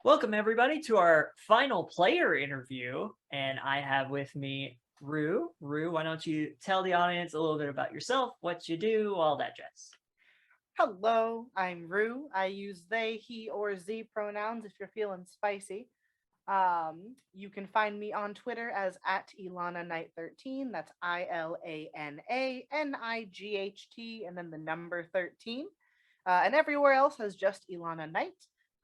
Welcome, everybody, to our final player interview. And I have with me Rue. Rue, why don't you tell the audience a little bit about yourself, what you do, all that jazz. Hello, I'm Rue. I use they, he, or z pronouns if you're feeling spicy. You can find me on Twitter as at Ilana Knight 13. That's ILANANIGHT and then the number 13. And everywhere else has just Ilana Knight.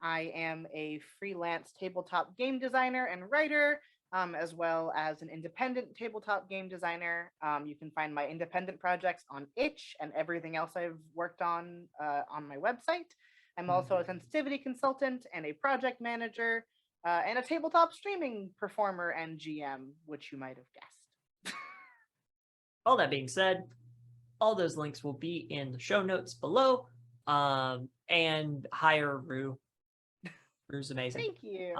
I am a freelance tabletop game designer and writer, as well as an independent tabletop game designer. You can find my independent projects on itch and everything else I've worked on my website. I'm also a sensitivity consultant and a project manager and a tabletop streaming performer and GM, which you might have guessed. All that being said, all those links will be in the show notes below. And hire Rue. Rue's amazing. Thank you.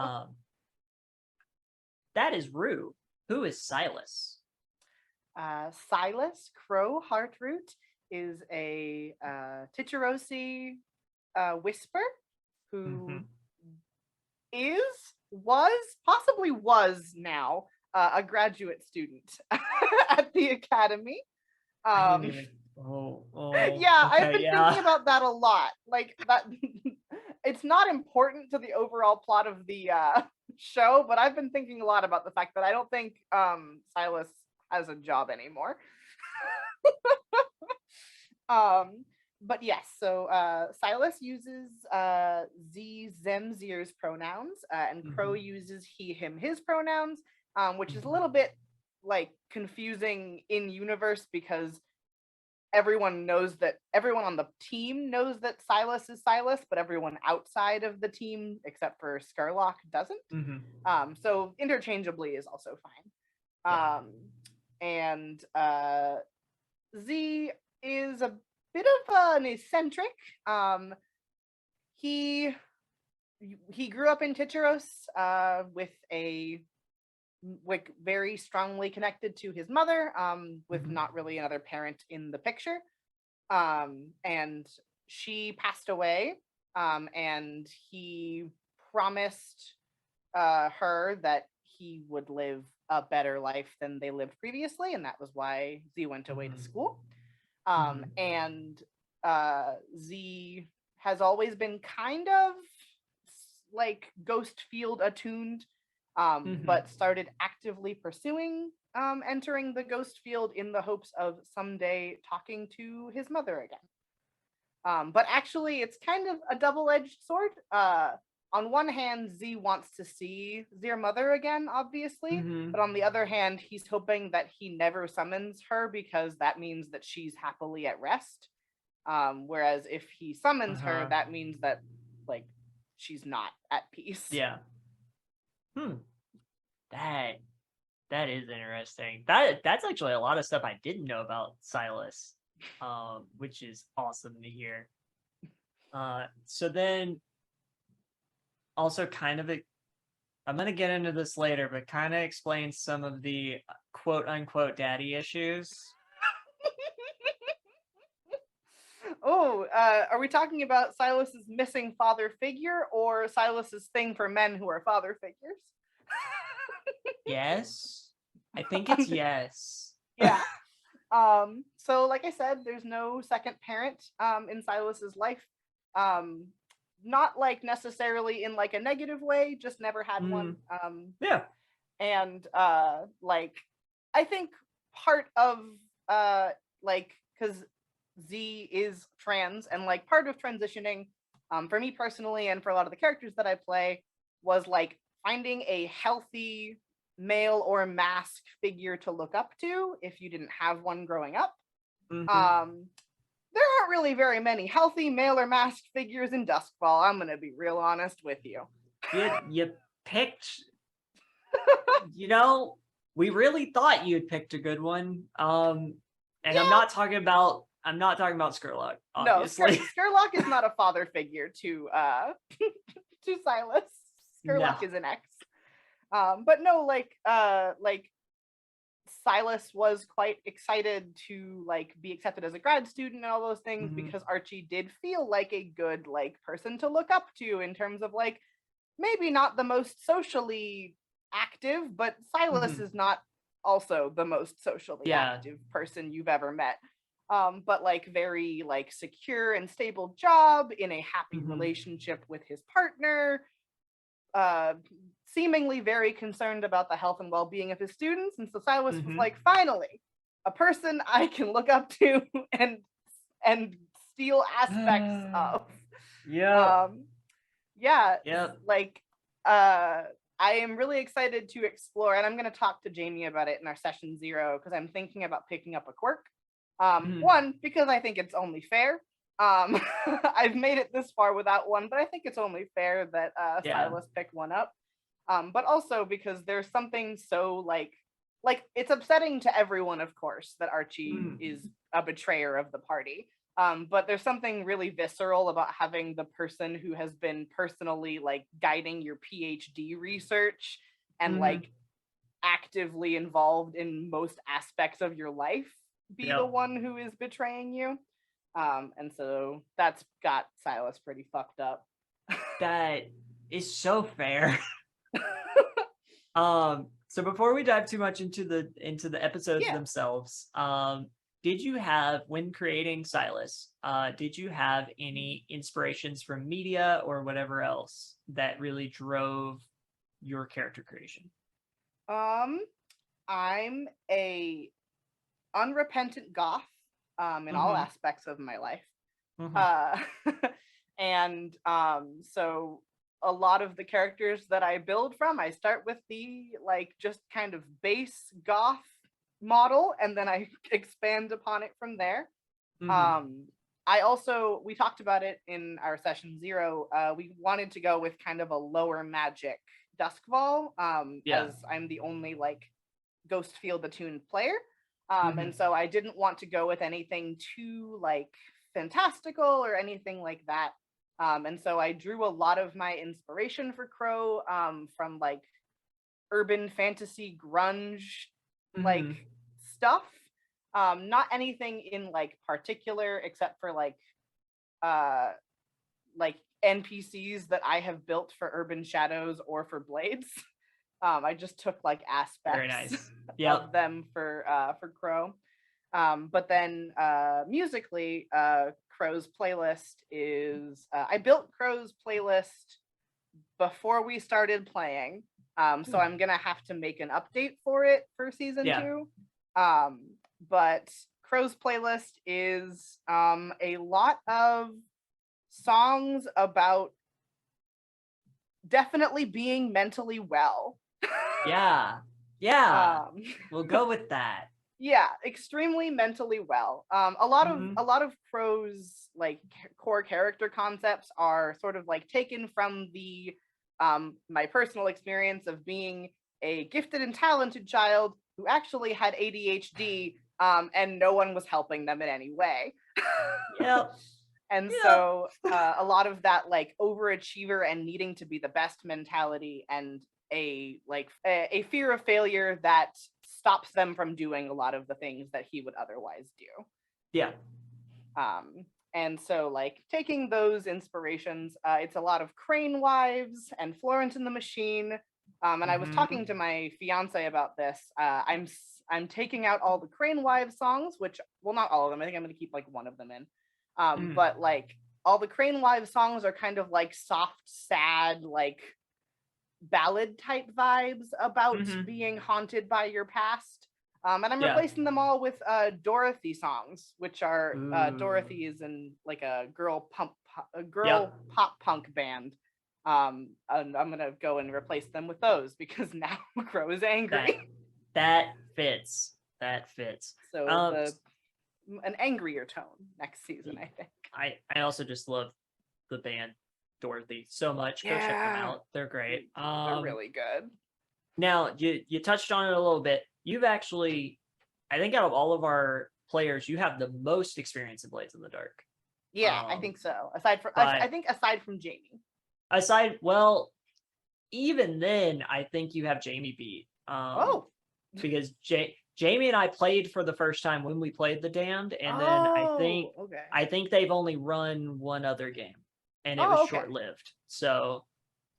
That is Rue. Who is Silas? Silas Crow Heartroot is a Titcherosi whisper who possibly was now a graduate student at the academy. Yeah, okay, I've been thinking about that a lot. Like that, it's not important to the overall plot of the show, but I've been thinking a lot about the fact that I don't think Silas has a job anymore. But yes, so Silas uses Z Zemzir's pronouns, and Crow uses he, him, his pronouns, which is a little bit like confusing in universe because everyone on the team knows that Silas is Silas, but everyone outside of the team, except for Skurlock, doesn't. So interchangeably is also fine. And Z is a bit of an eccentric. He grew up in Titcheros with very strongly connected to his mother, with not really another parent in the picture. And she passed away, and he promised her that he would live a better life than they lived previously, and that was why Z went away to school. And Z has always been kind of like ghost field attuned, but started actively pursuing entering the ghost field in the hopes of someday talking to his mother again. But actually, it's kind of a double-edged sword. On one hand, Z wants to see their mother again, obviously, but on the other hand, he's hoping that he never summons her because that means that she's happily at rest. Whereas if he summons her, that means that like she's not at peace. Yeah. That is interesting. That's actually a lot of stuff I didn't know about Silas, which is awesome to hear. So then, also kind of, I'm gonna get into this later, but kind of explain some of the quote unquote daddy issues. Are we talking about Silas's missing father figure or Silas's thing for men who are father figures? Yes. I think it's yes. Yeah. So like I said, there's no second parent in Silas's life. Not like necessarily in like a negative way, just never had one. Yeah. And like I think part of like because Z is trans, and like part of transitioning for me personally and for a lot of the characters that I play was like finding a healthy male or mask figure to look up to if you didn't have one growing up. There aren't really very many healthy male or masked figures in Duskfall. I'm gonna be real honest with you. You picked, we really thought you had picked a good one. And yeah. I'm not talking about Skurlock, obviously. No, Skurlock is not a father figure to to Silas. Skurlock is an ex. But no, like Silas was quite excited to like be accepted as a grad student and all those things because Archie did feel like a good like person to look up to in terms of like maybe not the most socially active, but Silas is not also the most socially Yeah. active person you've ever met. But like very like secure and stable job in a happy relationship with his partner, uh, seemingly very concerned about the health and well-being of his students. And so Silas was like, finally, a person I can look up to and steal aspects of. Yeah. Yeah, Yep. like I am really excited to explore, and I'm going to talk to Jamie about it in our session 0 because I'm thinking about picking up a quirk. One, because I think it's only fair. I've made it this far without one, but I think it's only fair that Silas pick one up. But also because there's something so like it's upsetting to everyone, of course, that Archie is a betrayer of the party. But there's something really visceral about having the person who has been personally like guiding your PhD research and like actively involved in most aspects of your life be the one who is betraying you. And so that's got Silas pretty fucked up. That is so fair. So before we dive too much into the episodes themselves, did you have, when creating Silas, did you have any inspirations from media or whatever else that really drove your character creation? I'm a unrepentant goth in all aspects of my life. And so a lot of the characters that I build from, I start with the like just kind of base goth model, and then I expand upon it from there. I also, we talked about it in our session 0. We wanted to go with kind of a lower magic Duskfall, as I'm the only like Ghostfield attuned player. And so I didn't want to go with anything too like fantastical or anything like that. And so I drew a lot of my inspiration for Crow from like urban fantasy grunge like stuff. Not anything in like particular except for like NPCs that I have built for Urban Shadows or for Blades. I just took like aspects of them for Crow. But then musically, Crow's playlist is I built Crow's playlist before we started playing. So I'm gonna have to make an update for it for season 2. But Crow's playlist is a lot of songs about definitely being mentally well. We'll go with that. Yeah, extremely mentally well. A lot of Crow's like core character concepts are sort of like taken from the my personal experience of being a gifted and talented child who actually had ADHD, and no one was helping them in any way. And so a lot of that like overachiever and needing to be the best mentality, and a fear of failure that stops them from doing a lot of the things that he would otherwise do. And so like taking those inspirations, it's a lot of Crane Wives and Florence and the Machine. And I was talking to my fiance about this. I'm taking out all the Crane Wives songs, which, well, not all of them. I think I'm going to keep like one of them in. But like all the Crane Wives songs are kind of like soft, sad, like ballad type vibes about being haunted by your past. And I'm replacing them all with Dorothy songs, which are Dorothy is in like a girl pop punk band. And I'm gonna go and replace them with those because now Crow is angry. That fits. So an angrier tone next season, I think. I also just love the band Dorothy so much. Go check them out. They're great. They're really good. Now, you touched on it a little bit. You've actually, I think out of all of our players, you have the most experience in Blades in the Dark. Yeah, I think so. Aside from Jamie. Well, even then, I think you have Jamie beat. Because Jamie and I played for the first time when we played the Damned, and then I think they've only run one other game, and it was short-lived. So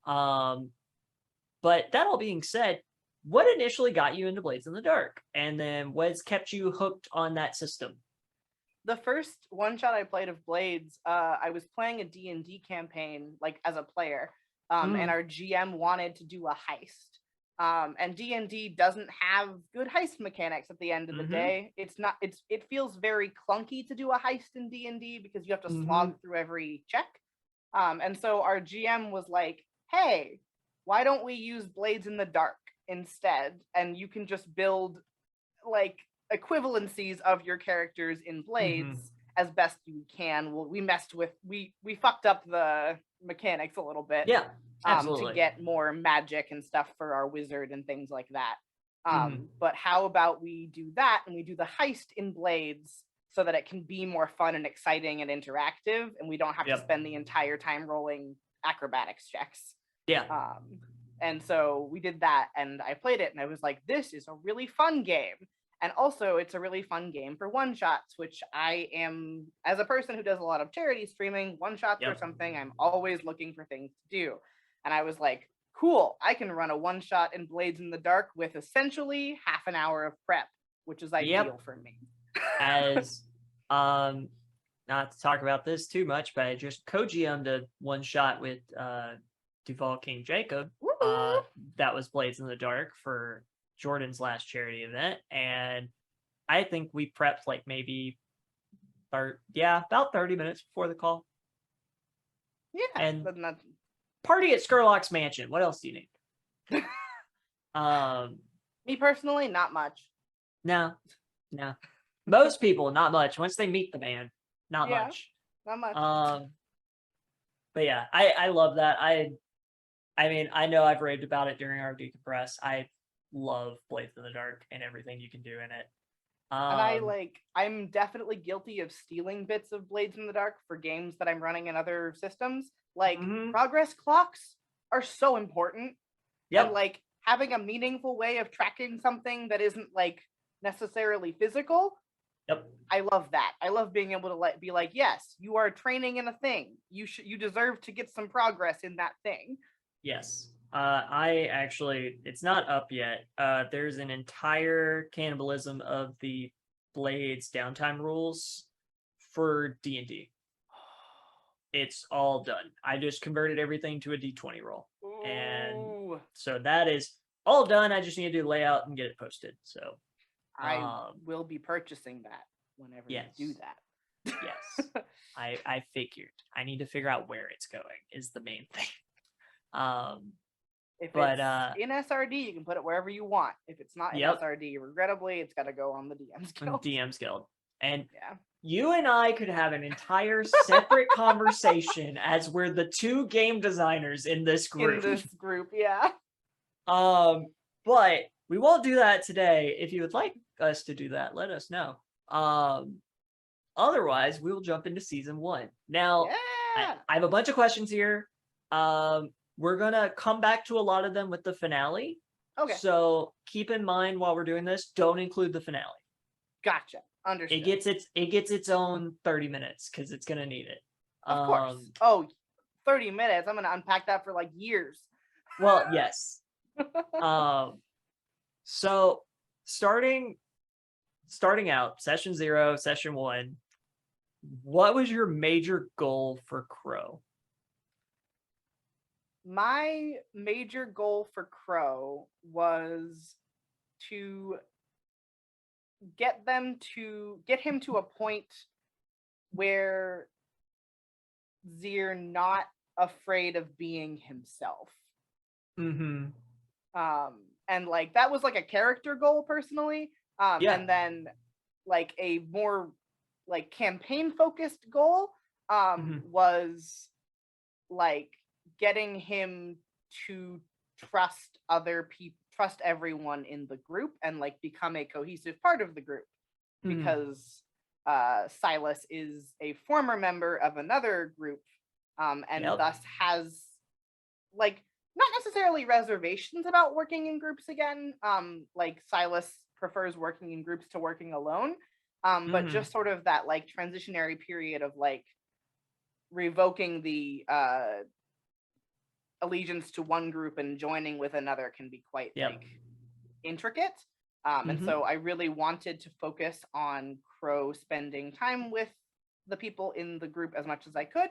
But that all being said, what initially got you into Blades in the Dark, and then what's kept you hooked on that system? The first one shot I played of Blades, I was playing a D&D campaign, like as a player, and our GM wanted to do a heist. And D&D doesn't have good heist mechanics at the end of the day. It feels very clunky to do a heist in D&D because you have to slog through every check. And so our GM was like, hey, why don't we use Blades in the Dark instead? And you can just build like equivalencies of your characters in Blades as best you can. We fucked up the mechanics a little bit. Yeah, absolutely. To get more magic and stuff for our wizard and things like that. But how about we do that and we do the heist in Blades so that it can be more fun and exciting and interactive, and we don't have to spend the entire time rolling acrobatics checks. Yeah. And so we did that, and I played it, and I was like, this is a really fun game. And also, it's a really fun game for one-shots, which I am, as a person who does a lot of charity streaming, one-shots or something, I'm always looking for things to do. And I was like, cool, I can run a one-shot in Blades in the Dark with essentially half an hour of prep, which is ideal for me. As, not to talk about this too much, but I just co-GM'd a one-shot with Duval King Jacob. That was Blades in the Dark for Jordan's last charity event, and I think we prepped like maybe about 30 minutes before the call. Yeah, and party at Skurlock's mansion. What else do you need? Me personally, not much. No. Most people, not much. Once they meet the man, not much. But yeah, I love that. I mean, I know I've raved about it during our decompress. I love Blades in the Dark and everything you can do in it. And I'm definitely guilty of stealing bits of Blades in the Dark for games that I'm running in other systems. Like, progress clocks are so important. Yep. And like having a meaningful way of tracking something that isn't like necessarily physical. Yep. I love that. I love being able to be like, yes, you are training in a thing. You deserve to get some progress in that thing. Yes. I actually, it's not up yet. There's an entire cannibalism of the Blades downtime rules for D&D. It's all done. I just converted everything to a D20 roll. Ooh. And so that is all done. I just need to do layout and get it posted. So I will be purchasing that whenever you do that. Yes. I figured. I need to figure out where it's going is the main thing. If it's in SRD, you can put it wherever you want. If it's not in SRD, regrettably, it's got to go on the DM's Guild. DM's Guild. And you and I could have an entire separate conversation as we're the two game designers in this group. But we won't do that today. If you would like us to do that, let us know. Otherwise, we'll jump into season 1. Now, I have a bunch of questions here. We're going to come back to a lot of them with the finale. Okay. So keep in mind while we're doing this, don't include the finale. Gotcha. Understood. It gets its own 30 minutes because it's going to need it. Of course. 30 minutes. I'm going to unpack that for like years. Well, yes. So starting out, session 0, session 1, what was your major goal for Crow? My major goal for Crow was to get him to a point where Zir not afraid of being himself. And like that was like a character goal personally. And then like a more like campaign focused goal was like getting him to trust other people, trust everyone in the group, and like become a cohesive part of the group. Because Silas is a former member of another group, and thus has like not necessarily reservations about working in groups again. Like Silas prefers working in groups to working alone. But just sort of that like transitionary period of like revoking the allegiance to one group and joining with another can be quite like intricate. And so I really wanted to focus on Crow spending time with the people in the group as much as I could,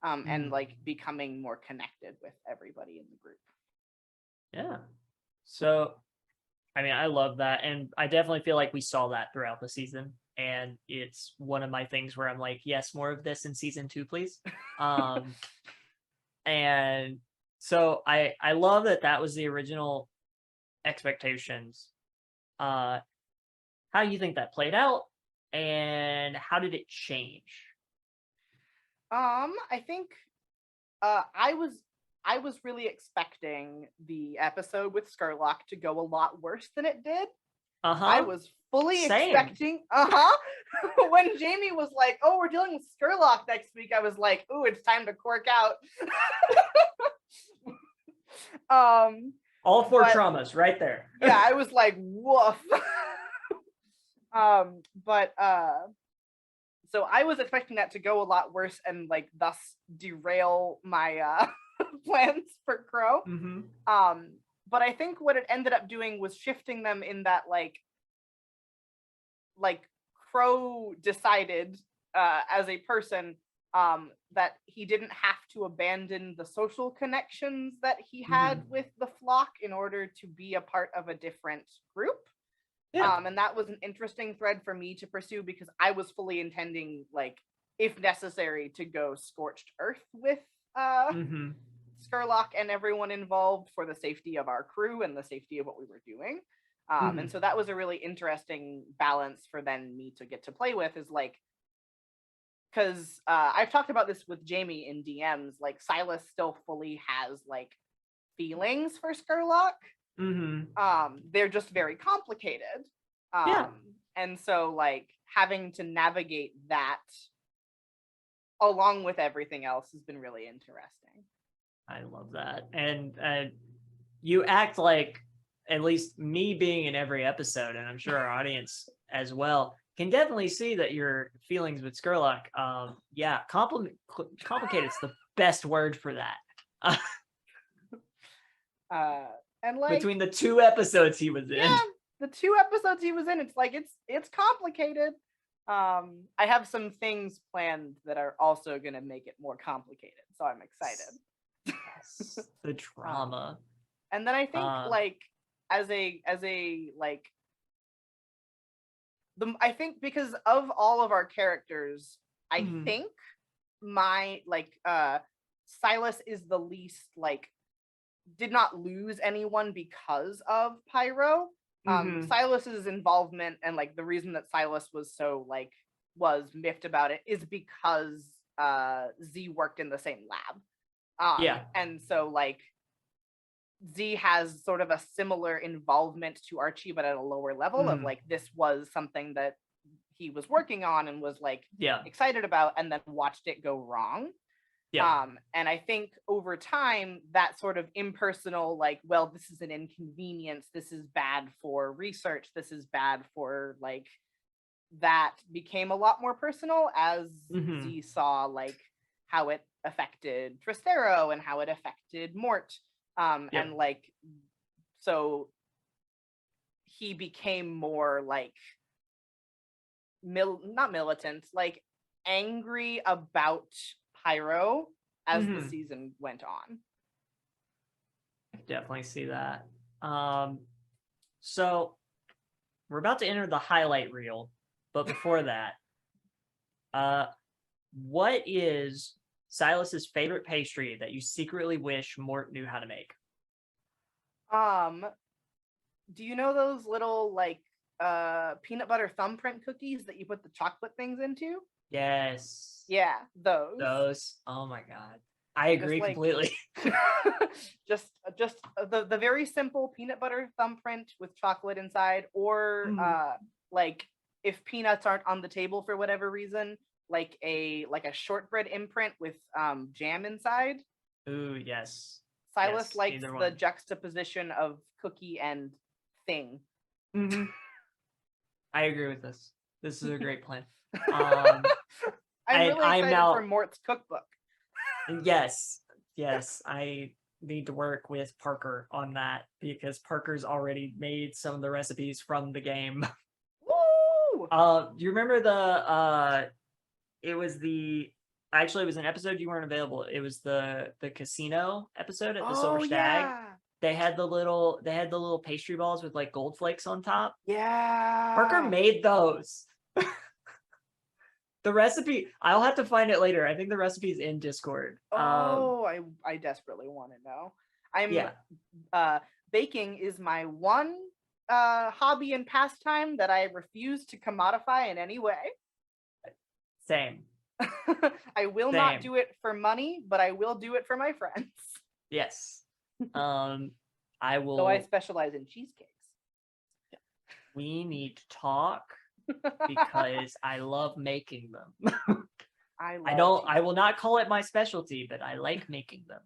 and like becoming more connected with everybody in the group. Yeah. So, I mean, I love that. And I definitely feel like we saw that throughout the season. And it's one of my things where I'm like, yes, more of this in season 2, please. And so I love that was the original expectations. How do you think that played out? And how did it change? I think I was really expecting the episode with Skurlock to go a lot worse than it did. I was fully expecting when Jamie was like, "Oh, we're dealing with Skurlock next week," I was like, "Ooh, it's time to cork out." All 4 traumas right there. Yeah, I was like, woof. So I was expecting that to go a lot worse and like thus derail my plans for Crow. But I think what it ended up doing was shifting them in that like Crow decided as a person that he didn't have to abandon the social connections that he had with the flock in order to be a part of a different group. And that was an interesting thread for me to pursue because I was fully intending, like, if necessary, to go scorched earth with Skurlock and everyone involved for the safety of our crew and the safety of what we were doing. And so that was a really interesting balance for then me to get to play with, is like, because I've talked about this with Jamie in DMs, like Silas still fully has like feelings for Skurlock. They're just very complicated. And so like having to navigate that along with everything else has been really interesting. I love that. And you act like, at least me being in every episode, and I'm sure our audience as well, can definitely see that your feelings with Skurlock, complicated's the best word for that. And like between the 2 episodes he was in. Yeah, the 2 episodes he was in, it's like it's complicated. I have some things planned that are also gonna make it more complicated, so I'm excited. Yes, the drama. And then I think like as a like I think because of all of our characters, I think my like Silas is the least like did not lose anyone because of Pyro. Silas's involvement and like the reason that Silas was so like was miffed about it is because Z worked in the same lab. And so like Z has sort of a similar involvement to Archie, but at a lower level of like, this was something that he was working on and was like excited about, and then watched it go wrong. And I think over time, that sort of impersonal, like, well, this is an inconvenience, this is bad for research, this is bad for like, that became a lot more personal as Z saw like how it affected Tristero and how it affected Mort. And like, so he became more like not militant, like angry about Pyro as the season went on. Definitely see that. So we're about to enter the highlight reel, but before that, what is Silas's favorite pastry that you secretly wish Mort knew how to make? Do you know those little like peanut butter thumbprint cookies that you put the chocolate things into? Yes. Yeah, those. Those. Oh my god. I agree completely. just the very simple peanut butter thumbprint with chocolate inside, or like if peanuts aren't on the table for whatever reason, like a shortbread imprint with jam inside. Ooh, yes. Silas likes the juxtaposition of cookie and thing. I agree with this. This is a great plan. I'm really excited for Mort's cookbook. Yes. need to work with Parker on that because Parker's already made some of the recipes from the game. Woo! Do you remember it was an episode you weren't available. It was the casino episode at the Silver Stag. Yeah. They had the little pastry balls with like gold flakes on top. Yeah. Parker made those. The recipe, I'll have to find it later. I think the recipe is in Discord. I desperately want to know. Baking is my one hobby and pastime that I refuse to commodify in any way. Same. I will not do it for money, but I will do it for my friends. Yes. I will. So I specialize in cheesecakes. We need to talk because I love making them. I will not call it my specialty, but I like making them.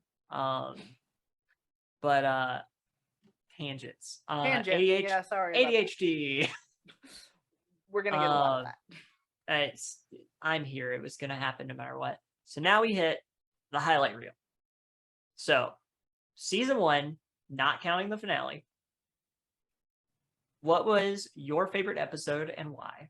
Tangents. ADHD. Yeah, sorry. ADHD. We're gonna get a lot of that. I'm here. It was gonna happen no matter what. So now we hit the highlight reel. So, season 1, not counting the finale. What was your favorite episode and why?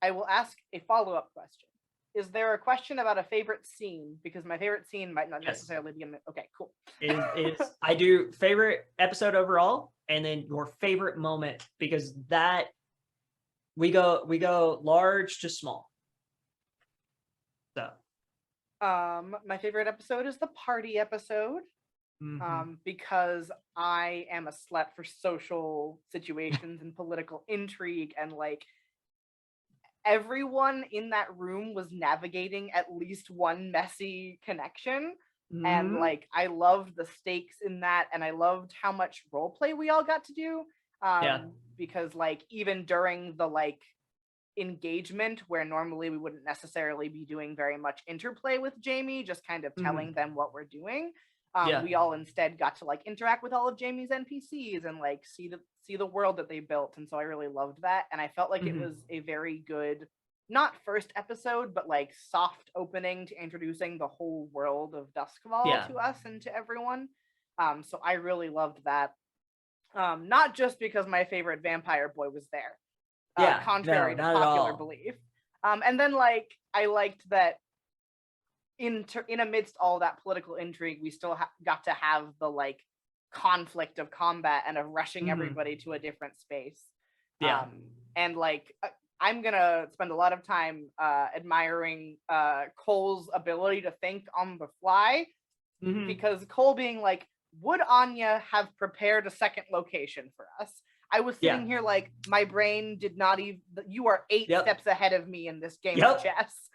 I will ask a follow-up question. Is there a question about a favorite scene? Because my favorite scene might not necessarily be in the... Okay, cool. I do favorite episode overall, and then your favorite moment, because that we go large to small. So my favorite episode is the party episode. Because I am a slut for social situations and political intrigue, and like everyone in that room was navigating at least one messy connection. And like I loved the stakes in that, and I loved how much role play we all got to do. Because like even during the like engagement where normally we wouldn't necessarily be doing very much interplay with Jamie, just kind of telling them what we're doing, we all instead got to like interact with all of Jamie's NPCs and like see the world that they built. And so I really loved that, and I felt like it was a very good, not first episode, but like soft opening to introducing the whole world of Duskfall to us and to everyone. So I really loved that. Not just because my favorite vampire boy was there, contrary to popular belief. And then like I liked that in amidst all that political intrigue, we still got to have the like conflict of combat and of rushing everybody to a different space. And like I'm gonna spend a lot of time admiring Cole's ability to think on the fly, because Cole being like, would Anya have prepared a second location for us? I was sitting here like my brain did not even. You are 8 steps ahead of me in this game of chess.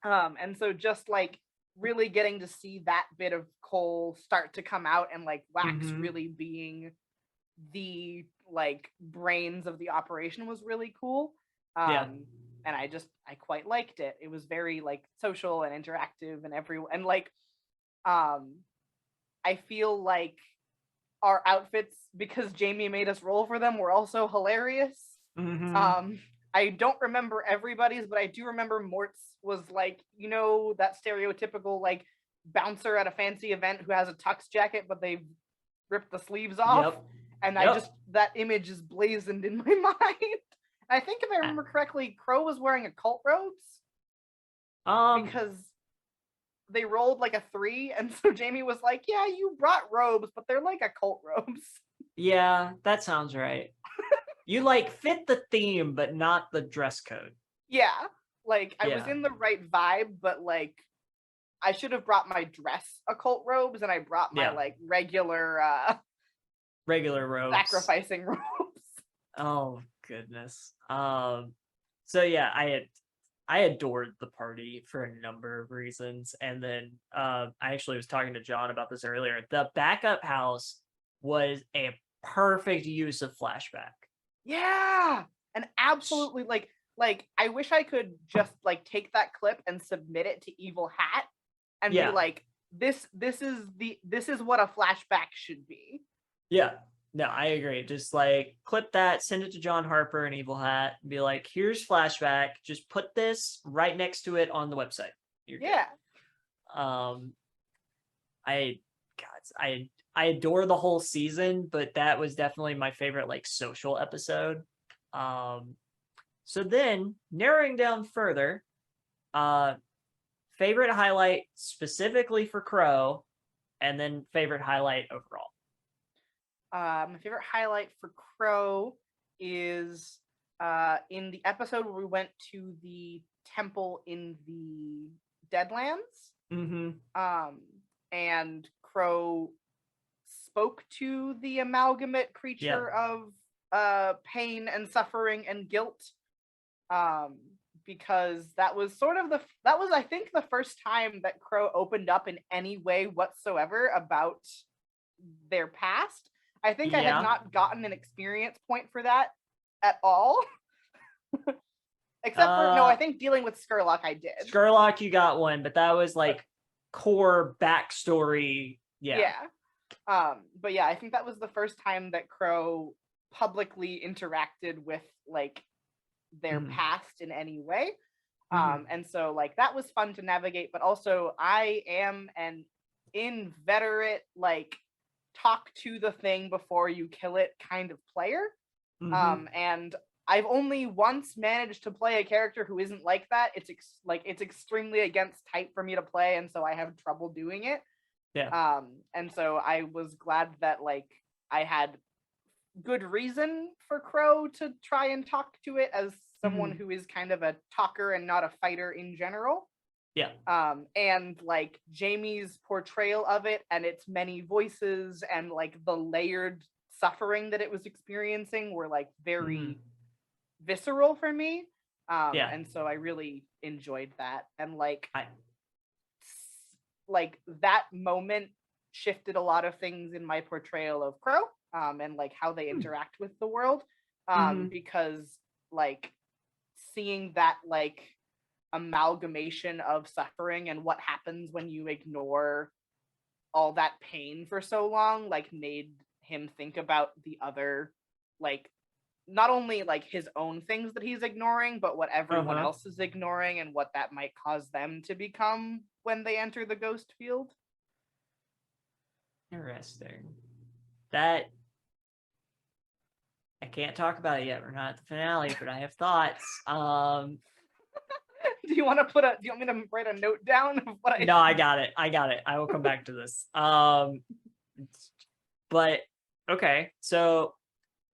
And so just like really getting to see that bit of Cole start to come out and like Wax really being the like brains of the operation was really cool. And I quite liked it. It was very like social and interactive and like I feel like our outfits, because Jamie made us roll for them, were also hilarious. I don't remember everybody's, but I do remember Mort's was like, you know, that stereotypical like bouncer at a fancy event who has a tux jacket, but they've ripped the sleeves off. And that image is blazoned in my mind. I think if I remember correctly, Crow was wearing occult robes. Because they rolled like a 3, and so Jamie was like, yeah, you brought robes, but they're like occult robes. Yeah, that sounds right. You like fit the theme, but not the dress code. Yeah, like I was in the right vibe, but like I should have brought my dress occult robes, and I brought my like regular robes, sacrificing robes. Oh goodness. So yeah, I adored the party for a number of reasons, and then I actually was talking to John about this earlier. The backup house was a perfect use of flashback. Yeah, and absolutely like I wish I could just like take that clip and submit it to Evil Hat and be like, this is what a flashback should be. Yeah. No, I agree. Just like clip that, send it to John Harper and Evil Hat, and be like, here's flashback. Just put this right next to it on the website. You're Yeah. good. I I adore the whole season, but that was definitely my favorite like social episode. So then narrowing down further, uh favorite highlight specifically for Crow, and then favorite highlight overall. My favorite highlight for Crow is in the episode where we went to the temple in the Deadlands. And Crow spoke to the amalgamate creature of pain and suffering and guilt. Because that was I think the first time that Crow opened up in any way whatsoever about their past. I think I had not gotten an experience point for that at all. Except for no, I think dealing with Skurlock I did. Skurlock you got one, but that was like core backstory. Yeah. But yeah, I think that was the first time that Crow publicly interacted with like their past in any way. And so like that was fun to navigate, but also I am an inveterate like talk to the thing before you kill it kind of player. And I've only once managed to play a character who isn't like that. It's extremely against type for me to play, and so I have trouble doing it. Yeah. And so I was glad that like I had good reason for Crow to try and talk to it as someone who is kind of a talker and not a fighter in general. Yeah. And like Jamie's portrayal of it and its many voices and like the layered suffering that it was experiencing were like very visceral for me. And so I really enjoyed that. And like that moment shifted a lot of things in my portrayal of Crow, and like how they interact with the world. Because like seeing that like amalgamation of suffering and what happens when you ignore all that pain for so long like made him think about the other, like not only like his own things that he's ignoring but what everyone else is ignoring and what that might cause them to become when they enter the ghost field. Interesting. That I can't talk about it yet. We're not at the finale, but I have thoughts. Do you want me to write a note down of what No, I got it. I will come back to this. But okay, so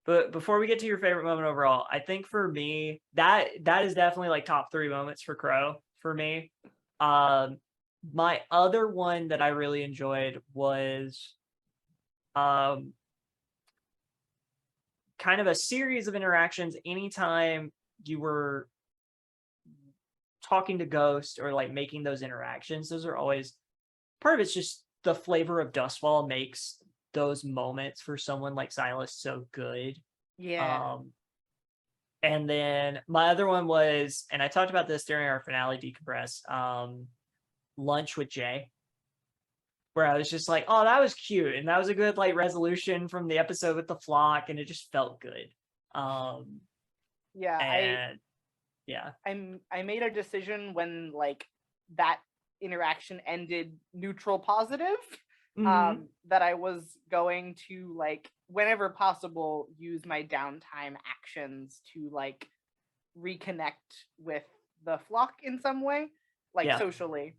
but before we get to your favorite moment overall, I think for me that is definitely like top 3 moments for Crow for me. My other one that I really enjoyed was kind of a series of interactions anytime you were talking to Ghost or like making those interactions. Those are always part of it's just the flavor of Dustfall makes those moments for someone like Silas so good. Yeah. And then my other one was, and I talked about this during our finale decompress, lunch with Jay, where I was just like, oh, that was cute. And that was a good like resolution from the episode with the flock. And it just felt good. I made a decision when like that interaction ended neutral positive, that I was going to like whenever possible use my downtime actions to like reconnect with the flock in some way, like socially,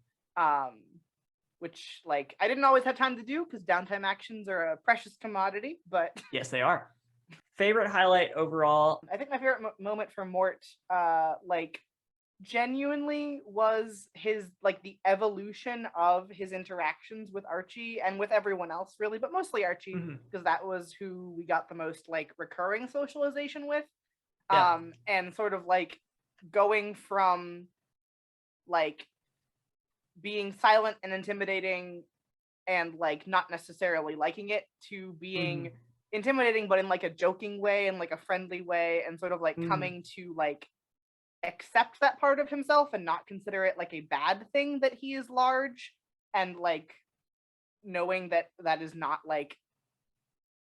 which like I didn't always have time to do because downtime actions are a precious commodity, but yes, they are. Favorite highlight overall? I think my favorite moment for Mort, like genuinely was his like the evolution of his interactions with Archie and with everyone else really, but mostly Archie because that was who we got the most like recurring socialization with. And sort of like going from like being silent and intimidating and like not necessarily liking it to being intimidating but in like a joking way and like a friendly way and sort of like coming to like accept that part of himself and not consider it like a bad thing that he is large, and like knowing that that is not like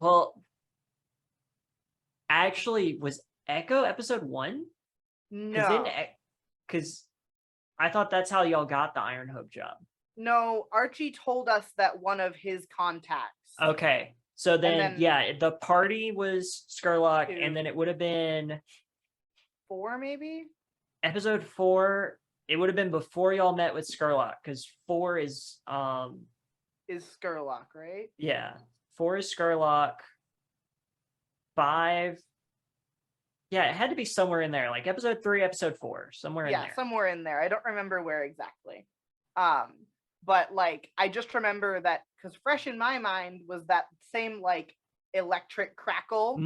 Well, actually was Echo episode 1? No. Because I thought that's how y'all got the Iron Hope job. No, Archie told us that one of his contacts. Okay. So then, then the party was Skurlock, 2. and then it would have been 4, maybe? episode 4. It would have been before y'all met with Skurlock, because 4 is Skurlock, right? yeah. 4 is Skurlock. 5. Yeah, it had to be somewhere in there, like episode 3, episode 4, somewhere in there. Yeah, somewhere in there. I don't remember where exactly. But like I just remember that because fresh in my mind was that same like electric crackle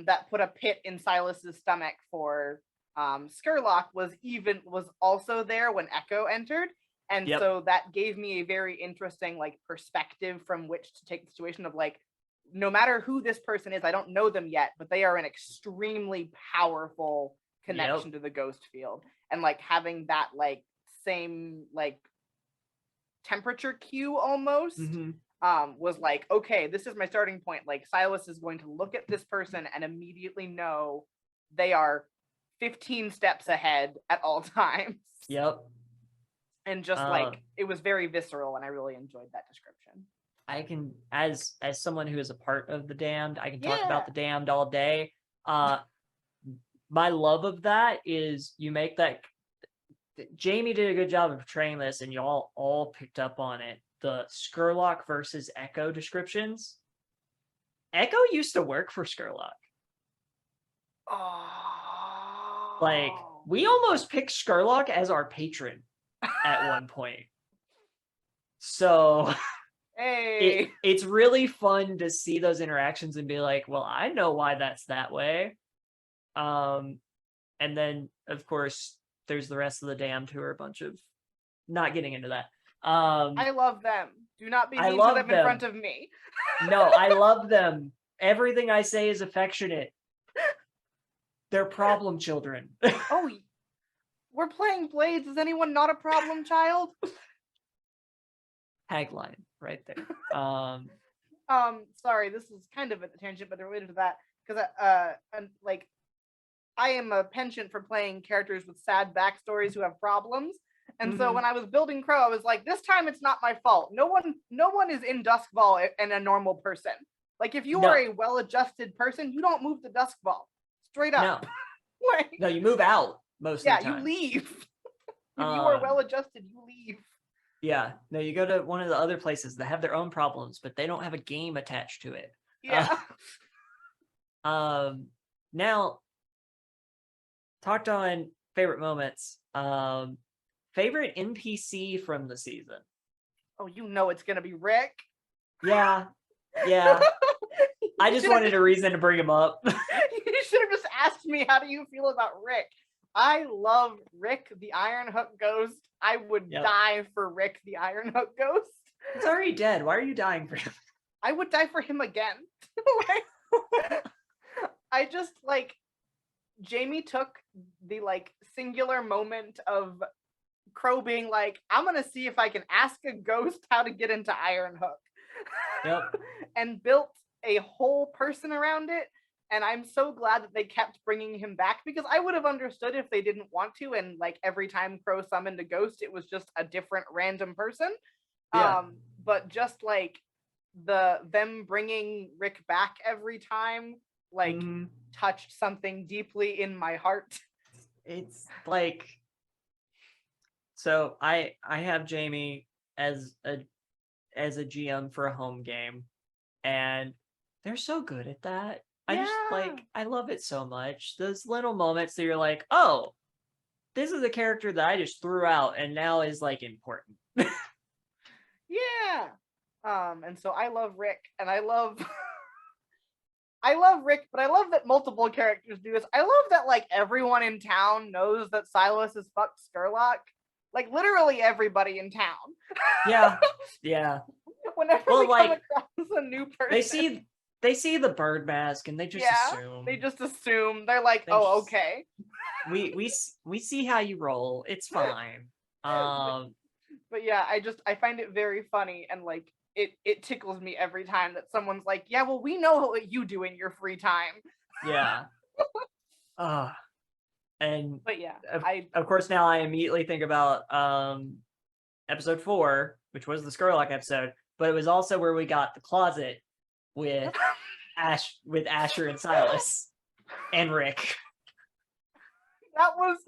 that put a pit in Silas's stomach for Skurlock was also there when Echo entered. And so that gave me a very interesting like perspective from which to take the situation of like, no matter who this person is, I don't know them yet, but they are an extremely powerful connection to the ghost field. And like having that like same like temperature cue almost was like, okay, this is my starting point. Like Silas is going to look at this person and immediately know they are 15 steps ahead at all times. Yep. And just like it was very visceral, and I really enjoyed that description. I can, as someone who is a part of the Damned, I can talk about the Damned all day. My love of that is you make that. Jamie did a good job of portraying this, and y'all all picked up on it. The Skurlock versus Echo descriptions. Echo used to work for Skurlock. Oh. Like, we almost picked Skurlock as our patron at one point. So hey, it's really fun to see those interactions and be like, well, I know why that's that way. And then, of course, there's the rest of the Damned who are a bunch of, not getting into that. I love them. Do not be mean to them in front of me. No, I love them. Everything I say is affectionate. They're problem children. Oh, we're playing Blades. Is anyone not a problem child? Tagline right there. Sorry, this is kind of a tangent, but related to that because like I am a penchant for playing characters with sad backstories who have problems. And so when I was building Crow, I was like, this time it's not my fault. No one is in Duskfall and a normal person. Like if you are a well-adjusted person, you don't move the Duskfall. Straight up. No, like, no, you move out most of the time. Yeah, you leave. If you are well-adjusted, you leave. Yeah. No, you go to one of the other places that have their own problems, but they don't have a game attached to it. Yeah. Now, talked on favorite moments. Favorite NPC from the season. Oh, you know it's gonna be Rick. Yeah. I just wanted a reason to bring him up. You should have just asked me, how do you feel about Rick? I love Rick the Iron Hook Ghost. I would die for Rick the Iron Hook Ghost. He's already dead. Why are you dying for him? I would die for him again. I just like Jamie took the like singular moment of Crow being like, I'm gonna see if I can ask a ghost how to get into Iron Hook. Yep. And built a whole person around it. And I'm so glad that they kept bringing him back, because I would have understood if they didn't want to, and like every time Crow summoned a ghost, it was just a different random person. Yeah. But just like them bringing Rick back every time, like touched something deeply in my heart. It's like, so I have Jamie as a GM for a home game, and they're so good at that. I just like, I love it so much. Those little moments that you're like, oh, this is a character that I just threw out and now is like important. Yeah. And so I love Rick, and I love Rick, but I love that multiple characters do this. I love that like everyone in town knows that Silas is fucked Skurlock. Like literally everybody in town. Yeah. Whenever we come across a new person, they see the bird mask and they just assume. They just assume. They're like, okay. We see how you roll. It's fine. But yeah, I find it very funny, and like it tickles me every time that someone's like, yeah, well, we know what you do in your free time. Yeah. And But yeah, of course now I immediately think about episode 4, which was the Skurlock episode, but it was also where we got the closet with Asher and Silas and Rick. that was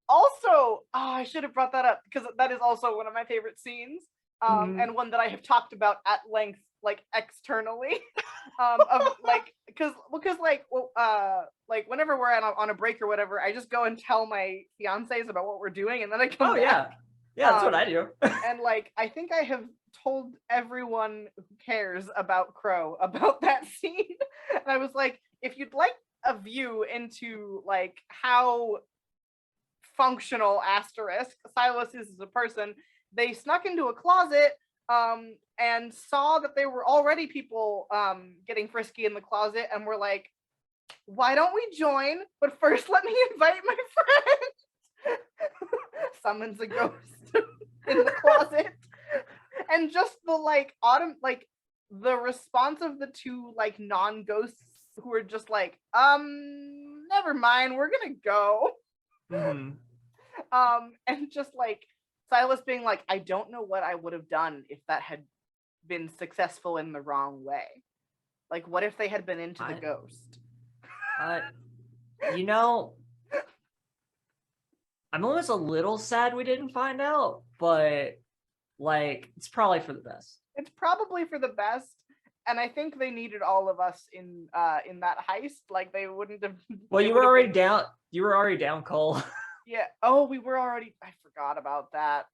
also, I should have brought that up because that is also one of my favorite scenes, and one that I have talked about at length, like externally, of like because like whenever we're on a break or whatever, I just go and tell my fiancés about what we're doing, and then I come back. Yeah, that's what I do. And like I think I have told everyone who cares about Crow about that scene, and I was like, if you'd like a view into like how functional asterisk Silas is as a person, they snuck into a closet and saw that there were already people getting frisky in the closet, and were like, why don't we join, but first let me invite my friend. Summons a ghost in the closet. And just the like the response of the two like non-ghosts who are just like, never mind, we're gonna go. And just like Silas being like, I don't know what I would have done if that had been successful in the wrong way. Like, what if they had been into the ghost? You know, I'm almost a little sad we didn't find out, but like it's probably for the best. It's probably for the best, and I think they needed all of us in that heist. Like they wouldn't have. Well, you were already down. You were already down, Cole. Yeah. Oh, we were already. I forgot about that.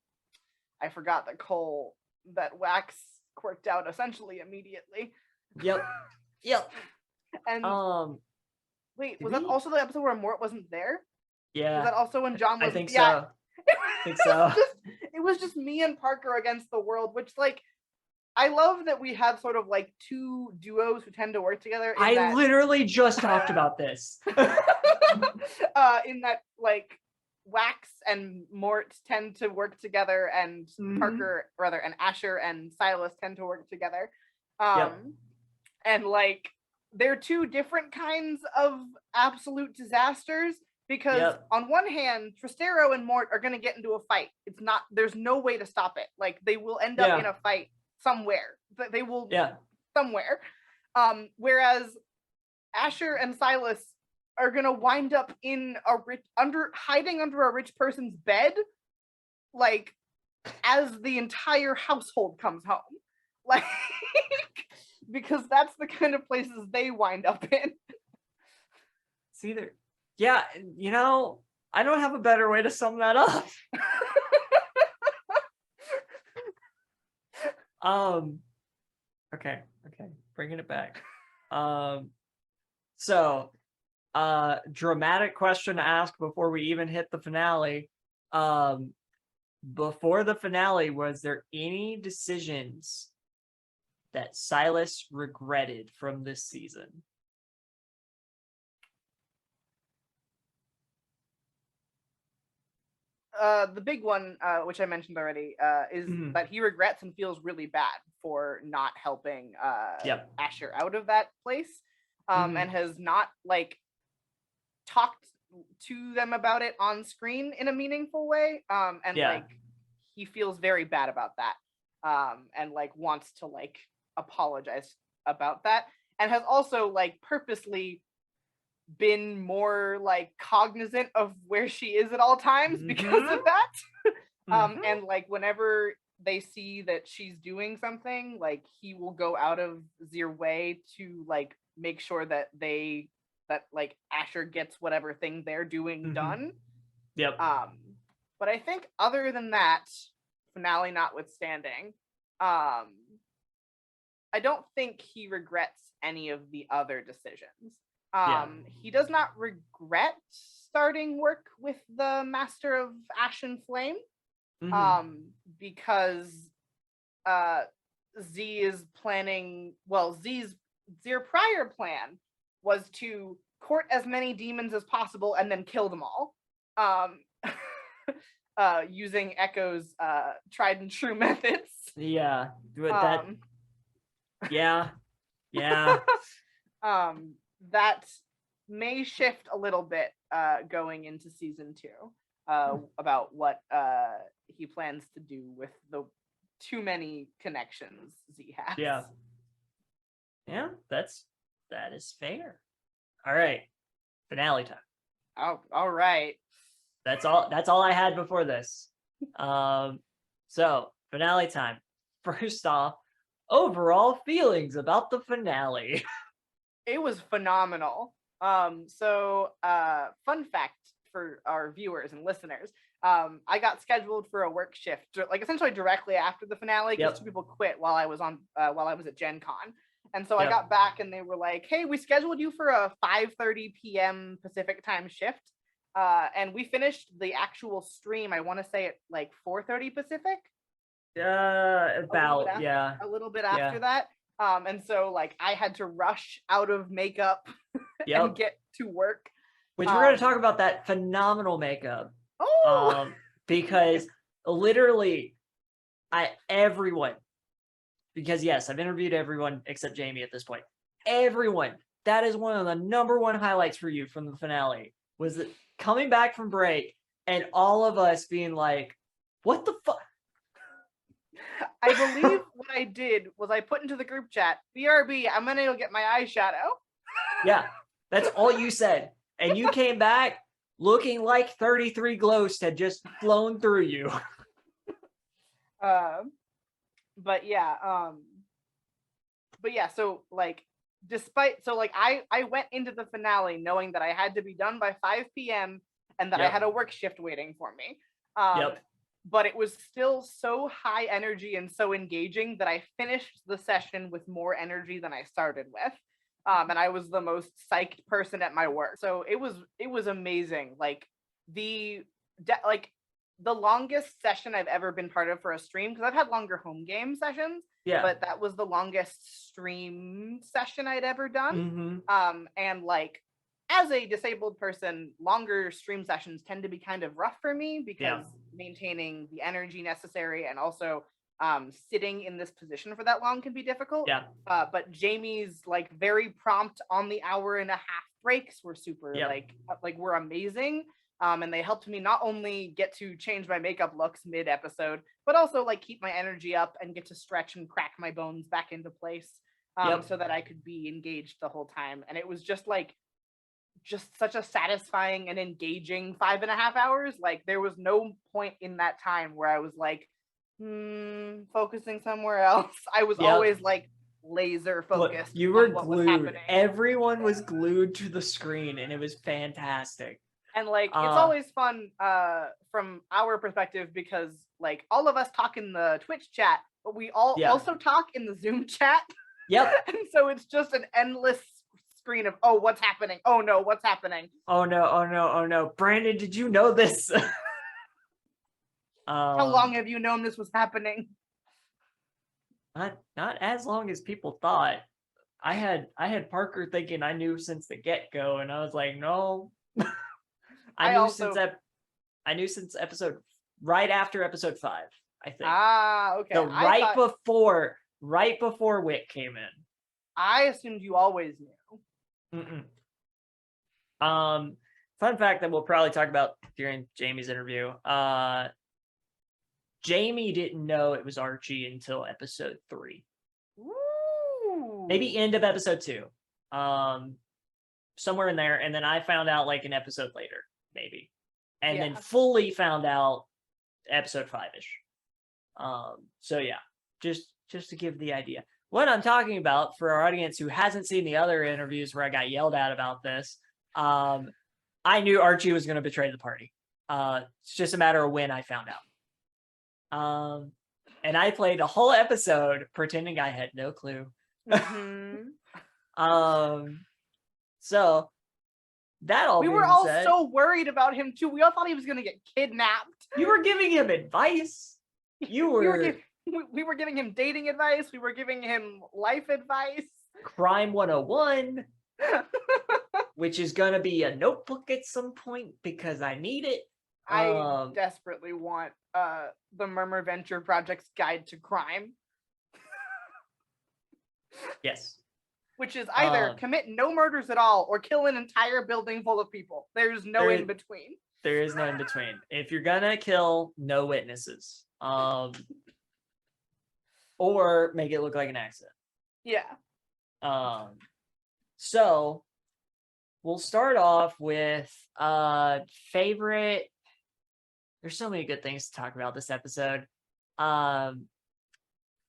I forgot that Wax quirked out essentially immediately. Yep. And wait, was that also the episode where Mort wasn't there? Yeah. Was that also when John was? I think so. I think so. It was just me and Parker against the world, which like I love that we have sort of like two duos who tend to work together. I literally just talked about this. In that like Wax and Mort tend to work together, and and Asher and Silas tend to work together. And like they're two different kinds of absolute disasters, because on one hand, Tristero and Mort are going to get into a fight. There's no way to stop it. Like they will end up in a fight somewhere. They will somewhere. Whereas Asher and Silas are gonna wind up in hiding under a rich person's bed, like as the entire household comes home. Like because that's the kind of places they wind up in. It's either you know, I don't have a better way to sum that up. Okay, bringing it back. So dramatic question to ask before we even hit the finale. Before the finale, was there any decisions that Silas regretted from this season? The big one, which I mentioned already, is that he regrets and feels really bad for not helping Asher out of that place, and has not like talked to them about it on screen in a meaningful way, and like he feels very bad about that, and like wants to like apologize about that, and has also like purposely been more like cognizant of where she is at all times because of that. And like whenever they see that she's doing something, like he will go out of their way to like make sure that like Asher gets whatever thing they're doing done. But I think other than that, finale notwithstanding, I don't think he regrets any of the other decisions. He does not regret starting work with the Master of Ash and Flame, because Z is planning. Well, their prior plan was to court as many demons as possible and then kill them all, using Echo's tried and true methods. That may shift a little bit going into season 2 about what he plans to do with the too many connections Z has. Yeah, that is fair. All right, finale time. Oh, all right. That's all I had before this. So finale time. First off, overall feelings about the finale. It was phenomenal. So fun fact for our viewers and listeners, I got scheduled for a work shift, like essentially directly after the finale, because Yep. 2 people quit while I was at Gen Con. And so I Yep. got back and they were like, hey, we scheduled you for a 5:30 p.m. Pacific time shift. And we finished the actual stream, I want to say at like 4:30 Pacific. About, yeah. A little bit Yeah. after that. And so like I had to rush out of makeup Yep. and get to work. Which we're going to talk about that phenomenal makeup. Oh, because literally everyone, because yes, I've interviewed everyone except Jamie at this point. Everyone, that is one of the number one highlights for you from the finale, was that coming back from break and all of us being like, what the fuck? I believe what I did was I put into the group chat, BRB, I'm gonna go get my eyeshadow. Yeah, that's all you said. And you came back looking like 33 glows had just flown through you. But yeah, so like I went into the finale knowing that I had to be done by 5 p.m. and that I had a work shift waiting for me. But it was still so high energy and so engaging that I finished the session with more energy than I started with. And I was the most psyched person at my work. So it was amazing. Like the longest session I've ever been part of for a stream, because I've had longer home game sessions, but that was the longest stream session I'd ever done. And like, as a disabled person, longer stream sessions tend to be kind of rough for me, because maintaining the energy necessary and also sitting in this position for that long can be difficult. But Jamie's like very prompt on the hour-and-a-half breaks were super like were amazing. And they helped me not only get to change my makeup looks mid-episode, but also like keep my energy up and get to stretch and crack my bones back into place, so that I could be engaged the whole time. And it was just such a satisfying and engaging 5.5 hours. Like there was no point in that time where I was like, focusing somewhere else. I was always like laser focused. You were glued. Everyone was glued to the screen, and it was fantastic. And like it's always fun from our perspective, because like all of us talk in the Twitch chat, but we all also talk in the Zoom chat. And so it's just an endless screen of, oh, what's happening? Oh no, what's happening? Oh no, oh no, oh no. Brandon, did you know this? How long have you known this was happening? Not as long as people thought. I had Parker thinking I knew since the get-go, and I was like, no. I knew since episode right after episode 5, I think. Okay. So right before Wick came in. I assumed you always knew. Fun fact that we'll probably talk about during Jamie's interview. Jamie didn't know it was Archie until episode 3. Ooh. Maybe end of episode 2. Somewhere in there, and then I found out like an episode later, maybe. And then fully found out episode 5-ish. So yeah, just to give the idea. What I'm talking about, for our audience who hasn't seen the other interviews where I got yelled at about this, I knew Archie was going to betray the party. It's just a matter of when I found out. And I played a whole episode pretending I had no clue. So that all we were all said, so worried about him too. We all thought he was going to get kidnapped. You were giving him advice. We were giving him dating advice. We were giving him life advice. Crime 101, which is going to be a notebook at some point because I need it. I desperately want the Murmur Venture Project's Guide to Crime. Yes. Which is either commit no murders at all or kill an entire building full of people. There's no in between. There is no in between. If you're gonna kill, no witnesses. Or make it look like an accident. Yeah. So we'll start off with favorite. There's so many good things to talk about this episode.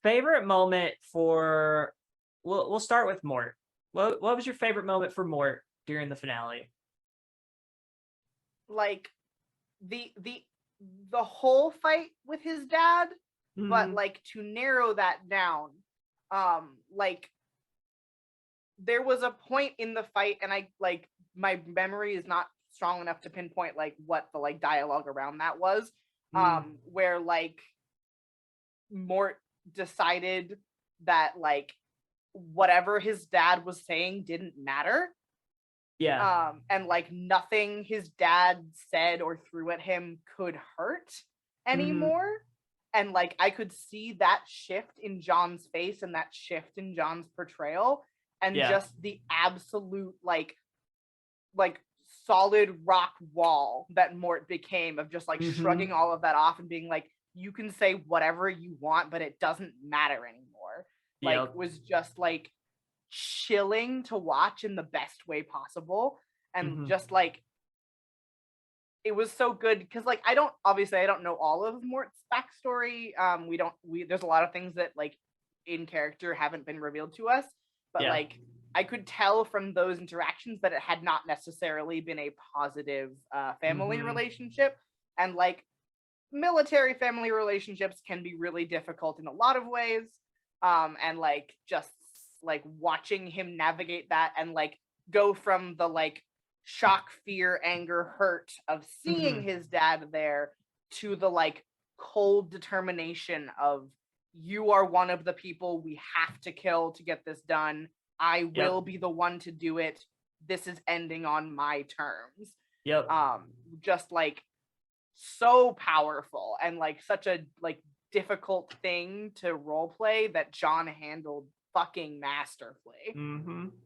Favorite moment for. We'll start with Mort. What was your favorite moment for Mort during the finale? Like the whole fight with his dad, but like to narrow that down, like there was a point in the fight, and I like my memory is not strong enough to pinpoint like what the like dialogue around that was, where like Mort decided that like whatever his dad was saying didn't matter. Yeah. And like nothing his dad said or threw at him could hurt anymore. And like I could see that shift in John's face and that shift in John's portrayal, and just the absolute like solid rock wall that Mort became of just like shrugging all of that off and being like, you can say whatever you want, but it doesn't matter anymore. Like was just like chilling to watch in the best way possible. And just like it was so good because like I don't know all of Mort's backstory. There's a lot of things that like in character haven't been revealed to us, but like I could tell from those interactions that it had not necessarily been a positive family relationship. And like military family relationships can be really difficult in a lot of ways. And like just like watching him navigate that and like go from the like shock, fear, anger, hurt of seeing his dad there to the like cold determination of, you are one of the people we have to kill to get this done. I will be the one to do it. This is ending on my terms. Just like so powerful and like such a like difficult thing to role play that John handled fucking masterfully.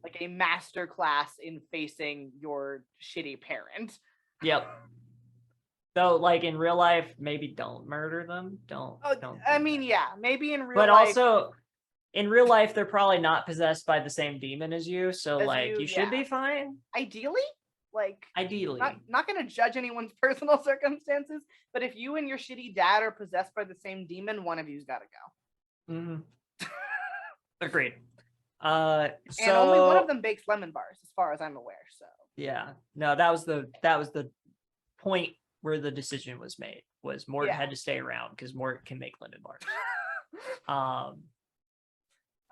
Like a master class in facing your shitty parent. So like in real life, maybe don't murder them. Don't. I mean, yeah, maybe in real life. But life. Also, in real life, they're probably not possessed by the same demon as you. So like you should be fine. Ideally. Ideally. Not going to judge anyone's personal circumstances, but if you and your shitty dad are possessed by the same demon, one of you's got to go. Agreed. And only one of them bakes lemon bars, as far as I'm aware. So yeah, no, that was the point where the decision was made. Was Mort had to stay around because Mort can make lemon bars.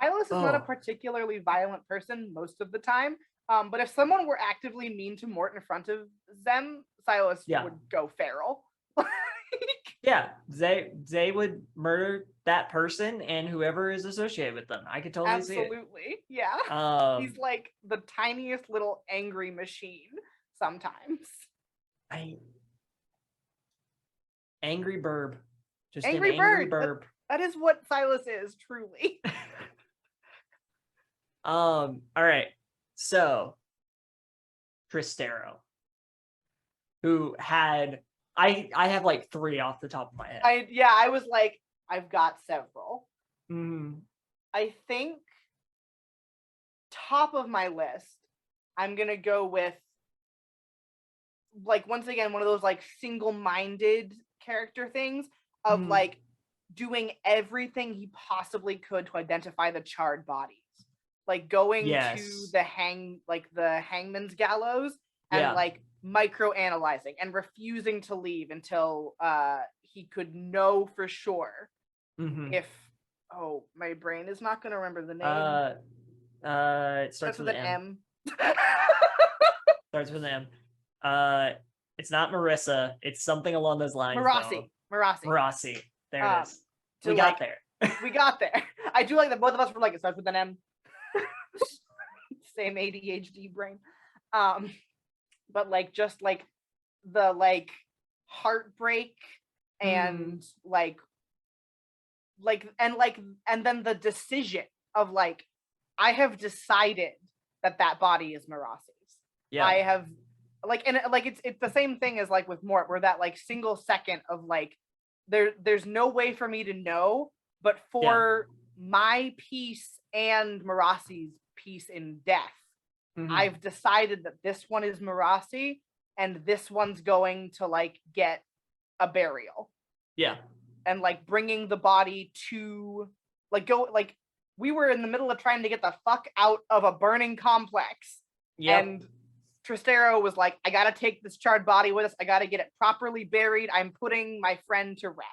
Silas is not a particularly violent person most of the time. But if someone were actively mean to Mort in front of them, Silas would go feral. They would murder that person and whoever is associated with them. I could totally see it. Absolutely, yeah. He's like the tiniest little angry machine sometimes. Angry burb. Just angry an angry burb. That is what Silas is, truly. All right. So, Tristero, who had I have like 3 off the top of my head. I was like, I've got several. I think top of my list, I'm gonna go with like once again one of those like single-minded character things of like doing everything he possibly could to identify the charred bodies. Like going to the hangman's gallows and like micro analyzing and refusing to leave until he could know for sure if my brain is not going to remember the name. It starts with an M. Starts with an M. It's not Marissa. It's something along those lines. Marassi. There it is. We got there. We got there. I do like that both of us were like, it starts with an M. Same ADHD brain. But like just like the like heartbreak and and then the decision of like, I have decided that that body is Marasi's. Yeah. I have like, and like it's the same thing as like with Mort, where that like single second of like there's no way for me to know, but for my peace and Marasi's peace in death, I've decided that this one is Marasi and this one's going to like get a burial. Yeah. And like bringing the body to like go like we were in the middle of trying to get the fuck out of a burning complex. Yep. And Tristero was like, I gotta take this charred body with us. I gotta get it properly buried. I'm putting my friend to rest.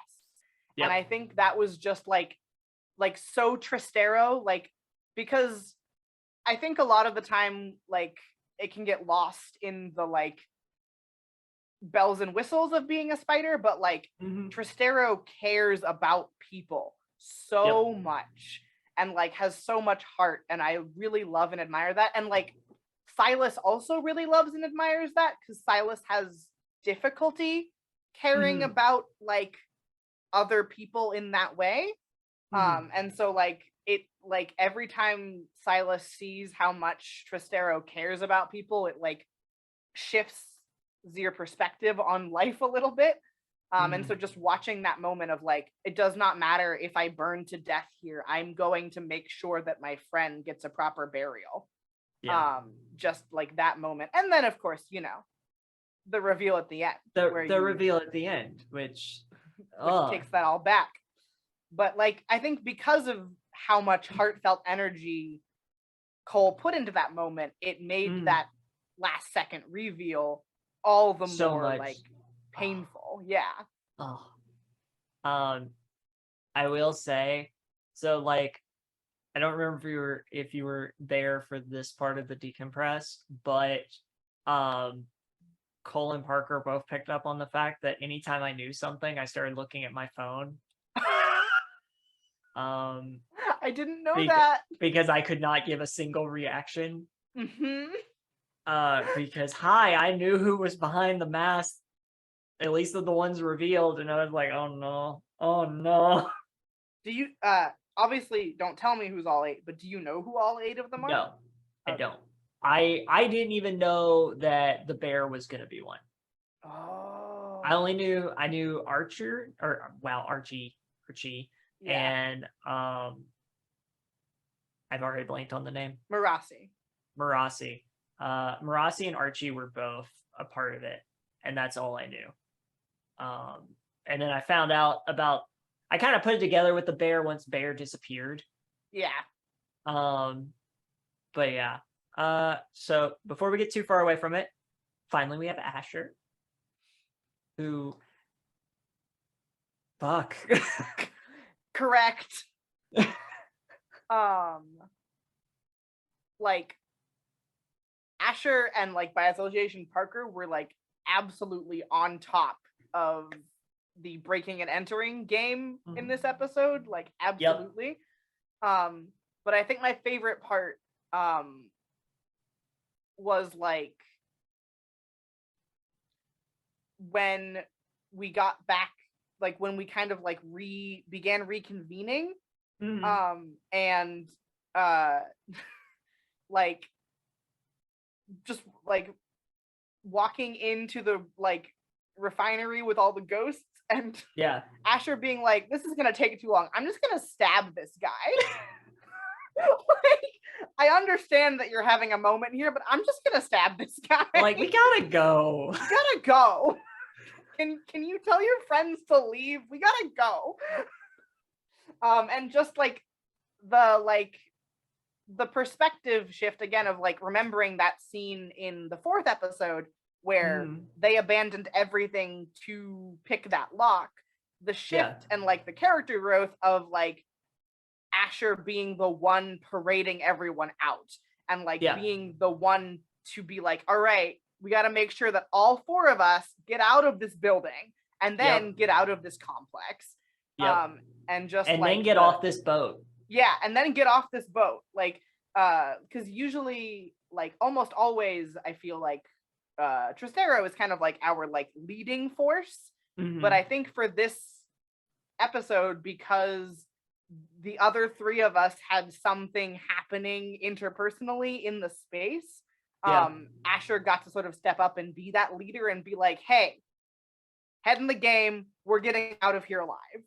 Yep. And I think that was just like so Tristero, like, because I think a lot of the time, like, it can get lost in the like bells and whistles of being a spider, but like Tristero cares about people so much and like has so much heart, and I really love and admire that. And like Silas also really loves and admires that, because Silas has difficulty caring about like other people in that way. And so like it like every time Silas sees how much Tristero cares about people, it like shifts your perspective on life a little bit. And so just watching that moment of like, it does not matter if I burn to death here, I'm going to make sure that my friend gets a proper burial. Just like that moment. And then of course, you know, the reveal at the end. The reveal at the end, which takes that all back. But like, I think because of how much heartfelt energy Cole put into that moment, it made that last second reveal all the more like painful. I will say, so like, I don't remember if you were there for this part of the decompress, but Cole and Parker both picked up on the fact that anytime I knew something, I started looking at my phone. I didn't know that, because I could not give a single reaction. Because I knew who was behind the mask, at least of the ones revealed, and I was like, oh no. Do you obviously don't tell me who's all 8, but do you know who all 8 of them are? No, I don't. I didn't even know that the bear was gonna be one. Oh. I knew Archie, and I've already blanked on the name. Marasi. Marasi and Archie were both a part of it, and that's all I knew. And then I found out about, I kind of put it together with the bear once Bear disappeared. But yeah. So before we get too far away from it, finally we have Asher, who, fuck. Correct. Like Asher and like by association Parker were like absolutely on top of the breaking and entering game in this episode, like absolutely. But I think my favorite part was like when we got back, like when we kind of like began reconvening, and like just like walking into the like refinery with all the ghosts, and Asher being like, this is gonna take too long, I'm just gonna stab this guy. Like, I understand that you're having a moment here, but I'm just gonna stab this guy. Like, we gotta go. Can you tell your friends to leave? We gotta go. And just like the perspective shift again of like remembering that scene in the 4th episode where they abandoned everything to pick that lock. The shift and like the character growth of like Asher being the one parading everyone out and like being the one to be like, all right, we got to make sure that all 4 of us get out of this building and then get out of this complex. And then get off this boat. And then get off this boat. Like, because usually, like almost always, I feel like Tristero is kind of like our like leading force. But I think for this episode, because the other three of us had something happening interpersonally in the space. Yeah. Asher got to sort of step up and be that leader and be like, hey, head in the game, we're getting out of here alive.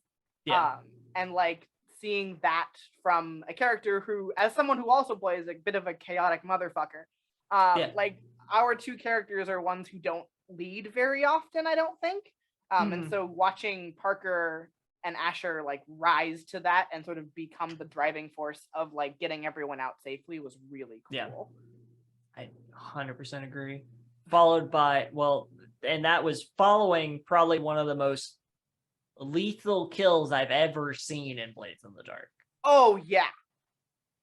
Yeah. And like seeing that from a character who, as someone who also plays a bit of a chaotic motherfucker, Yeah. like our two characters are ones who don't lead very often, I don't think. And so watching Parker and Asher like rise to that and sort of become the driving force of like getting everyone out safely was really cool. Yeah. I 100% agree. Followed by, well, and that was following probably one of the most lethal kills I've ever seen in Blades in the Dark. Oh yeah.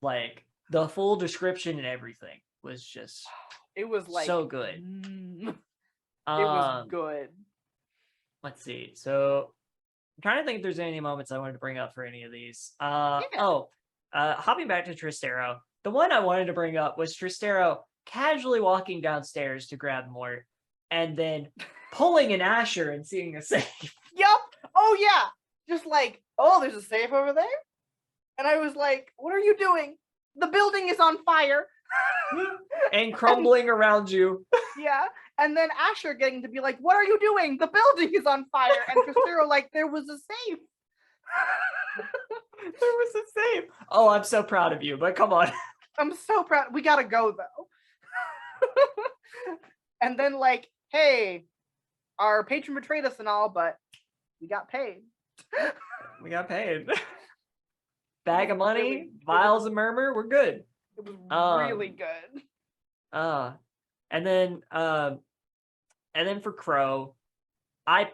Like the full description and everything was just it was like so good. It was good. Let's see. So I'm trying to think if there's any moments I wanted to bring up for any of these. Hopping back to Tristero, the one I wanted to bring up was Tristero casually walking downstairs to grab Mort and then pulling an Asher and seeing a safe. Yup. Oh yeah. Just like, oh, there's a safe over there? And I was like, what are you doing? The building is on fire. And crumbling around you. Yeah. And then Asher getting to be like, what are you doing? The building is on fire. And Tristero like, there was a safe. There was a safe. Oh, I'm so proud of you, but come on. I'm so proud. We gotta go though. And then like, hey, our patron betrayed us and all, but we got paid. We got paid. Bag of money, vials of murmur, we're good. It was really good. And then for Crow, I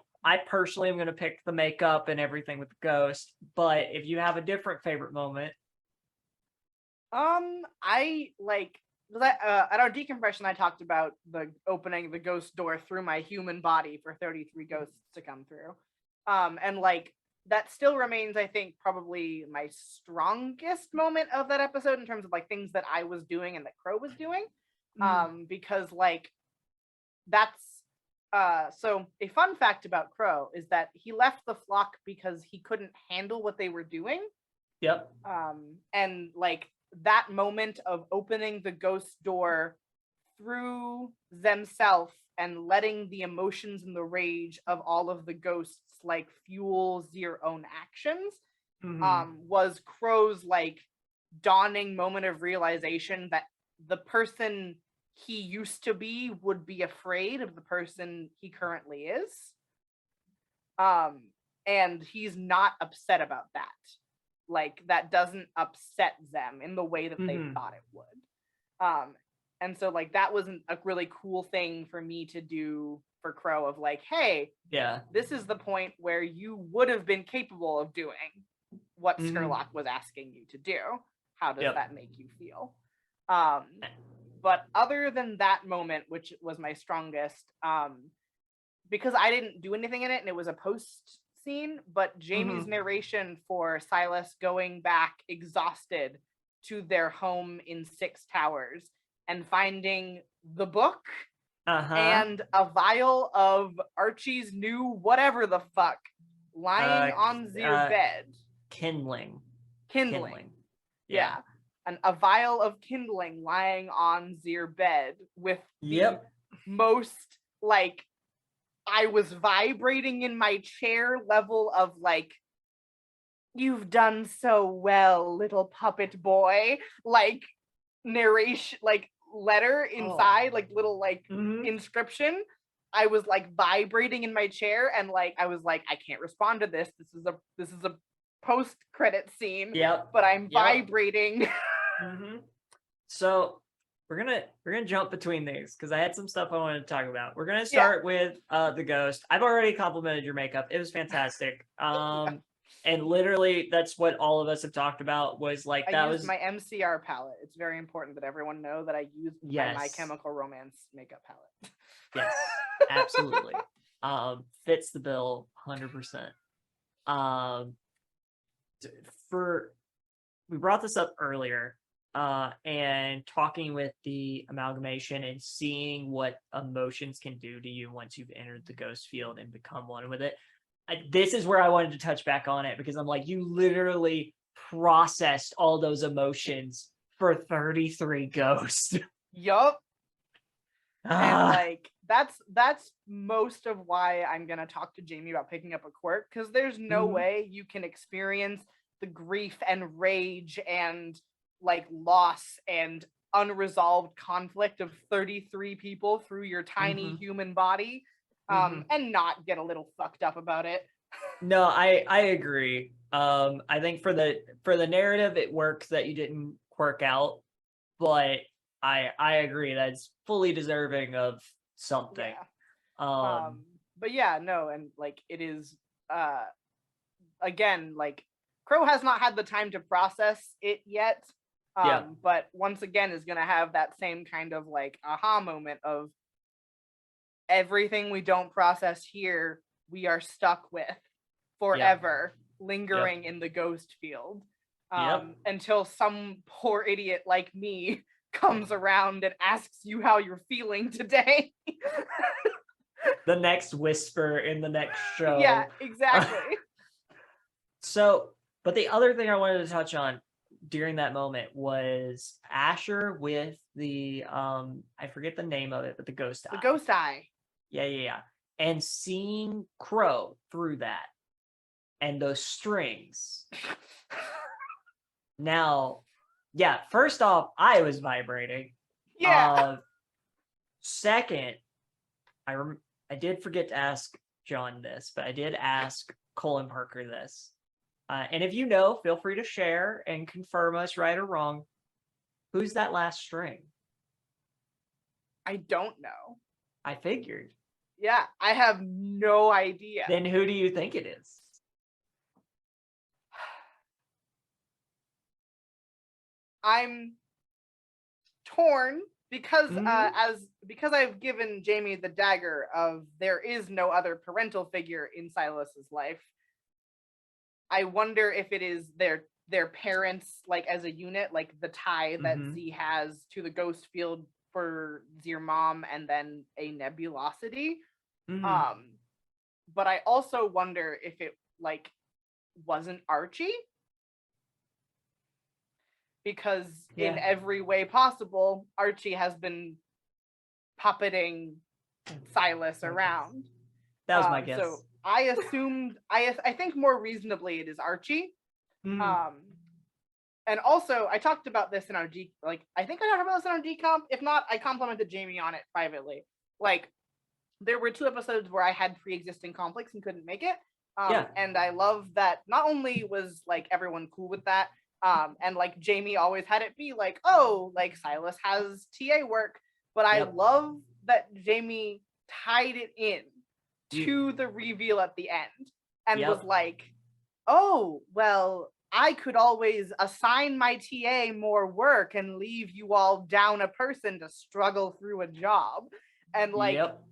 personally am gonna pick the makeup and everything with the ghost, but if you have a different favorite moment. I like at our decompression I talked about the opening the ghost door through my human body for 33 ghosts to come through. And like that still remains, I think, probably my strongest moment of that episode in terms of like things that I was doing and that Crow was doing. Because like that's so a fun fact about Crow is that he left the flock because he couldn't handle what they were doing. Yep. And like that moment of opening the ghost door through themselves and letting the emotions and the rage of all of the ghosts like fuel your own actions was Crow's like dawning moment of realization that the person he used to be would be afraid of the person he currently is. And he's not upset about that. Like that doesn't upset them in the way that they thought it would. And so like that was a really cool thing for me to do for Crow of like, hey, yeah, this is the point where you would have been capable of doing what Sherlock was asking you to do. How does that make you feel? But other than that moment, which was my strongest, because I didn't do anything in it and it was a post scene, but Jamie's narration for Silas going back exhausted to their home in Six Towers and finding the book and a vial of Archie's new whatever the fuck lying on their bed. Kindling. Yeah. And a vial of kindling lying on their bed with the most like I was vibrating in my chair level of like, you've done so well, little puppet boy, like narration, like letter inside, like little like inscription. I was like vibrating in my chair and like I was like, I can't respond to this. This is a post-credit scene. But I'm vibrating. So we're gonna jump between these because I had some stuff I wanted to talk about. We're gonna start with the ghost. I've already complimented your makeup. It was fantastic. And literally that's what all of us have talked about was like I used my MCR palette. It's very important that everyone know that I used my Chemical Romance makeup palette. Yes, absolutely. Fits the bill 100%. We brought this up earlier. And talking with the amalgamation and seeing what emotions can do to you once you've entered the ghost field and become one with it. This is where I wanted to touch back on it because I'm like, you literally processed all those emotions for 33 ghosts. Yup. And Ah, like that's most of why I'm gonna talk to Jamie about picking up a quirk, because there's no mhm, way you can experience the grief and rage and like loss and unresolved conflict of 33 people through your tiny mhm, human body, mhm. and not get a little fucked up about it. No, I agree. I think for the narrative, it works that you didn't quirk out, but I agree that it's fully deserving of something. Yeah. Um, But yeah, no, and like it is uh again, like Crow has not had the time to process it yet. yeah, But once again is gonna have that same kind of like aha moment of everything we don't process here, we are stuck with yep, forever, yep, lingering in the ghost field. yep. Until some poor idiot like me comes around and asks you how you're feeling today. The next whisper in the next Yeah, show. exactly. So, but the other thing I wanted to touch on during that moment was Asher with the I forget the name of it, but the ghost The eye. ghost eye. Yeah, yeah, yeah. And seeing Crow through that and those strings. Now, yeah, first off, I was vibrating. Yeah. Second, I did forget to ask John this, but I did ask Colin Parker this. And if you know, feel free to share and confirm us right or wrong. Who's that last string? I don't know. I figured. Yeah, I have no idea. Then who do you think it is? I'm torn because Mm-hmm. because I've given Jamie the dagger of there is no other parental figure in Silas's life. I wonder if it is their parents, like as a unit, like the tie that Mm-hmm. Z has to the ghost field for Zir mom, and then a nebulosity. Mm-hmm. Um, but I also wonder if it like wasn't Archie, because in Yeah, every way possible, Archie has been puppeting Silas my guess. around. That was my So guess. I assumed I think more reasonably it is Archie. Mm-hmm. Um, and also I talked about this in our D, like I think I talked about this in our decomp. If not, I complimented Jamie on it privately. Like there were 2 episodes where I had pre-existing conflicts and couldn't make it. Yeah. And I love that not only was like everyone cool with that, and like Jamie always had it be like, oh, like Silas has TA work, but I Yep. love that Jamie tied it in You. to the reveal at the end and was Yep. like, oh, well, I could always assign my TA more work and leave you all down a person to struggle through a job. And like Yep.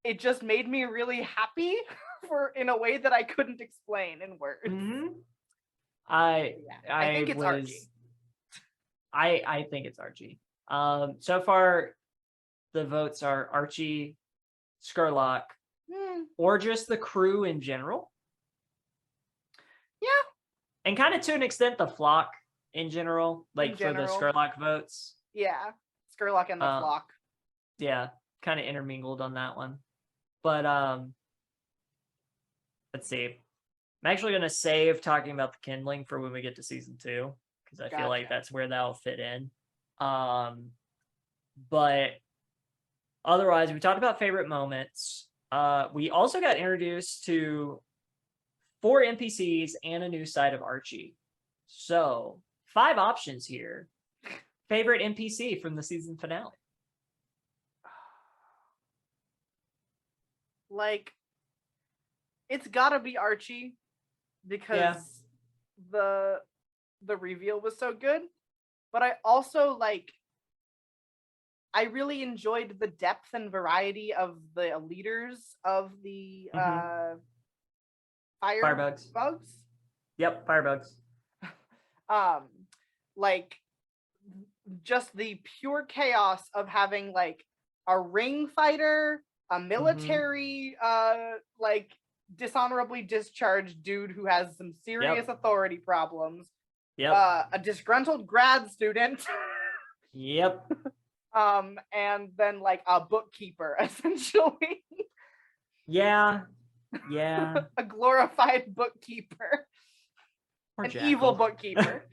it just made me really happy for in a way that I couldn't explain in words. Mm-hmm. I Yeah, I think I it's Archie. was I think it's Archie. So far the votes are Archie, Skurlock, Hmm, or just the crew in general, yeah, and kind of to an extent the flock in general, in like for the general, Skurlock votes. yeah, Skurlock and the Um, flock. yeah, kind of intermingled on that one. But let's see. I'm actually gonna save talking about the kindling for when we get to season 2 because I feel like Gotcha. that's where that'll fit in. But otherwise, we talked about favorite moments. We also got introduced to 4 NPCs and a new side of Archie. So 5 options here. Favorite NPC from the season finale? Like it's gotta be Archie because Yeah. the the reveal was so good. But I also like I really enjoyed the depth and variety of the leaders of the Mm-hmm. fire Firebugs. bugs. Yep, firebugs. Um, like just the pure chaos of having like a ring fighter, a Mm-hmm. military like dishonorably discharged dude who has some serious Yep. authority problems, Yep. A disgruntled grad student, Yep. and then like a bookkeeper, essentially. Yeah. Yeah. A glorified bookkeeper. Or An Jackal. evil bookkeeper.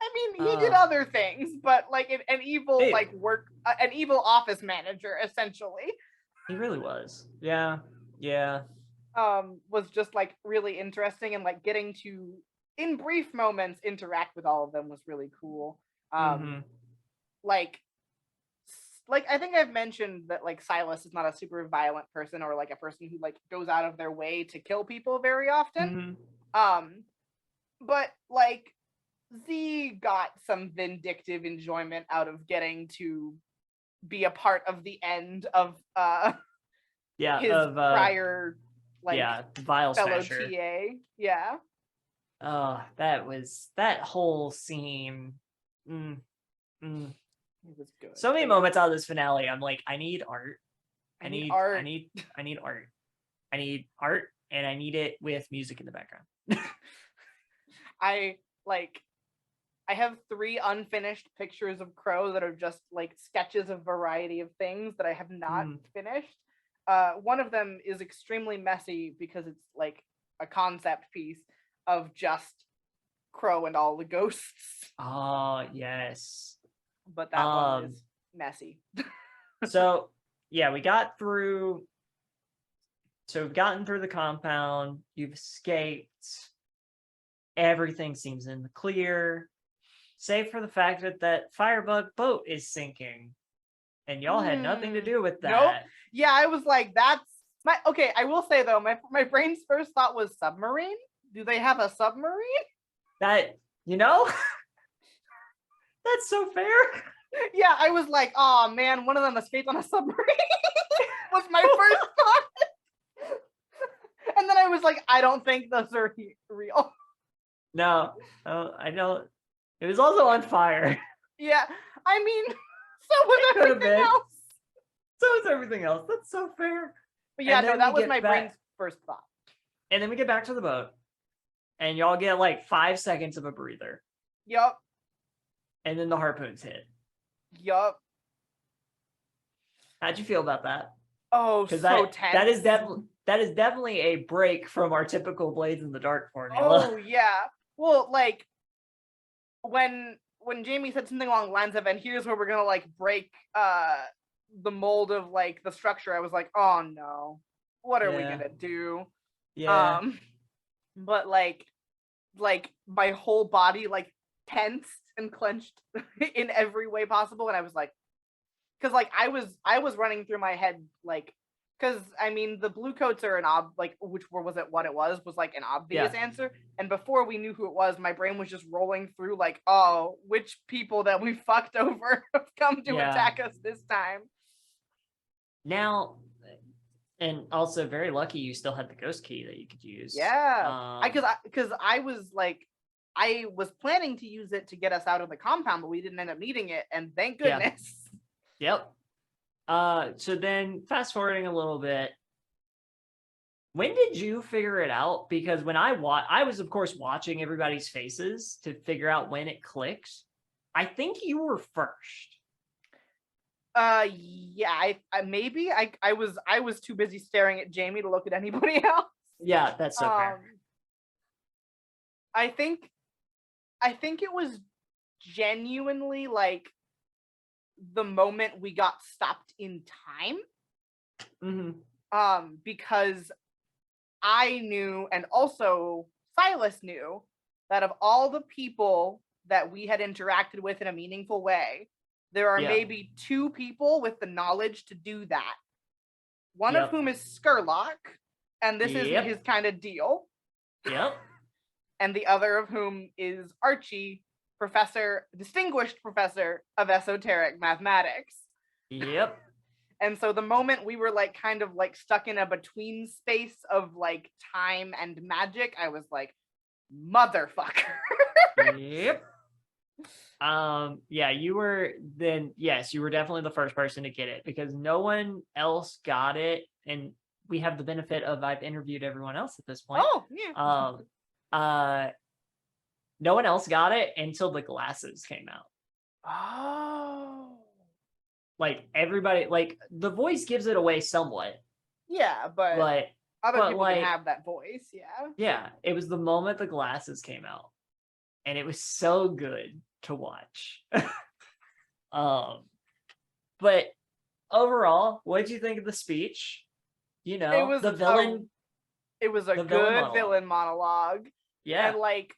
I mean, he did Uh, other things, but like an evil Hey. like an evil office manager, essentially. He really was. Yeah. Yeah. Was just like really interesting, and like getting to, in brief moments, interact with all of them was really cool. Like I think I've mentioned that like Silas is not a super violent person, or like a person who like goes out of their way to kill people very often. But like Z got some vindictive enjoyment out of getting to be a part of the end of his prior like Vile fellow Smasher. TA. Yeah. That whole scene. It was good. So many moments out of this finale. I'm like, I need art. I need art. I need art. I need art, and I need it with music in the background. I have 3 unfinished pictures of Crow that are just like sketches of variety of things that I have not finished. One of them is extremely messy because it's like a concept piece of just Crow and all the ghosts. Oh, yes. But that one is messy. So, yeah, we got through. So we've gotten through the compound. You've escaped. Everything seems in the clear, save for the fact that Firebug boat is sinking, and y'all had nothing to do with that. Nope. Yeah, I was like, that's my okay. I will say though, my brain's first thought was submarine. Do they have a submarine? That that's so fair. Yeah, I was like, oh man, one of them escaped on a submarine. Was my first thought. And then I was like, I don't think those are real. No, I know. It was also on fire. Yeah, I mean, so was everything else. So was everything else. That's so fair. But yeah, no, that was my brain's first thought. And then we get back to the boat, and y'all get like 5 seconds of a breather. Yup. And then the harpoons hit. Yup. How'd you feel about that? Oh, so tense. That is definitely a break from our typical Blades in the Dark formula. Oh yeah. Well, like when Jamie said something along the lines of, and here's where we're gonna like break the mold of like the structure, I was like, oh no, what are we gonna do? Yeah. But like my whole body like tensed and clenched in every way possible, and I was like, because like I was running through my head like, because I mean the blue coats are what it was like an obvious answer, and before we knew who it was, my brain was just rolling through like, oh, which people that we fucked over have come to attack us this time. Now, and also very lucky you still had the ghost key that you could use. Yeah, because I was planning to use it to get us out of the compound, but we didn't end up needing it, and thank goodness. Yep. So then fast forwarding a little bit, when did you figure it out? Because when I was of course watching everybody's faces to figure out when it clicked. I think you were first. Yeah, I was too busy staring at Jamie to look at anybody else. Yeah, that's so fair. I think it was genuinely like the moment we got stopped in time. Because I knew, and also Silas knew, that of all the people that we had interacted with in a meaningful way, there are maybe 2 people with the knowledge to do that. One of whom is Skurlock, and this isn't his kind of deal. Yep. And the other of whom is Archie, distinguished professor of esoteric mathematics. Yep. And so the moment we were like kind of like stuck in a between space of like time and magic, I was like, motherfucker. Yep. Yeah, you were definitely the first person to get it, because no one else got it, and we have the benefit of I've interviewed everyone else at this point. Oh, yeah. no one else got it until the glasses came out. Oh. Like everybody, like the voice gives it away somewhat, Yeah, but other but people can like, have that voice, yeah. yeah, it was the moment the glasses came out, and it was so good to watch. But overall, what did you think of the speech? You It know, was the villain, it was a the villain good monologue. villain monologue. Yeah, And like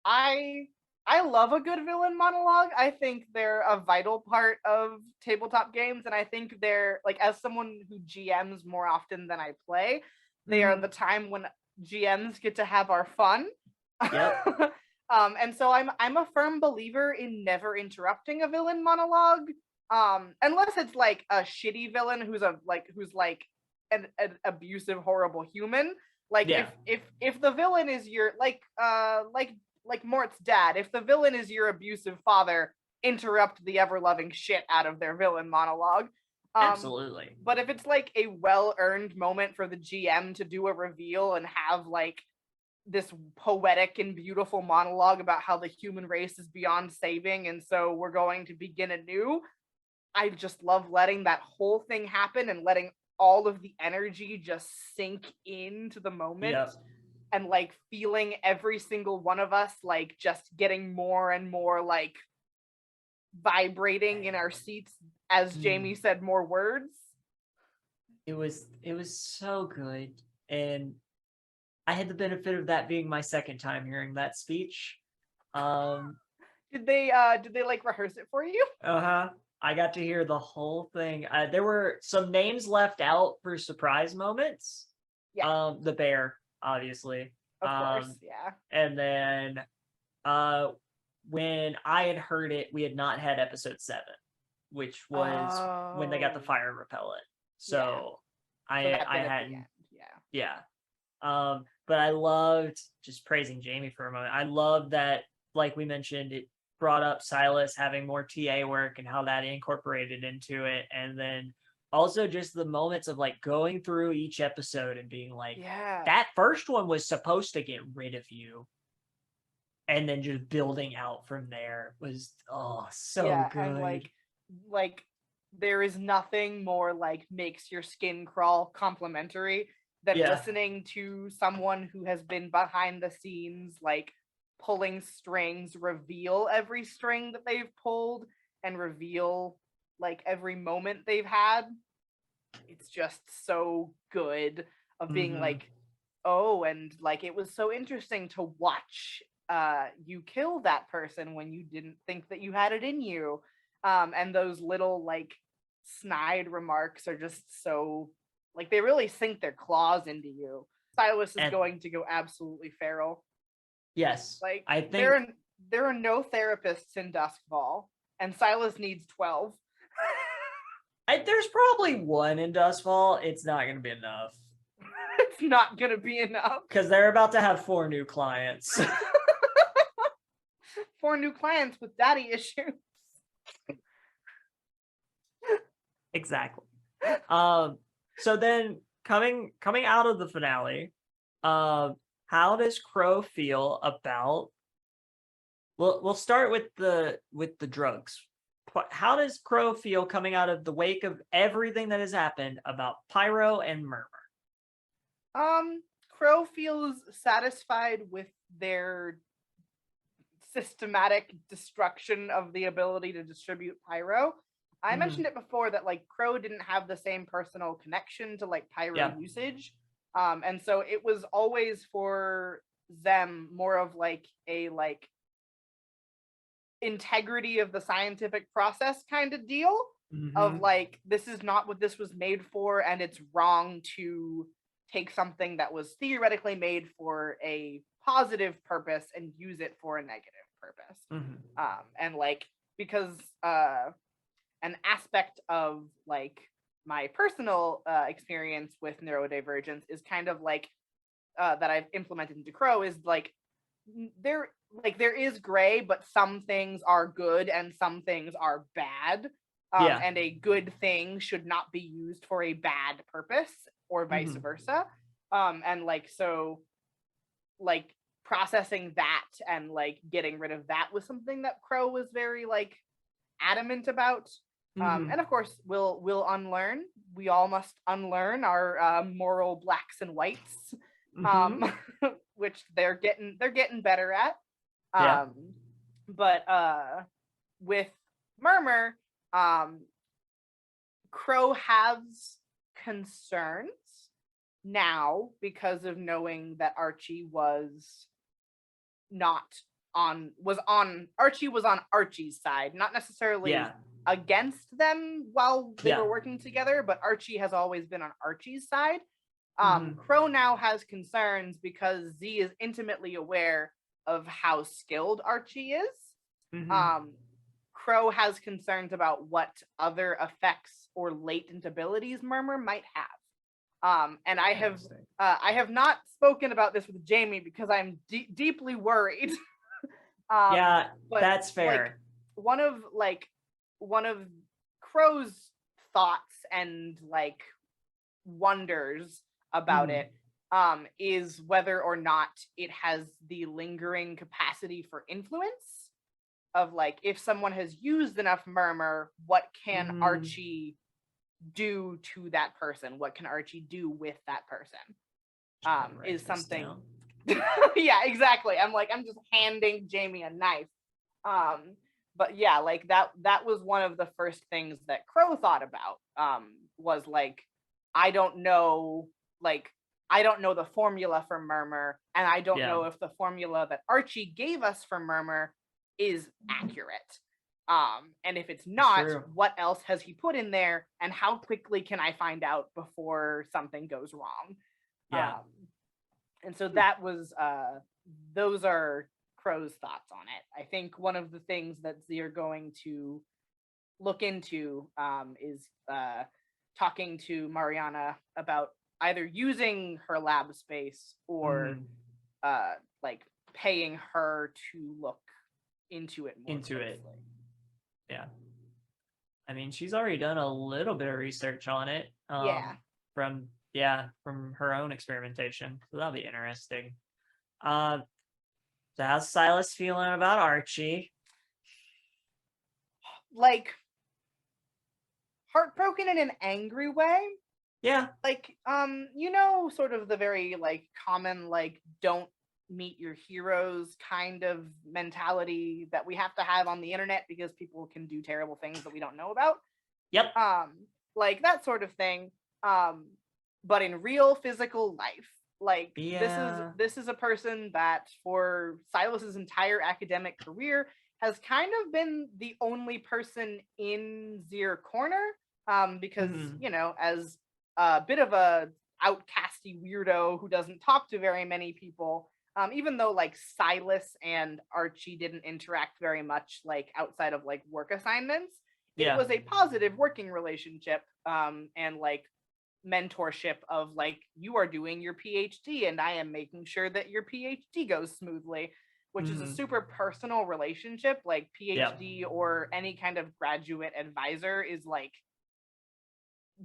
I love a good villain monologue. I think they're a vital part of tabletop games, and I think they're like, as someone who GMs more often than I play, they are the time when GMs get to have our fun. Yep. And so I'm a firm believer in never interrupting a villain monologue. Unless it's like a shitty villain who's an abusive, horrible human. Like Yeah. if the villain is your like Mort's dad, if the villain is your abusive father, interrupt the ever loving shit out of their villain monologue. Absolutely. But if it's like a well-earned moment for the GM to do a reveal and have like this poetic and beautiful monologue about how the human race is beyond saving, and so we're going to begin anew, I just love letting that whole thing happen and letting all of the energy just sink into the moment. Yep. And like feeling every single one of us like just getting more and more like vibrating in our seats as Jamie said more words. It was so good, and I had the benefit of that being my second time hearing that speech. Did they like rehearse it for you? I got to hear the whole thing. There were some names left out for surprise moments. Yeah. The bear, obviously. Of course, yeah. And then when I had heard it, we had not had episode 7, which was when they got the fire repellent. So yeah. I hadn't. Yeah. But I loved, just praising Jamie for a moment, I loved that, like we mentioned, it brought up Silas having more TA work and how that incorporated into it. And then also just the moments of like going through each episode and being like, that first one was supposed to get rid of you. And then just building out from there was so good. And like there is nothing more like makes your skin crawl complimentary than listening to someone who has been behind the scenes like pulling strings reveal every string that they've pulled and reveal like every moment they've had. It's just so good of being like, oh, and like it was so interesting to watch you kill that person when you didn't think that you had it in you. And those little like snide remarks are just so like they really sink their claws into you. Silas is going to go absolutely feral. Yes. Like I think there are no therapists in Duskfall, and Silas needs 12. There's probably one in Duskfall. It's not going to be enough. It's not going to be enough. Because they're about to have 4 new clients. 4 new clients with daddy issues. Exactly. So then coming out of the finale, how does Crow feel about? We'll start with the drugs. How does Crow feel coming out of the wake of everything that has happened about Pyro and Murmur? Crow feels satisfied with their systematic destruction of the ability to distribute Pyro. I mentioned it before that like Crow didn't have the same personal connection to like Pyro usage. And so it was always for them more of like a like integrity of the scientific process kind of deal of like, this is not what this was made for, and it's wrong to take something that was theoretically made for a positive purpose and use it for a negative purpose. And like, because an aspect of like my personal experience with neurodivergence is kind of like that I've implemented into Crow is like there is gray, but some things are good and some things are bad. And a good thing should not be used for a bad purpose or vice versa. And like, so like processing that and like getting rid of that was something that Crow was very like adamant about. And of course, we'll unlearn. We all must unlearn our moral blacks and whites, which they're getting better at. Yeah. But with Murmur, Crow has concerns now because of knowing that Archie was on Archie's side, not necessarily against them while they were working together, but Archie has always been on Archie's side. Crow now has concerns because Z is intimately aware of how skilled Archie is. Crow has concerns about what other effects or latent abilities Murmur might have. And I have not spoken about this with Jamie because I'm deeply worried. But that's Like, fair. one of Crow's thoughts and like wonders about it is whether or not it has the lingering capacity for influence of like, if someone has used enough Murmur, what can Archie do to that person? What can Archie do with that person? Is something. Yeah, exactly. I'm just handing Jamie a knife. But yeah, like that was one of the first things that Crow thought about. Was like, I don't know the formula for Murmur, and I don't know if the formula that Archie gave us for Murmur is accurate. And if it's not, what else has he put in there, and how quickly can I find out before something goes wrong? And so that was those are Crow's thoughts on it. I think one of the things that Z are going to look into is talking to Mariana about either using her lab space or like paying her to look into it more closely. Yeah. I mean, she's already done a little bit of research on it. From her own experimentation. So that'll be interesting. So how's Silas feeling about Archie? Like, heartbroken in an angry way. Yeah. Like, sort of the very like common like don't meet your heroes kind of mentality that we have to have on the internet because people can do terrible things that we don't know about. Yep. Like that sort of thing. But in real physical life, like this is a person that for Silas's entire academic career has kind of been the only person in Zir corner, because as a bit of a outcasty weirdo who doesn't talk to very many people, even though like Silas and Archie didn't interact very much like outside of like work assignments, it was a positive working relationship, and like mentorship of like, you are doing your PhD and I am making sure that your PhD goes smoothly, which is a super personal relationship. Like PhD or any kind of graduate advisor is like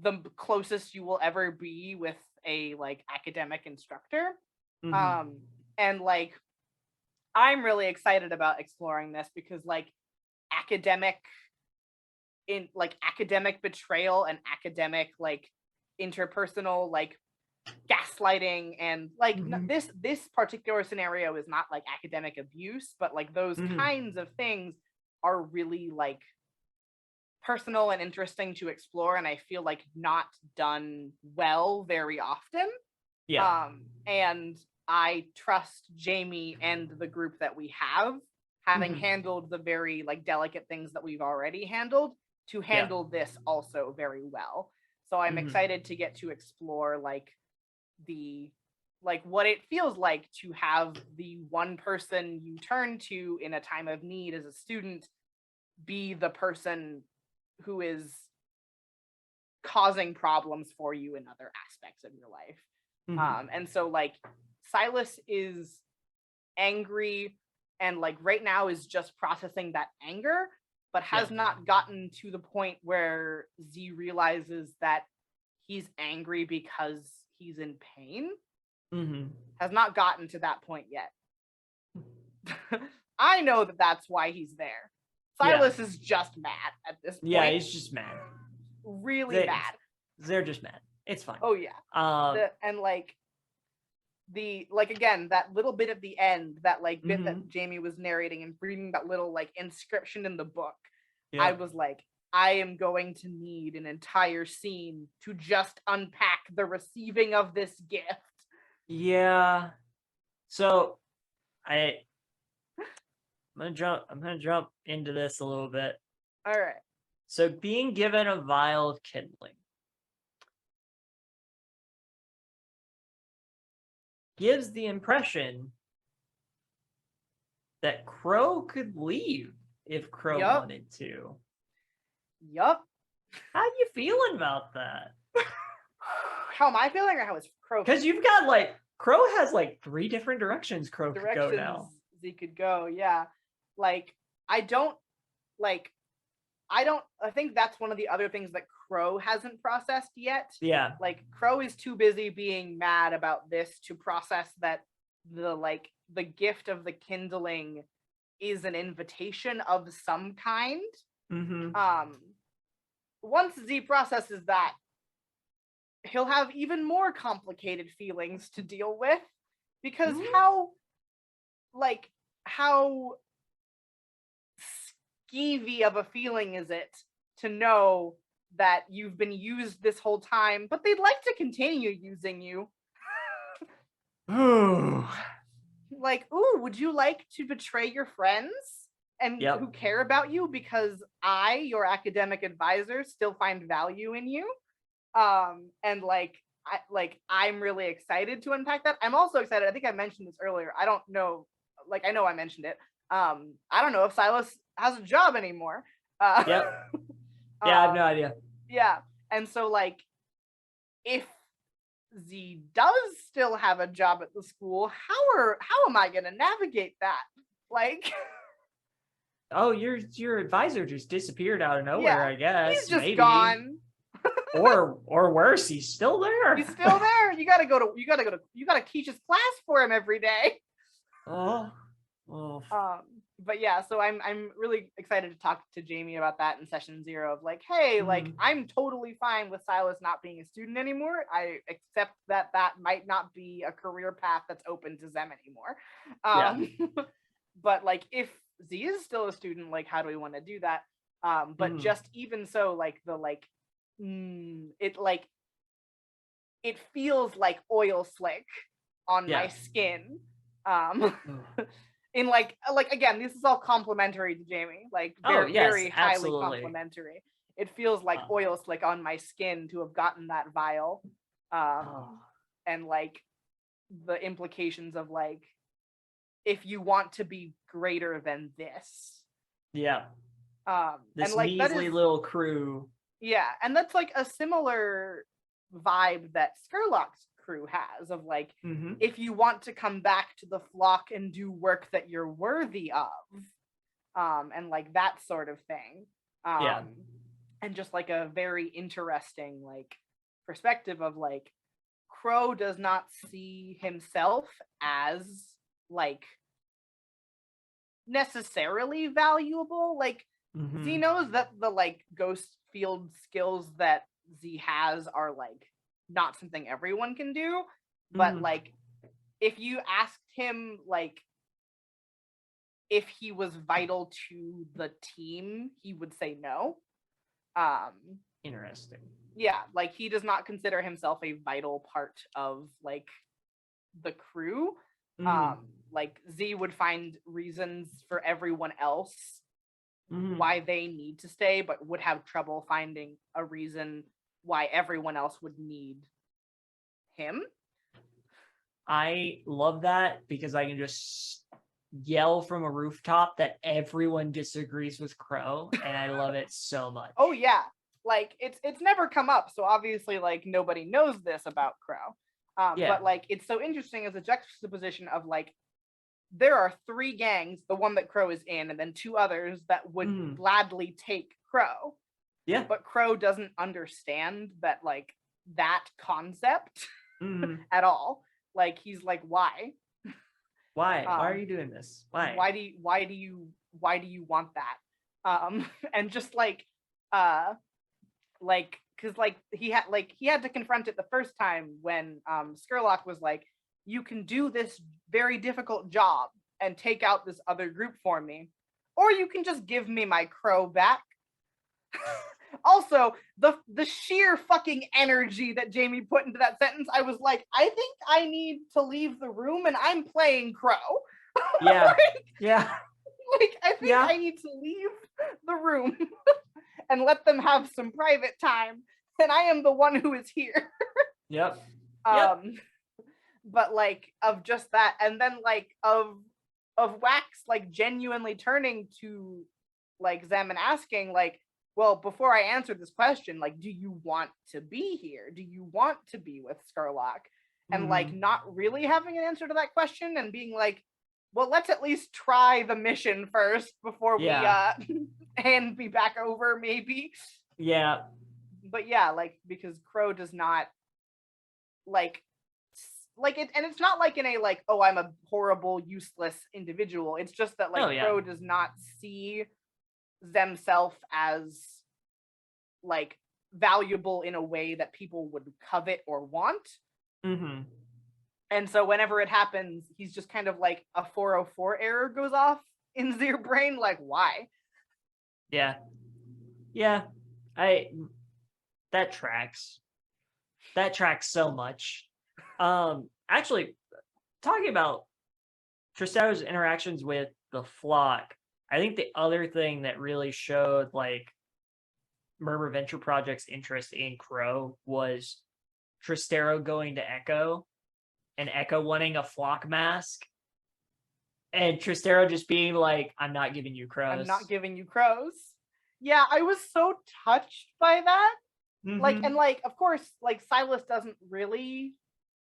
the closest you will ever be with a like academic instructor. And like, I'm really excited about exploring this because like academic betrayal and academic like interpersonal like gaslighting and like this particular scenario is not like academic abuse, but like those kinds of things are really like personal and interesting to explore, and I feel like not done well very often. And I trust Jamie and the group that we have, having handled the very like delicate things that we've already handled, to handle this also very well. So I'm excited to get to explore like what it feels like to have the one person you turn to in a time of need as a student be the person who is causing problems for you in other aspects of your life. And so like Silas is angry and like right now is just processing that anger, but has not gotten to the point where Z realizes that he's angry because he's in pain. Has not gotten to that point yet. I know that that's why he's there. Silas is just mad at this point. Yeah, he's just mad. Really mad. They're just mad. It's fine. Oh yeah. And like again, that little bit at the end, that like bit that Jamie was narrating and reading that little like inscription in the book, I was like, I am going to need an entire scene to just unpack the receiving of this gift. Yeah. So I'm gonna jump into this a little bit. All right. So being given a vial of kindling gives the impression that Crow could leave if Crow wanted to. Yup. How you feeling about that? How am I feeling, or how is Crow? Because you've got like Crow has like 3 different directions Crow could go now. Z could go, yeah. Like I think that's one of the other things that Crow hasn't processed yet. Yeah. Like Crow is too busy being mad about this to process that the gift of the kindling is an invitation of some kind. Once Z processes that, he'll have even more complicated feelings to deal with, because how skeevy of a feeling is it to know that you've been used this whole time, but they'd like to continue using you? Like, ooh, would you like to betray your friends and who care about you because I, your academic advisor, still find value in you? And I'm really excited to unpack that. I'm also excited. I think I mentioned this earlier. I don't know. I know I mentioned it. I don't know if Silas has a job anymore. Yeah, I have no idea. Yeah. And so if Z does still have a job at the school, how am I gonna navigate that? Oh, your advisor just disappeared out of nowhere, I guess. He's just gone. or worse, he's still there. He's still there. You gotta teach his class for him every day. Oh. But yeah, so I'm really excited to talk to Jamie about that in session 0 of hey, I'm totally fine with Silas not being a student anymore. I accept that might not be a career path that's open to Zem anymore. But if Z is still a student, how do we want to do that? But just even so, it feels like oil slick on my skin. In again, this is all complimentary to Jamie, very highly complimentary. It feels like oil slick on my skin to have gotten that vial, and the implications of if you want to be greater than this, this and measly little crew, and that's a similar vibe that Skurlock's crew has of if you want to come back to the flock and do work that you're worthy of, and that sort of thing, and just a very interesting perspective of Crow does not see himself as necessarily valuable. Z knows that the ghost field skills that Z has are not something everyone can do, but if you asked him if he was vital to the team, he would say no. Interesting. Yeah, he does not consider himself a vital part of the crew. Z would find reasons for everyone else why they need to stay, but would have trouble finding a reason why everyone else would need him. I love that because I can just yell from a rooftop that everyone disagrees with Crow, and I love it so much. Oh yeah, it's never come up, so obviously nobody knows this about Crow. But it's so interesting as a juxtaposition of there are 3 gangs, the one that Crow is in, and then 2 others that would gladly take Crow. Yeah. But Crow doesn't understand that that concept at all. He's why? Why are you doing this? Why do you want that? And just because he had to confront it the first time when Skurlock was like, you can do this very difficult job and take out this other group for me, or you can just give me my crow back. Also, the sheer fucking energy that Jamie put into that sentence, I was like, I think I need to leave the room, and I'm playing Crow. Yeah. Yeah. I think I need to leave the room and let them have some private time, and I am the one who is here. Yep. But of just that, and then of Wax genuinely turning to Zem and asking well, before I answer this question, do you want to be here? Do you want to be with Skurlock? And not really having an answer to that question and being well, let's at least try the mission first before we hand me back over, maybe. Yeah. But yeah, because Crow does not it, and it's not in a oh, I'm a horrible, useless individual. It's just that Crow does not see themselves as valuable in a way that people would covet or want. Mm-hmm. And so whenever it happens, he's just kind of a 404 error goes off in their brain. Why? Yeah. That tracks so much. Actually, talking about Tristaro's interactions with the flock, I think the other thing that really showed Murmur Venture Project's interest in Crow was Tristero going to Echo and Echo wanting a flock mask, and Tristero just being I'm not giving you crows. I'm not giving you crows. Yeah, I was so touched by that. Mm-hmm. And of course, Silas doesn't really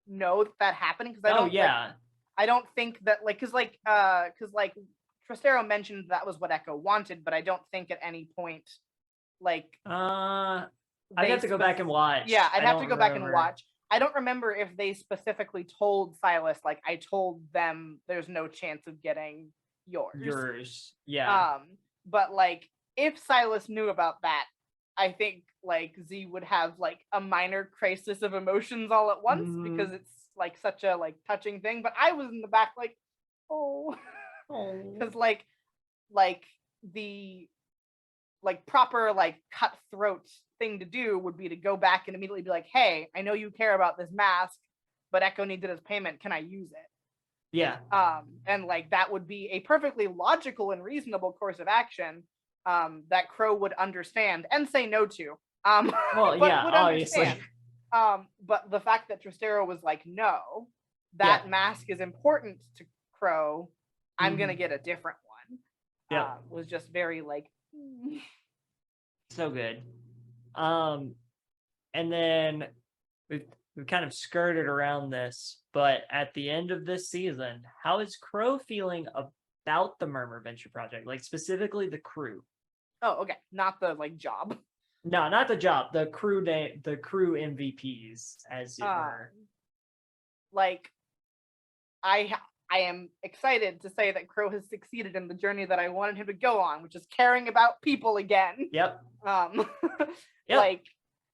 know that happening, because I don't think that because Tristero mentioned that was what Echo wanted, but I don't think at any point I'd have to go back and watch. Yeah, I'd have to go back and watch. I don't remember if they specifically told Silas I told them there's no chance of getting yours. Yeah. But if Silas knew about that, I think Z would have a minor crisis of emotions all at once, because it's such a touching thing. But I was in the back because the proper cutthroat thing to do would be to go back and immediately be hey, I know you care about this mask, but Echo needs it as payment. Can I use it? Yeah. And that would be a perfectly logical and reasonable course of action that Crow would understand and say no to. Well, yeah, would obviously. But the fact that Tristero was no, that mask is important to Crow, I'm gonna get a different one. Was just very so good. And then we've kind of skirted around this, but at the end of this season, how is Crow feeling about the Murmur Venture Project? Specifically the crew. Oh, okay. Not the job. No, not the job. The crew MVPs, as it were. I am excited to say that Crow has succeeded in the journey that I wanted him to go on, which is caring about people again. Yep. Yep.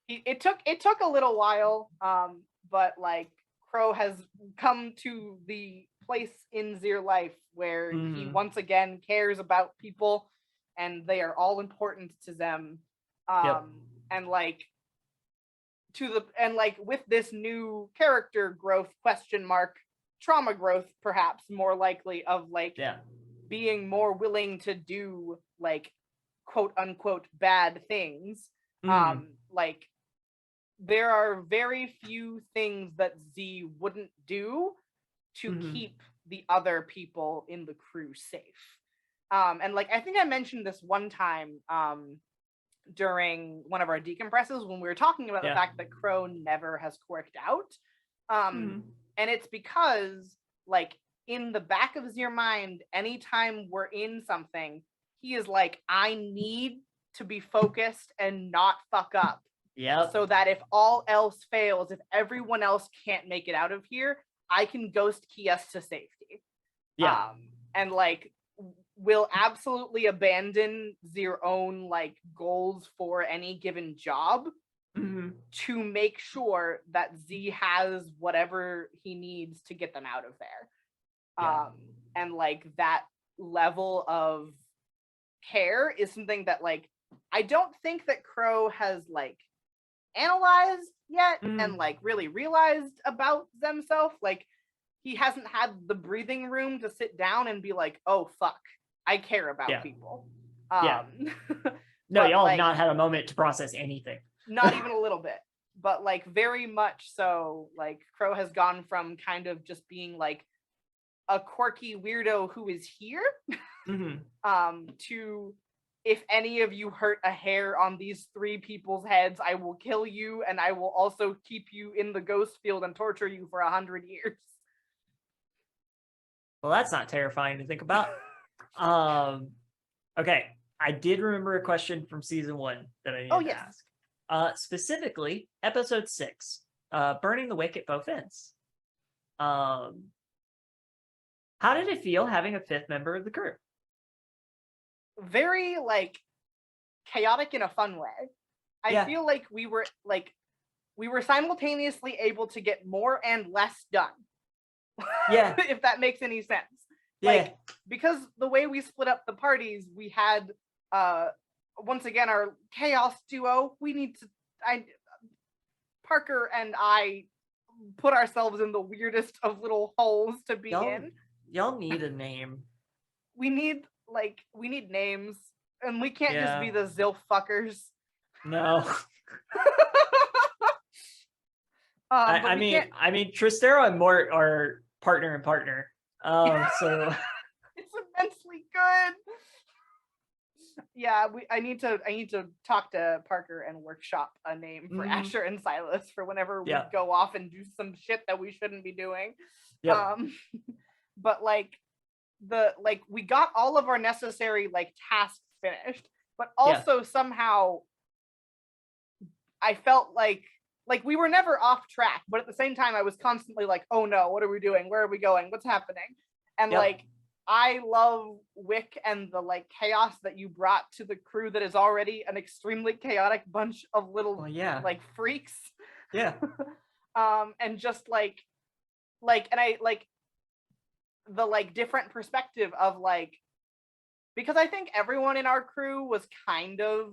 It took a little while, but Crow has come to the place in their life where he once again cares about people, and they are all important to them. And with this new character growth question mark, trauma growth perhaps more likely, of being more willing to do quote unquote bad things. There are very few things that Z wouldn't do to keep the other people in the crew safe. And I think I mentioned this one time during one of our decompresses when we were talking about the fact that Crow never has quirked out. And it's because in the back of your mind, anytime we're in something, he is I need to be focused and not fuck up. So that if all else fails, if everyone else can't make it out of here, I can ghost key us to safety. Yeah. And like will absolutely abandon their own like goals for any given job to make sure that Z has whatever he needs to get them out of there. Yeah. And like that level of care is something that like I don't think that Crow has like analyzed yet and like really realized about themselves. Like he hasn't had the breathing room to sit down and be like, oh fuck, I care about people. Yeah. No, but, y'all have like, not had a moment to process anything. not even a little bit. But like very much so, like Crow has gone from kind of just being like a quirky weirdo who is here to if any of you hurt a hair on these 3 people's heads, I will kill you, and I will also keep you in the ghost field and torture you for 100 years. Well, that's not terrifying to think about. Okay, I did remember a question from season 1 that I needed to ask. Specifically, episode 6, burning the wick at both ends. How did it feel having a 5th member of the crew? Very like chaotic in a fun way. I feel like we were simultaneously able to get more and less done. Yeah. If that makes any sense. Like because the way we split up the parties, we had once again our chaos duo. Parker and I put ourselves in the weirdest of little holes to be in. Y'all need a name. We need names, and we can't just be the Zilf fuckers. No. I mean, Tristero and Mort are partner and partner. So it's immensely good. Yeah, I need to talk to Parker and workshop a name for Asher and Silas for whenever we go off and do some shit that we shouldn't be doing. But like we got all of our necessary like tasks finished, but also somehow I felt like we were never off track, but at the same time I was constantly like, oh no, what are we doing? Where are we going? What's happening? And like I love Wick and the like chaos that you brought to the crew that is already an extremely chaotic bunch of little like freaks. And just like and I like the like different perspective of like, because I think everyone in our crew was kind of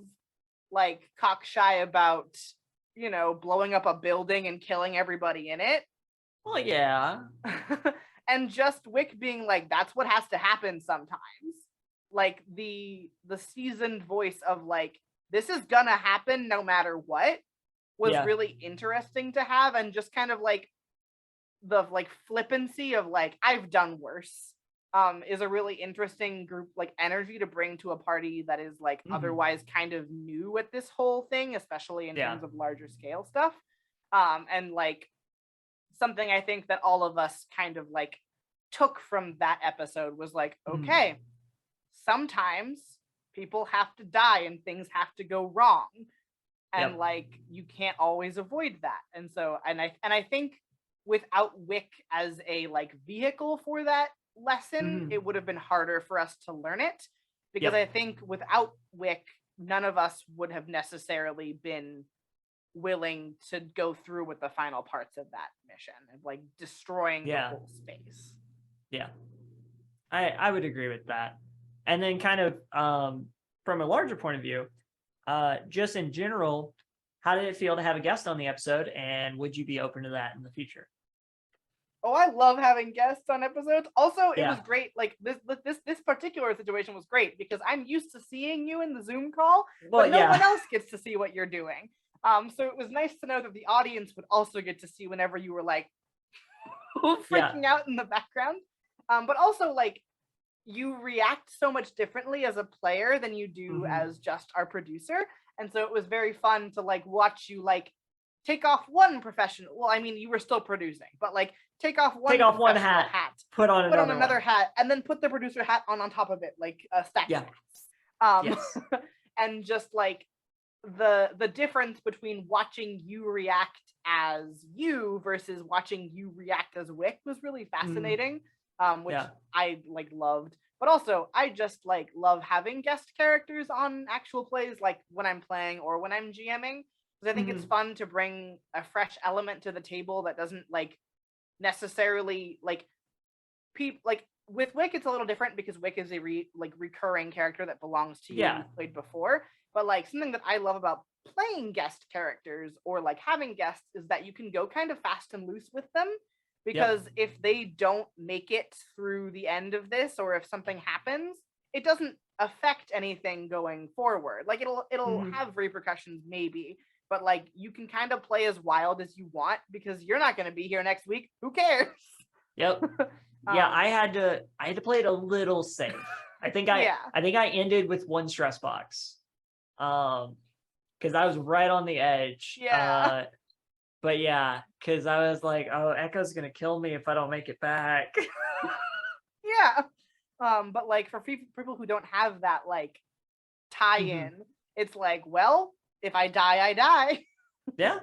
like cockshy about, you know, blowing up a building and killing everybody in it. Well, yeah. And just Wick being like, that's what has to happen sometimes. Like the seasoned voice of like, this is gonna happen no matter what was really interesting to have, and just kind of like the like flippancy of like, I've done worse is a really interesting group like energy to bring to a party that is like otherwise kind of new at this whole thing, especially in terms of larger scale stuff. And like something I think that all of us kind of like took from that episode was like, okay, sometimes people have to die and things have to go wrong, and like you can't always avoid that. And so and I think without Wick as a like vehicle for that lesson, it would have been harder for us to learn it, because I think without Wick, none of us would have necessarily been willing to go through with the final parts of that mission and like destroying the whole space. I would agree with that. And then kind of from a larger point of view, just in general, how did it feel to have a guest on the episode, and would you be open to that in the future? Oh, I love having guests on episodes. Also, it was great. Like this particular situation was great because I'm used to seeing you in the Zoom call, but no one else gets to see what you're doing. So it was nice to know that the audience would also get to see whenever you were like freaking out in the background. But also like you react so much differently as a player than you do as just our producer. And so it was very fun to like watch you like take off one professional. Well, I mean, you were still producing, but like take off one hat, put on another hat, and then put the producer hat on top of it, like a stack of hats. And just like the difference between watching you react as you versus watching you react as Wick was really fascinating. which Yeah. I like loved. But also, I just like love having guest characters on actual plays, like when I'm playing or when I'm GMing, because I think it's Mhm. fun to bring a fresh element to the table that doesn't like necessarily like like with Wick. It's a little different because Wick is a recurring character that belongs to you and Yeah. you've played before. But like something that I love about playing guest characters or like having guests is that you can go kind of fast and loose with them, because Yep. if they don't make it through the end of this or if something happens, it doesn't affect anything going forward. Like it'll Mhm. have repercussions maybe, but like you can kind of play as wild as you want because you're not going to be here next week. Who cares? Yep. Yeah, um I had to play it a little safe. yeah. I think I ended with one stress box. Because I was right on the edge. Yeah. But yeah, because I was like, oh, Echo's gonna kill me if I don't make it back. Yeah. But like for people who don't have that like tie Mhm. in, it's like, well, if I die, I die. Yeah.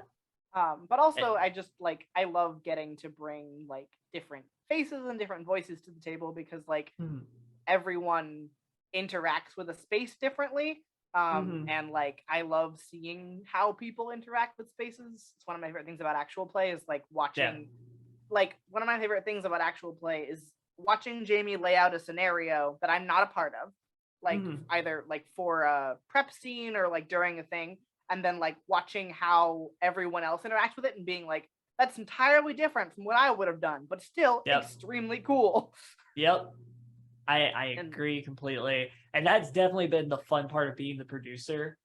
But Eh, also I just like I love getting to bring like different faces and different voices to the table because like mhm. everyone interacts with a space differently. Mhm. And like I love seeing how people interact with spaces. It's one of my favorite things about actual play is like Yeah. watching, like one of my favorite things about actual play is watching Jamie lay out a scenario that I'm not a part of, like Mhm. either like for a prep scene or like during a thing, and then like watching how everyone else interacts with it and being like, that's entirely different from what I would have done, but still Yep. extremely cool. Yep. I And agree completely. And that's definitely been the fun part of being the producer.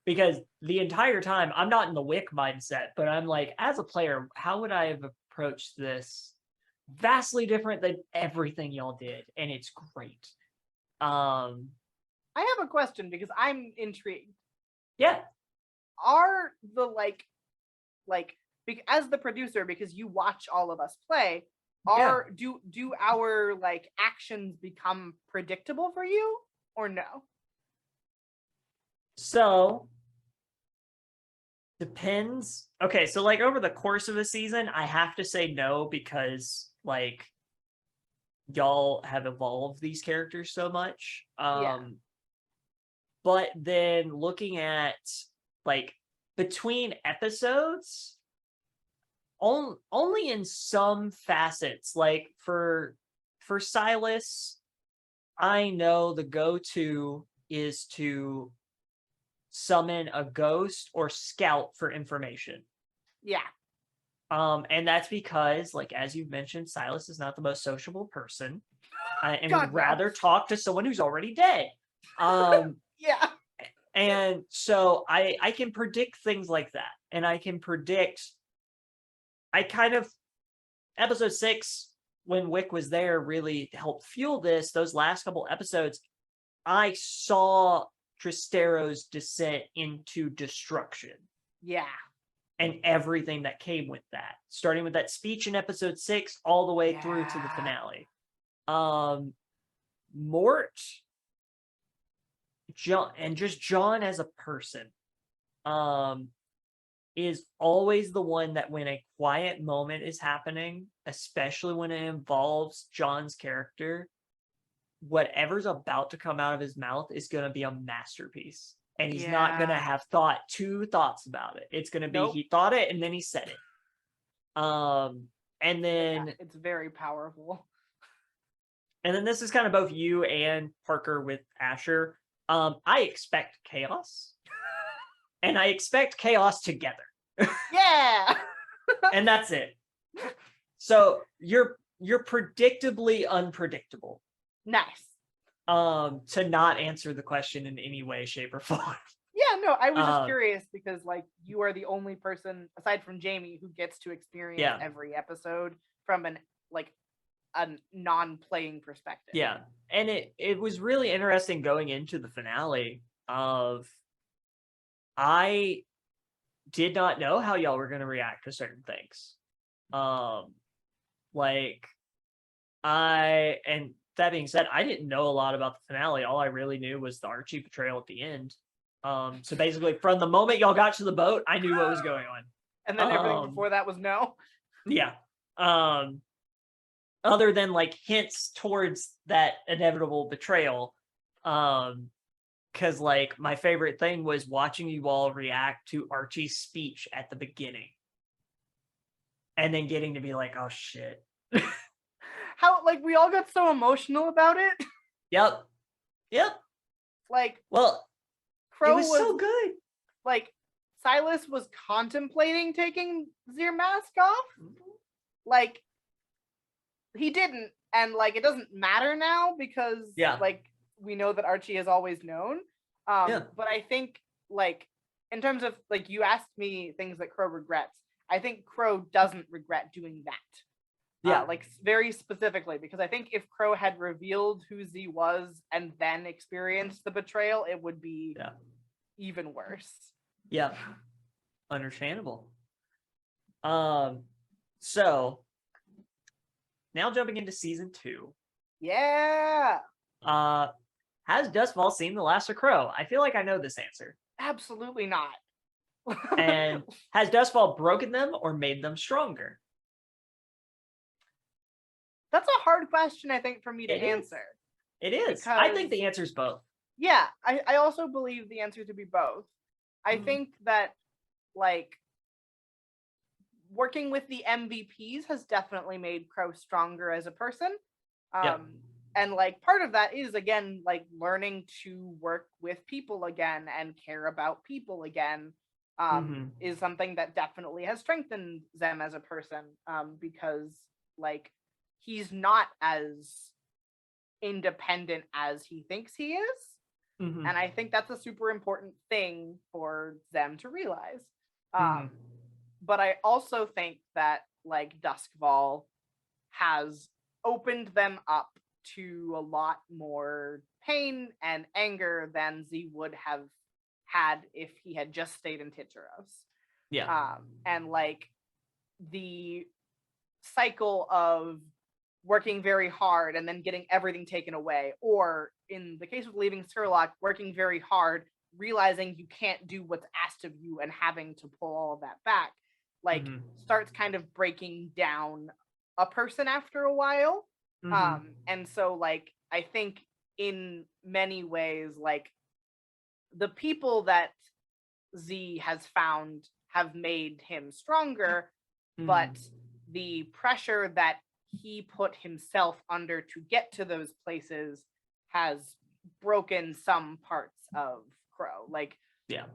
Because the entire time I'm not in the Wick mindset, but I'm like, as a player, how would I have approached this? Vastly different than everything y'all did, and it's great. Um, I have a question because I'm intrigued. yeah, Are the like as the producer, because you watch all of us play, yeah. are do our like actions become predictable for you or no? So depends. Okay, so like over the course of a season, I have to say no because like y'all have evolved these characters so much. Yeah. But then looking at like between episodes, only in some facets. Like for Silas, I know the go-to is to summon a ghost or scout for information. Yeah. And that's because, like as you've mentioned, Silas is not the most sociable person, and would God no. rather talk to someone who's already dead. Um, Yeah. and so I can predict things like that, and I can predict. I kind of episode 6 when Wick was there really helped fuel this. Those last couple episodes, I saw Tristero's descent into destruction Yeah. and everything that came with that, starting with that speech in episode 6 all the way through to the Yeah. finale. Mort, John, and just John as a person, is always the one that when a quiet moment is happening, especially when it involves John's character, whatever's about to come out of his mouth is going to be a masterpiece. And he's not going to Yeah. have thought two thoughts about it. It's going to be Nope. he thought it and then he said it. And Yeah, then it's very powerful. this is kind of both you and Parker with Asher. I expect chaos, and I expect chaos together. Yeah. And that's it. So you're predictably unpredictable. Nice. To not answer the question in any way, shape, or form. Yeah, no, I was just Um, curious because like you are the only person aside from Jamie who gets to experience yeah, every episode from an like a non-playing perspective. yeah, and it was really interesting going into the finale of I did not know how y'all were going to react to certain things. Like and that being said, I didn't know a lot about the finale. All I really knew was the Archie betrayal at the end. So basically, from the moment y'all got to the boat, I knew what was going on. And then everything before that was no. Yeah. Um, other than like hints towards that inevitable betrayal. Because like my favorite thing was watching you all react to Archie's speech at the beginning and then getting to be like, oh shit. How like we all got so emotional about it. Yep. Like, Well, Crow it was so good. like, Silas was contemplating taking their mask off. Like, he didn't, and like it doesn't matter now because like we know that Archie has always known. But I think like in terms of like you asked me things that Crow regrets, I think Crow doesn't regret doing that. Like very specifically, because I think if Crow had revealed who Z was and then experienced the betrayal, it would be even worse. Yeah. Understandable. So now jumping into season 2. Yeah. Has Dustfall seen the last of Crow? I feel like I know this answer. Absolutely not. And has Dustfall broken them or made them stronger? That's a hard question, I think, for me to answer. It is. I think the answer is both. Yeah, I also believe the answer to be both. I think that, like, working with the MVPs has definitely made Crow stronger as a person. And, like, part of that is, again, like, learning to work with people again and care about people again is something that definitely has strengthened them as a person because, like, he's not as independent as he thinks he is. And I think that's a super important thing for them to realize. But I also think that like Duskfall has opened them up to a lot more pain and anger than Z would have had if he had just stayed in Titcheros. And like the cycle of working very hard and then getting everything taken away, or in the case of leaving Skurlock, working very hard, realizing you can't do what's asked of you and having to pull all of that back, like starts kind of breaking down a person after a while. And so like I think in many ways like the people that Z has found have made him stronger, but the pressure that he put himself under to get to those places has broken some parts of Crow. Like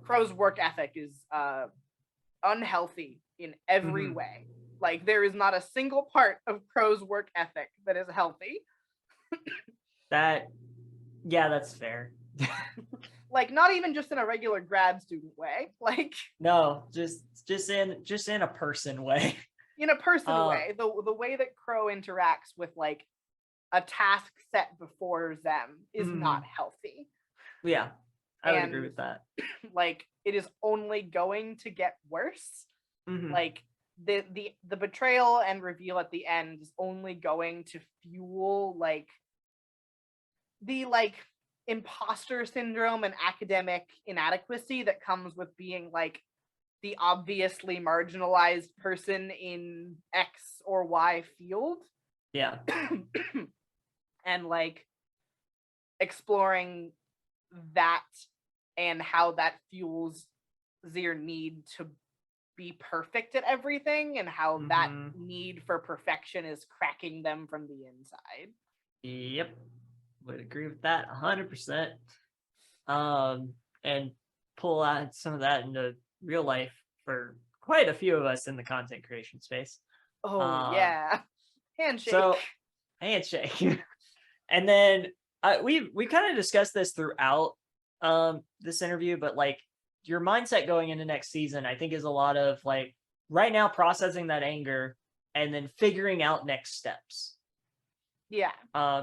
Crow's work ethic is unhealthy in every way. Like there is not a single part of Crow's work ethic that is healthy. That's fair. Like not even just in a regular grad student way. Like no, just in a person way. In a person way, the way that Crow interacts with like a task set before them is not healthy. Yeah, I would agree with that. Like it is only going to get worse. Like the betrayal and reveal at the end is only going to fuel like the like imposter syndrome and academic inadequacy that comes with being like the obviously marginalized person in X or Y field. Yeah. And like exploring that and how that fuels their need to be perfect at everything and how that need for perfection is cracking them from the inside. Yep. Would agree with that 100%. And pull out some of that into real life for quite a few of us in the content creation space. Yeah. Handshake. So, handshake. And then we kind of discussed this throughout this interview, but like your mindset going into next season, I think is a lot of like right now processing that anger and then figuring out next steps. Yeah.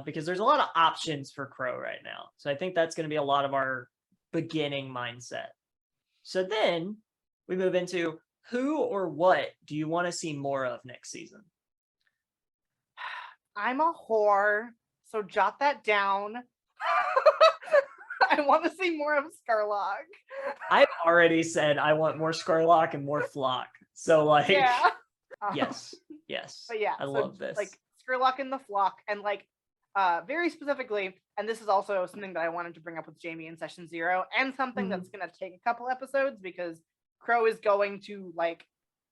Because there's a lot of options for Crow right now. So I think that's going to be a lot of our beginning mindset. So then we move into who or what do you want to see more of next season? I'm a whore, so jot that down. I want to see more of Skurlock. I've already said I want more Skurlock and more Flock. So like, yes. But yeah, I love this. Like Skurlock in the flock, and like very specifically, and this is also something that I wanted to bring up with Jamie in session 0, and something that's going to take a couple episodes, because Crow is going to like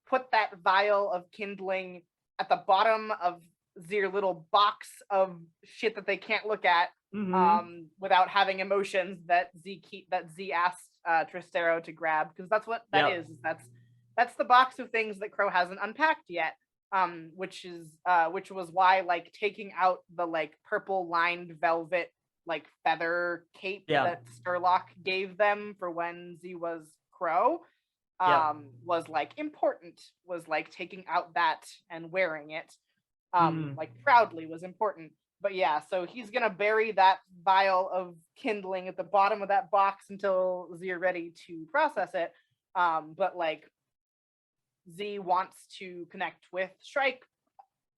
put that vial of kindling at the bottom of their little box of shit that they can't look at without having emotions that Z asked Tristero to grab, because that's what that is. That's the box of things that Crow hasn't unpacked yet. Which was why like taking out the like purple lined velvet like feather cape that Skurlock gave them for when Z was Crow was like important, was like taking out that and wearing it like proudly was important. But yeah, so he's gonna bury that vial of kindling at the bottom of that box until Z are ready to process it. But like Z wants to connect with Shrike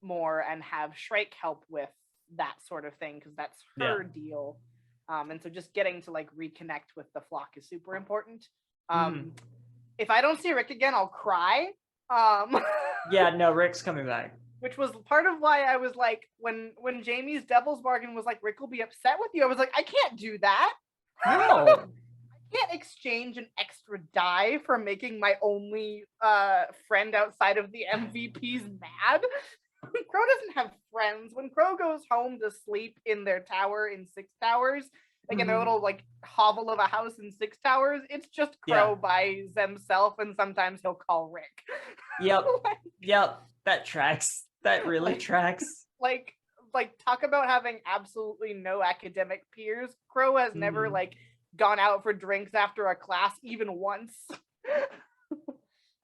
more and have Shrike help with that sort of thing, because that's her deal. And so just getting to like reconnect with the flock is super important. If I don't see Rick again, I'll cry. Yeah, no, Rick's coming back. Which was part of why I was like, when Jamie's Devil's Bargain was like, Rick will be upset with you, I was like, I can't do that. No. Can't exchange an extra die for making my only friend outside of the MVPs mad. Crow doesn't have friends. When Crow goes home to sleep in their tower in 6 Towers, like in their little like hovel of a house in 6 Towers, it's just Crow by himself, and sometimes he'll call Rick. Yep, that tracks. That really tracks. Like talk about having absolutely no academic peers. Crow has never like gone out for drinks after a class even once.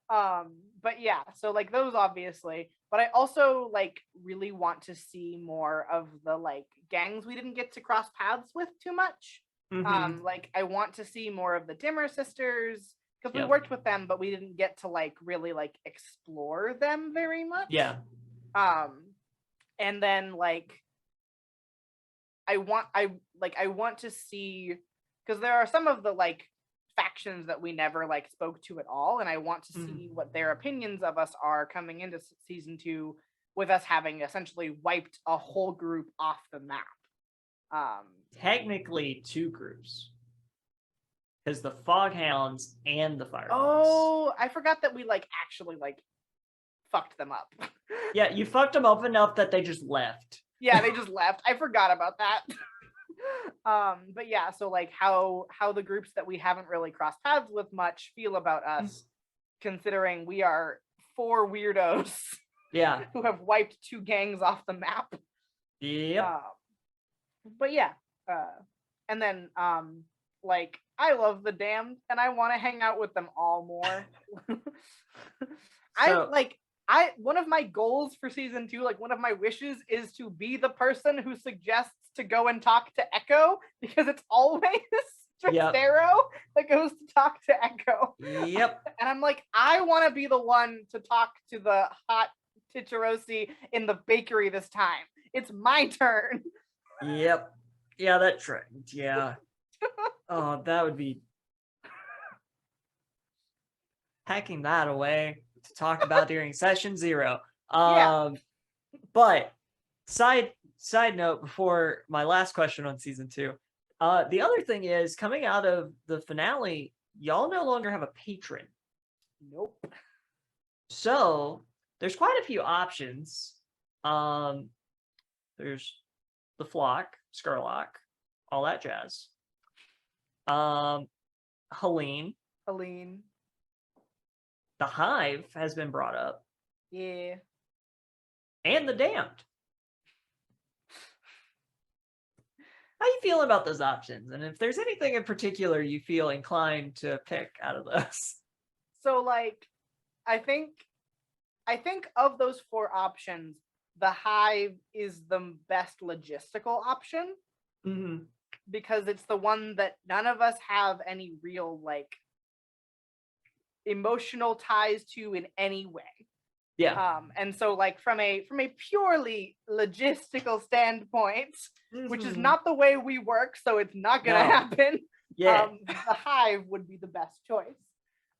But yeah, so like those obviously, but I also like really want to see more of the like gangs we didn't get to cross paths with too much. Like I want to see more of the Dimmer sisters, because we worked with them, but we didn't get to like really like explore them very much. And then like I want to see, because there are some of the like factions that we never like spoke to at all, and I want to see what their opinions of us are coming into season 2, with us having essentially wiped a whole group off the map. Technically 2 groups, because the Foghounds and the Firehawks. Oh, I forgot that we like actually like fucked them up. Yeah, you fucked them up enough that they just left. Yeah, they just left. I forgot about that. But yeah, so like how the groups that we haven't really crossed paths with much feel about us, considering we are 4 weirdos who have wiped 2 gangs off the map. But yeah, and then like I love the Damned, and I want to hang out with them all more. One of my goals for season 2, like one of my wishes, is to be the person who suggests to go and talk to Echo, because it's always Tristero that goes to talk to Echo. And I'm like, I want to be the one to talk to the hot Titarosi in the bakery this time. It's my turn. Yeah, that trend. Yeah. Oh, that would be packing that away to talk about during session 0. But side note before my last question on season 2, the other thing is, coming out of the finale, y'all no longer have a patron. Nope. So there's quite a few options. There's the flock, Skurlock, all that jazz. Helene. The Hive has been brought up. Yeah. And the Damned. How you feeling about those options? And if there's anything in particular you feel inclined to pick out of those? So like, I think of those 4 options, the Hive is the best logistical option. Because it's the one that none of us have any real like emotional ties to in any way. And so like from a purely logistical standpoint, which is not the way we work, so it's not gonna happen. The Hive would be the best choice.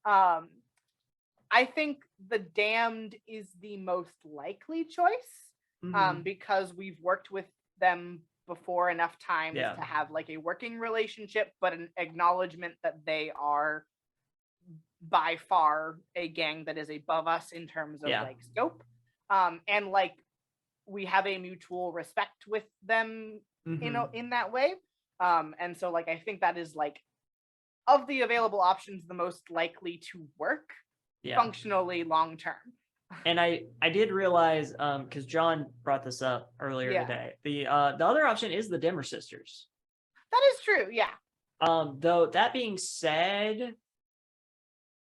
I think the Damned is the most likely choice, Mhm. because we've worked with them before enough times Yeah. to have like a working relationship, but an acknowledgement that they are by far a gang that is above us in terms of Yeah. like scope. And like we have a mutual respect with them, Mhm. in that way. And so like I think that is like of the available options the most likely to work Yeah. functionally long term. And I did realize because John brought this up earlier Yeah. today. The other option is the Dimmer sisters. That is true, yeah. Though that being said,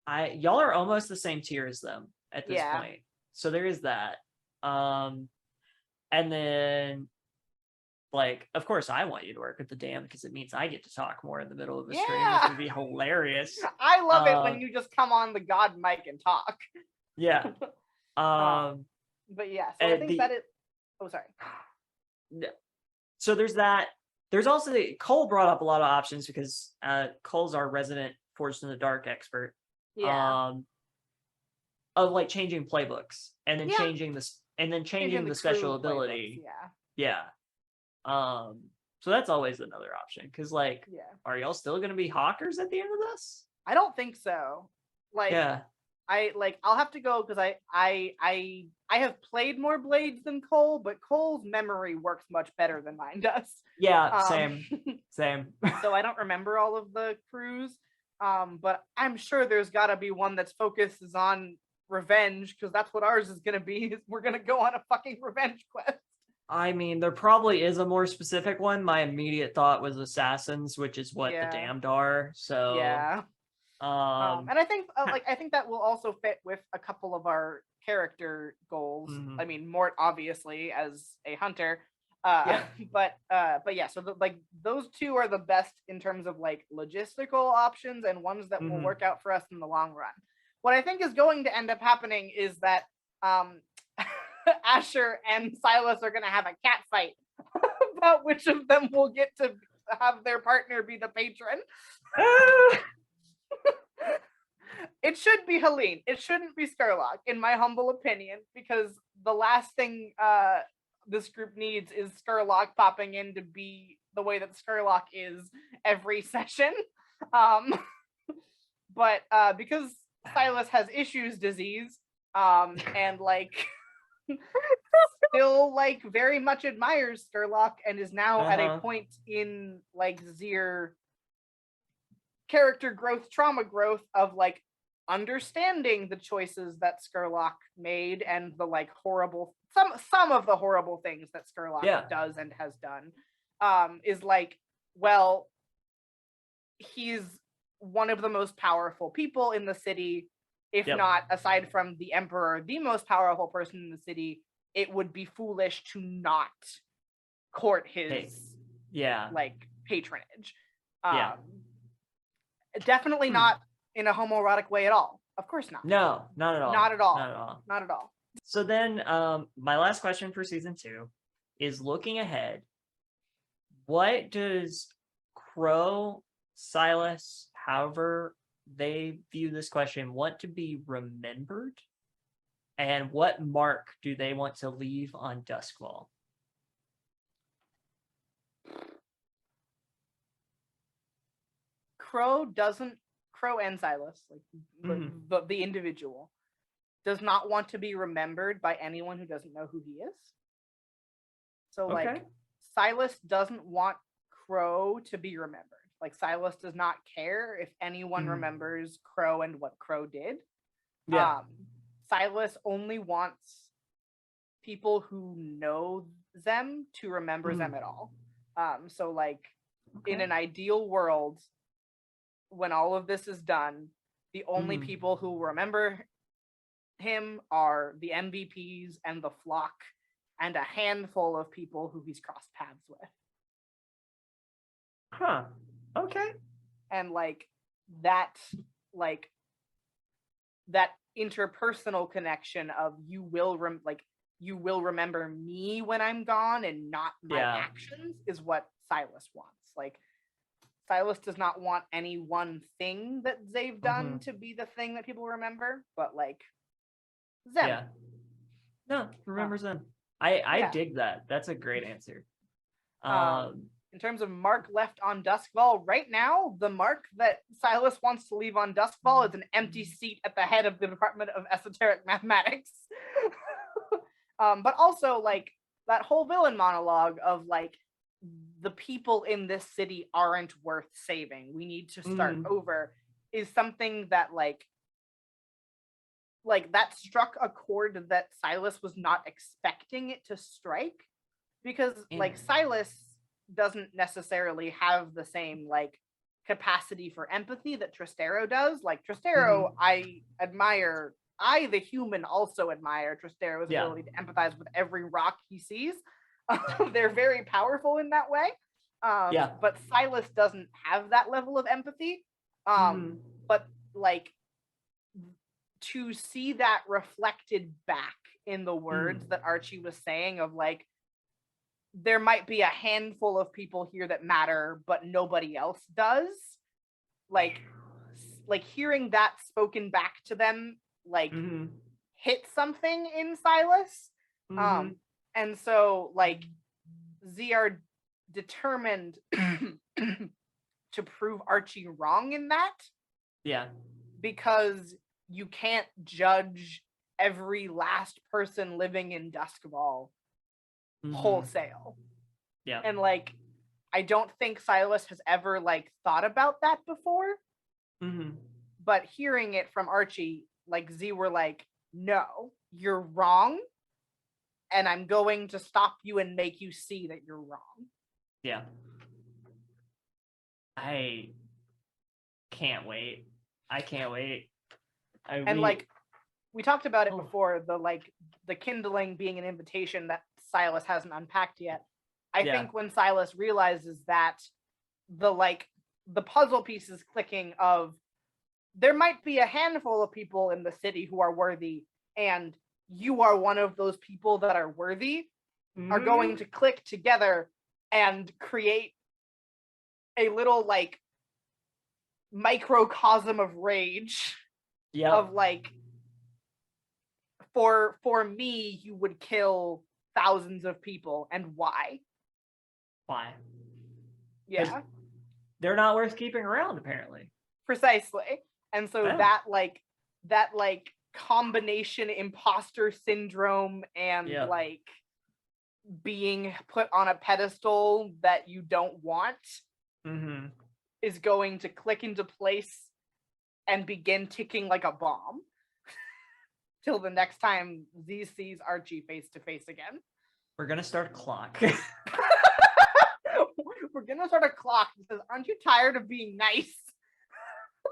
y'all are almost the same tier as them at this Yeah. point. So there is that. And then like, of course, I want you to work at the dam because it means I get to talk more in the middle of the stream, which Yeah. would be hilarious. I love it when Um, you just come on the God mic and talk. Yeah. But yeah, so I think that it. Oh, sorry. So there's that. There's also Cole brought up a lot of options because Cole's our resident Forged in the Dark expert. Yeah. Of like changing playbooks and then Yeah. changing this and then changing the special crew ability. playbooks, Yeah. So that's always another option because like, yeah. are y'all still gonna be hawkers at the end of this? I don't think so. Like, Yeah. I'll have to go because I have played more Blades than Cole, but Cole's memory works much better than mine does. Yeah, same. Same. So I don't remember all of the crews. But I'm sure there's got to be one that's focuses on revenge because that's what ours is gonna be. Is we're gonna go on a fucking revenge quest. I mean, there probably is a more specific one. My immediate thought was assassins, which is what the damned are. So yeah. And I think I think that will also fit with a couple of our character goals. Mhm. I mean, Mort obviously as a hunter. Yeah. But yeah, so like those two are the best in terms of like logistical options and ones that will Mhm. work out for us in the long run. What I think is going to end up happening is that Asher and Silas are going to have a cat fight about which of them will get to have their partner be the patron. It should be Helene. It shouldn't be Skurlock, in my humble opinion, because the last thing this group needs is Skurlock popping in to be the way that Skurlock is every session. But because Silas has issues disease, and like still like very much admires Skurlock and is now at a point in like Zir character growth, trauma growth of like understanding the choices that Skurlock made and the like horrible some of the horrible things that Skurlock does and has done, is like, well, he's one of the most powerful people in the city, if not aside from the emperor, the most powerful person in the city. It would be foolish to not court his like patronage. Definitely not in a homoerotic way at all. Of course not. No, not at all. Not at all. Not at all. Not at all. So then my last question for season 2 is looking ahead. What does Crow, Silas, however they view this question, want to be remembered? And what mark do they want to leave on Duskfall? Crow and Silas, like the individual, does not want to be remembered by anyone who doesn't know who he is. So like Silas doesn't want Crow to be remembered. Like Silas does not care if anyone remembers Crow and what Crow did. Silas only wants people who know them to remember them at all. So like in an ideal world, when all of this is done, the only people who remember him are the MVPs and the flock and a handful of people who he's crossed paths with. Okay. And like that interpersonal connection of you will remember me when I'm gone and not my actions is what Silas wants. Like Silas does not want any one thing that they've done to be the thing that people remember, but like them. No, remember them. I Yeah. dig that. That's a great answer. In terms of mark left on Duskfall, right now, the mark that Silas wants to leave on Duskfall is an empty seat at the head of the Department of Esoteric Mathematics. But also, like, that whole villain monologue of, like, the people in this city aren't worth saving. We need to start over is something that, like that struck a chord that Silas was not expecting it to strike, because like Silas doesn't necessarily have the same like capacity for empathy that Trastero does. Like Trastero, I admire. I, the human, also admire Trastero's ability to empathize with every rock he sees. They're very powerful in that way. But Silas doesn't have that level of empathy. But like to see that reflected back in the words that Archie was saying of like, there might be a handful of people here that matter, but nobody else does. Like hearing that spoken back to them, like hit something in Silas. And so like Z are determined to prove Archie wrong in that. Yeah. Because you can't judge every last person living in Duskfall wholesale. Yeah. And like, I don't think Silas has ever like thought about that before. But hearing it from Archie, like Z were like, no, you're wrong. And I'm going to stop you and make you see that you're wrong. Yeah. I can't wait. I can't wait. Like we talked about it before, the kindling being an invitation that Silas hasn't unpacked yet. I think when Silas realizes that the puzzle pieces clicking of there might be a handful of people in the city who are worthy, and you are one of those people that are worthy, are going to click together and create a little like microcosm of rage. Of like, for me, you would kill thousands of people, and why? Why? Yeah, they're not worth keeping around, apparently. Precisely. And so that combination imposter syndrome and like being put on a pedestal that you don't want is going to click into place and begin ticking like a bomb till the next time Z sees Archie face to face again. We're gonna start a clock. We're gonna start a clock that says, aren't you tired of being nice?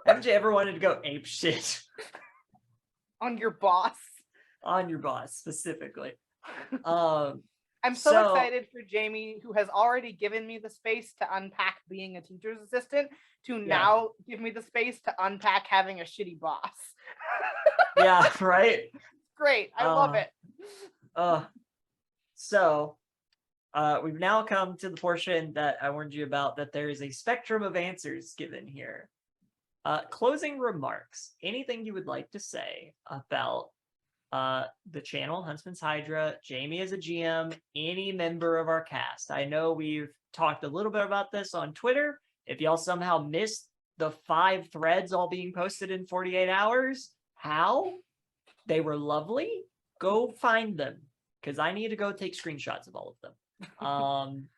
Haven't you ever wanted to go ape shit? On your boss. On your boss, specifically. I'm so excited for Jamie, who has already given me the space to unpack being a teacher's assistant, to now give me the space to unpack having a shitty boss. Yeah, right? Great. I love it. So, we've now come to the portion that I warned you about, that there is a spectrum of answers given here. Closing remarks. Anything you would like to say about the channel, Huntsman's Hydra, Jamie as a GM, any member of our cast? I know we've talked a little bit about this on Twitter. If y'all somehow missed the 5 threads all being posted in 48 hours, how? They were lovely. Go find them, because I need to go take screenshots of all of them.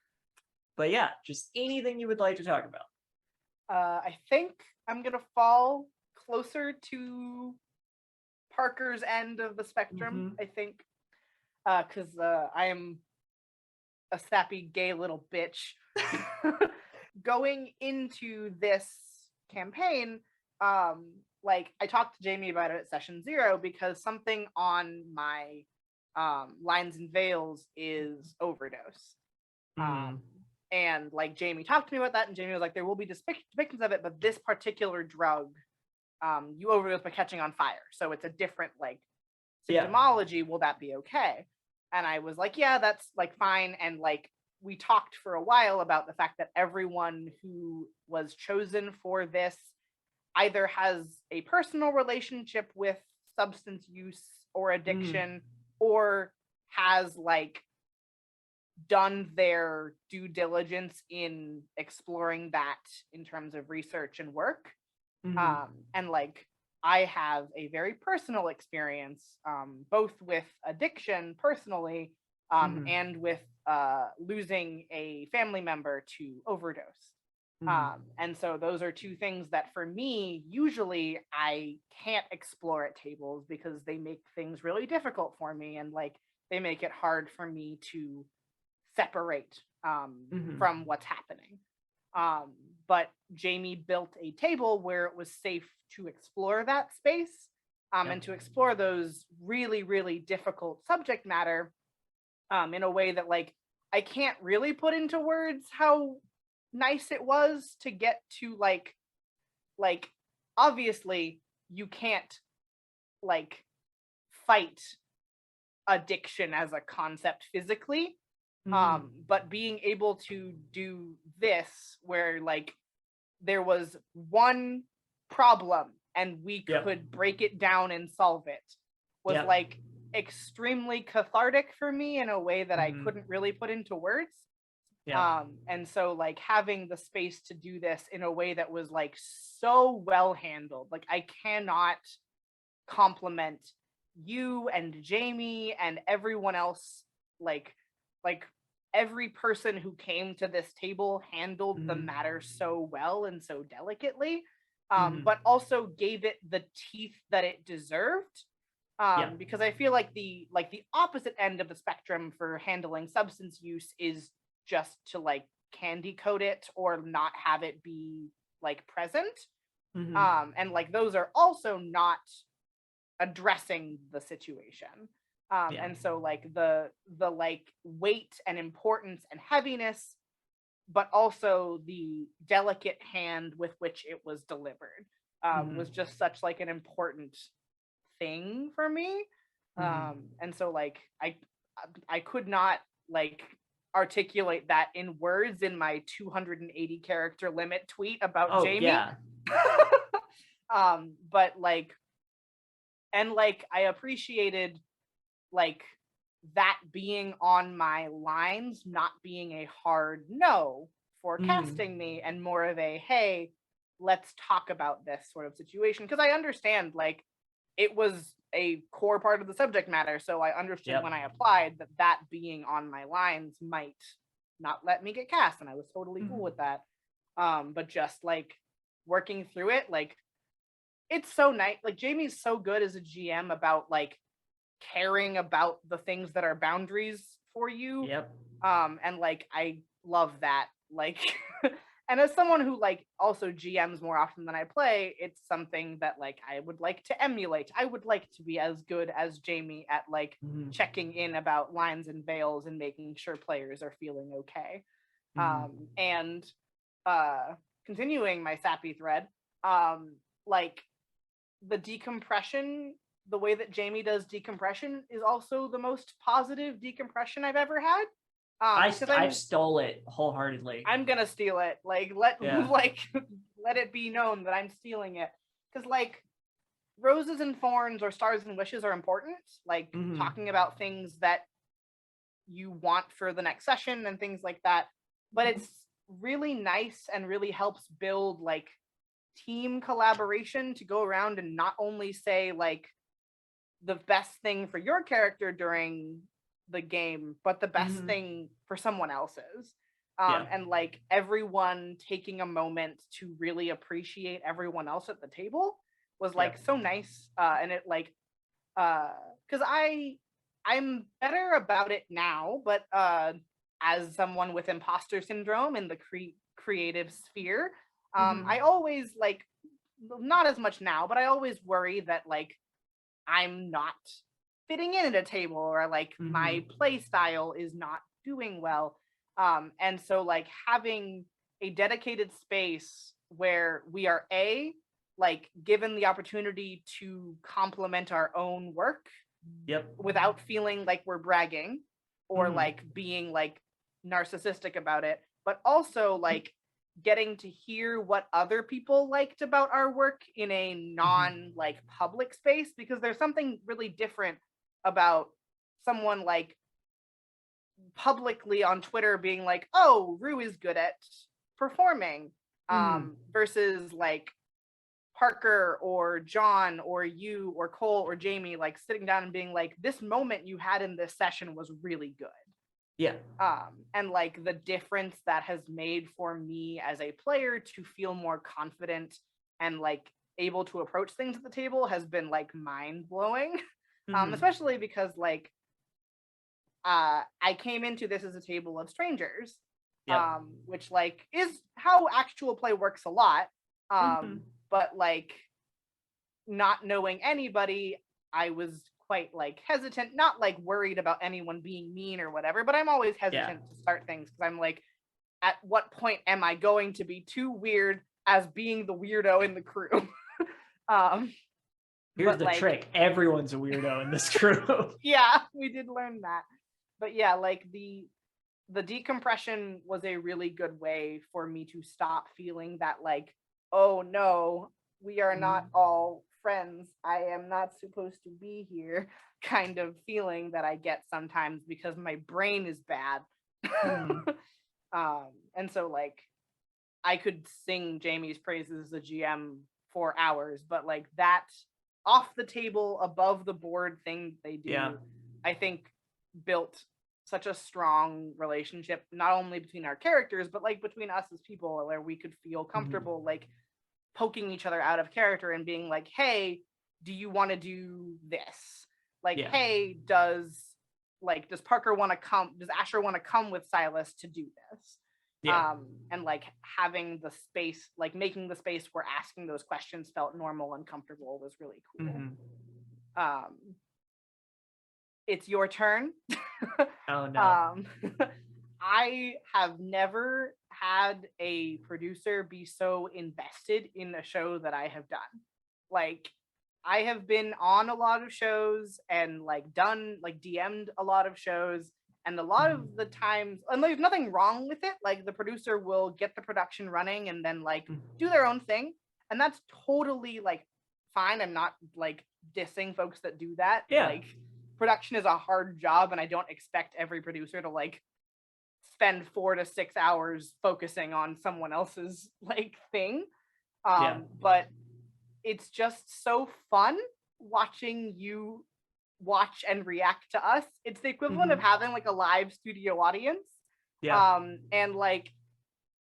But yeah, just anything you would like to talk about. I think I'm going to fall closer to Parker's end of the spectrum, I think, because I am a sappy gay little bitch. Going into this campaign, like I talked to Jamie about it at session 0, because something on my lines and veils is overdose. And like Jamie talked to me about that, and Jamie was like, there will be depictions of it, but this particular drug, you overdose by catching on fire. So it's a different like symptomology. Will that be okay? And I was like, yeah, that's like fine. And like we talked for a while about the fact that everyone who was chosen for this either has a personal relationship with substance use or addiction, or has like done their due diligence in exploring that in terms of research and work. And like I have a very personal experience, both with addiction personally, and with losing a family member to overdose. And so those are two things that for me, usually I can't explore at tables because they make things really difficult for me, and like they make it hard for me to separate from what's happening. But Jamie built a table where it was safe to explore that space, and to explore those really, really difficult subject matter in a way that like I can't really put into words how nice it was to get to like obviously you can't like fight addiction as a concept physically, but being able to do this where like there was one problem and we could break it down and solve it was like extremely cathartic for me in a way that I couldn't really put into words. And so like having the space to do this in a way that was like so well handled, like I cannot compliment you and Jamie and everyone else, like every person who came to this table handled the matter so well and so delicately, but also gave it the teeth that it deserved. Because I feel like the opposite end of the spectrum for handling substance use is just to like candy coat it or not have it be like present. And like those are also not addressing the situation. And so like the like weight and importance and heaviness, but also the delicate hand with which it was delivered, was just such like an important thing for me. And so like I could not like articulate that in words in my 280 character limit tweet about Jamie. But like, and like I appreciated like that being on my lines, not being a hard no for casting me, and more of a hey, let's talk about this sort of situation, because I understand like it was a core part of the subject matter, so I understood when I applied that being on my lines might not let me get cast, and I was totally cool with that. But just like working through it, like it's so nice. Like Jamie's so good as a GM about like caring about the things that are boundaries for you. And like I love that. Like and as someone who like also GMs more often than I play, it's something that like I would like to emulate. I would like to be as good as Jamie at like checking in about lines and veils and making sure players are feeling okay. And continuing my sappy thread, like the decompression, the way that Jamie does decompression is also the most positive decompression I've ever had. I stole it wholeheartedly. I'm gonna steal it. Like let it be known that I'm stealing it, because like roses and thorns or stars and wishes are important. Like talking about things that you want for the next session and things like that. But it's really nice and really helps build like team collaboration to go around and not only say like the best thing for your character during the game, but the best thing for someone else's. And like everyone taking a moment to really appreciate everyone else at the table was like so nice. And it like because I'm better about it now, but as someone with imposter syndrome in the creative sphere, I always like, not as much now, but I always worry that like I'm not fitting in at a table, or like my play style is not doing well. And so like having a dedicated space where we are like given the opportunity to complement our own work without feeling like we're bragging or like being like narcissistic about it, but also like getting to hear what other people liked about our work in a non like public space, because there's something really different about someone like publicly on Twitter being like, oh, Rue is good at performing, versus like Parker or John or you or Cole or Jamie like sitting down and being like, this moment you had in this session was really good. Yeah. And like the difference that has made for me as a player to feel more confident and like able to approach things at the table has been like mind blowing. Especially because like I came into this as a table of strangers, which like is how actual play works a lot. But like not knowing anybody, I was quite like hesitant, not like worried about anyone being mean or whatever, but I'm always hesitant to start things because I'm like, at what point am I going to be too weird as being the weirdo in the crew? Here's the trick. Everyone's a weirdo in this crew. Yeah, we did learn that. But yeah, like the decompression was a really good way for me to stop feeling that like, oh no, we are not all friends. I am not supposed to be here kind of feeling that I get sometimes because my brain is bad. And so like I could sing Jamie's praises as a GM for hours, but like that off the table, above the board thing they do, I think built such a strong relationship, not only between our characters, but like between us as people, where we could feel comfortable like poking each other out of character and being like, hey, do you want to do this? Like, hey, does Parker want to come? Does Asher want to come with Silas to do this? And like having the space, like making the space where asking those questions felt normal and comfortable was really cool. It's your turn. Oh no. I have never had a producer be so invested in a show that I have done. Like, I have been on a lot of shows and like done, like DM'd a lot of shows, and a lot of the times, and there's nothing wrong with it, like the producer will get the production running and then like do their own thing. And that's totally like fine. I'm not like dissing folks that do that. Like, production is a hard job, and I don't expect every producer to like spend 4 to 6 hours focusing on someone else's like thing. But it's just so fun watching you watch and react to us. It's the equivalent of having like a live studio audience. And like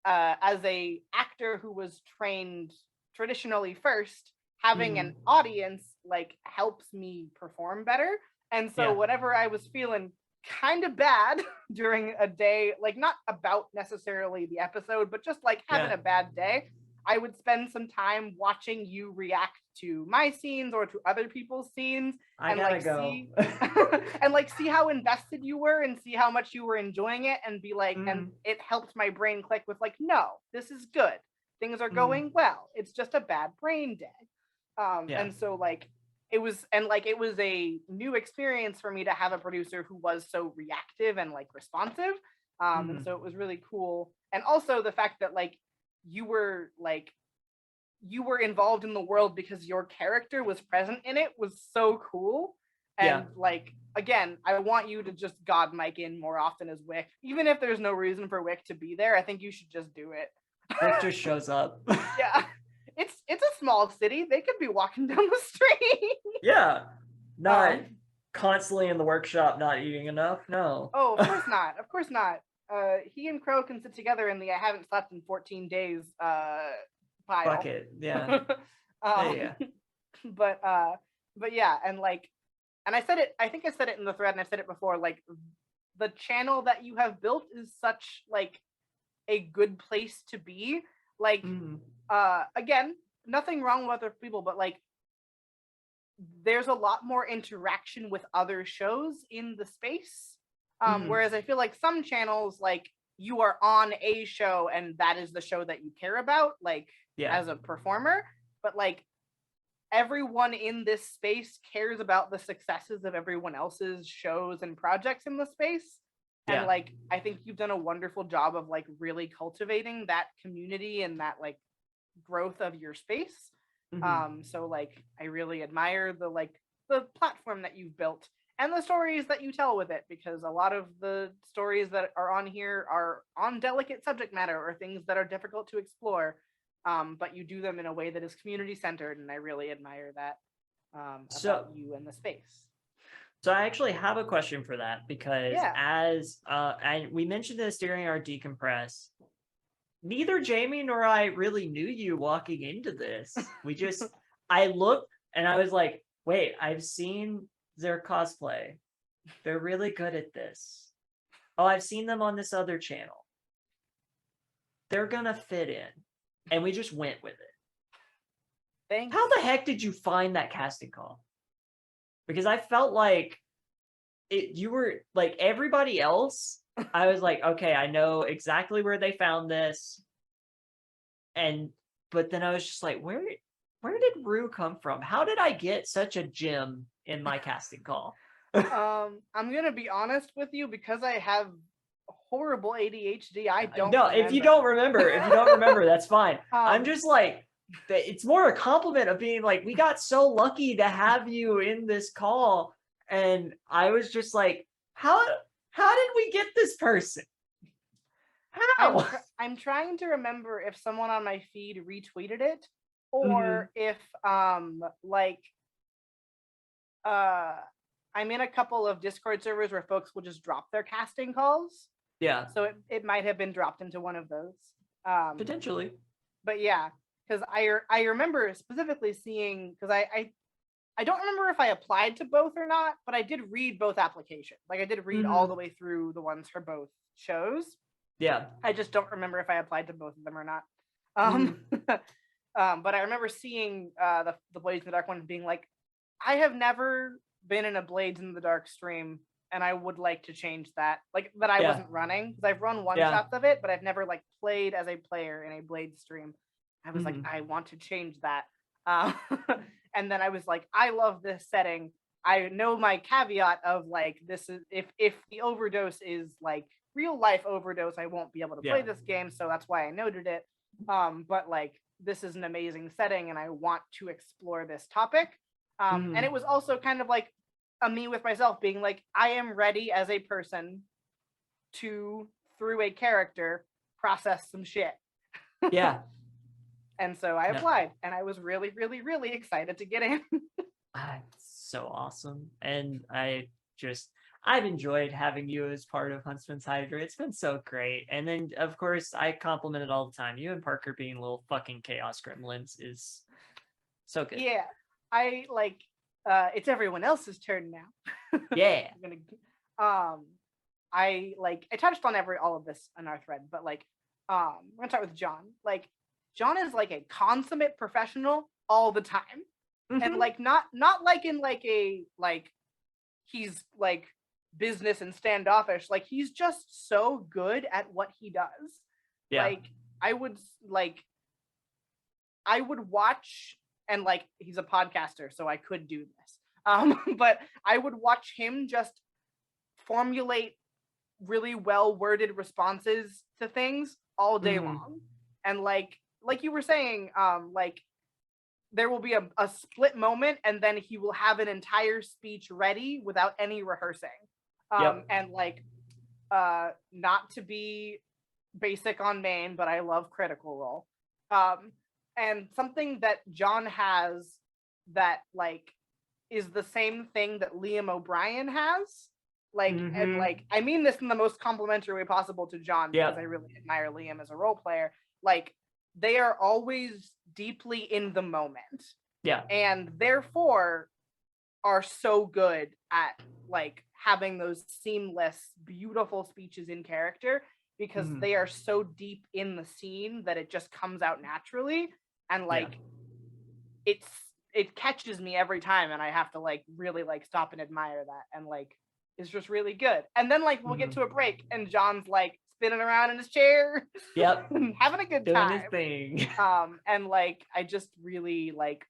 as a actor who was trained traditionally first, having an audience like helps me perform better. And so whatever I was feeling kind of bad during a day, like not about necessarily the episode, but just like having a bad day, I would spend some time watching you react to my scenes or to other people's scenes and like see and like see how invested you were and see how much you were enjoying it, and be like, and it helped my brain click with like, no, this is good. Things are going well. It's just a bad brain day. And so like it was a new experience for me to have a producer who was so reactive and like responsive. And so it was really cool. And also the fact that like you were involved in the world because your character was present in it was so cool. And like, again, I want you to just god mic in more often as Wick, even if there's no reason for Wick to be there. I think you should just do it. Wick just shows up. It's a small city. They could be walking down the street. Not constantly in the workshop, not eating enough. No. Oh, of course not. Of course not. He and Crow can sit together in the I haven't slept in 14 days pile. Bucket. Yeah. But yeah, and like, and I think I said it in the thread, and I've said it before, like the channel that you have built is such like a good place to be. Like, again, nothing wrong with other people, but like there's a lot more interaction with other shows in the space. Whereas I feel like some channels, like you are on a show and that is the show that you care about, like as a performer, but like everyone in this space cares about the successes of everyone else's shows and projects in the space. And like, I think you've done a wonderful job of like really cultivating that community and that like growth of your space. So like, I really admire the platform that you've built. and the stories that you tell with it, because a lot of the stories that are on here are on delicate subject matter or things that are difficult to explore, but you do them in a way that is community centered, and I really admire that So about you and the space. So I actually have a question for that because Yeah. and we mentioned this during our decompress. Neither Jamie nor I really knew you walking into this. I looked and I was like, wait, I've seen their cosplay. They're really good at this. Oh, I've seen them on this other channel. They're gonna fit in. And we just went with it. Thanks. How the heck did you find that casting call? Because I felt like you were like everybody else. I was like, okay, I know exactly where they found this. But then I was just like, where did Rue come from? How did I get such a gem in my casting call? I'm gonna be honest with you, because I have horrible ADHD. I don't. No, remember. if you don't remember, that's fine. I'm just like, it's more a compliment of being like, we got so lucky to have you in this call, and I was just like, how did we get this person? How? I'm trying to remember if someone on my feed retweeted it, or if I'm in a couple of Discord servers where folks will just drop their casting calls. Yeah. So it might have been dropped into one of those. Potentially. But yeah, because I remember specifically seeing, because I don't remember if I applied to both or not, but I did read both applications. Like I did read all the way through the ones for both shows. Yeah. I just don't remember if I applied to both of them or not. But I remember seeing the Blades in the Dark one being like, I have never been in a Blades in the Dark stream, and I would like to change that. Like that I wasn't running, because I've run one shots of it, but I've never like played as a player in a Blades stream. I was like, I want to change that. And then I was like, I love this setting. I know my caveat of like, this is if the overdose is like real life overdose, I won't be able to play this game, so that's why I noted it. But like, this is an amazing setting, and I want to explore this topic. And it was also kind of like a me with myself being like, I am ready as a person to, through a character, process some shit. Yeah. And so I applied, and I was really, really, really excited to get in. So awesome. And I've enjoyed having you as part of Huntsman's Hydra. It's been so great. And then, of course, I compliment it all the time. You and Parker being little fucking chaos gremlins is so good. Yeah. I like, it's everyone else's turn now. Yeah. I touched on all of this in our thread, but like, I'm gonna start with John. Like, John is like a consummate professional all the time. And like, not like in like a, like, he's like business and standoffish. Like, he's just so good at what he does. Yeah. Like, I would watch, and like, he's a podcaster, so I could do this. But I would watch him just formulate really well worded responses to things all day long. And like you were saying, like, there will be a split moment, and then he will have an entire speech ready without any rehearsing. And like, not to be basic on main, but I love Critical Role. And something that John has that like is the same thing that Liam O'Brien has. Like, and like, I mean this in the most complimentary way possible to John, because I really admire Liam as a role player. Like, they are always deeply in the moment. Yeah. And therefore are so good at like having those seamless, beautiful speeches in character, because they are so deep in the scene that it just comes out naturally. And like, it catches me every time, and I have to like really like stop and admire that. And like, it's just really good. And then like, we'll get to a break, and John's like spinning around in his chair, having a good time, doing his thing. And like, I just really like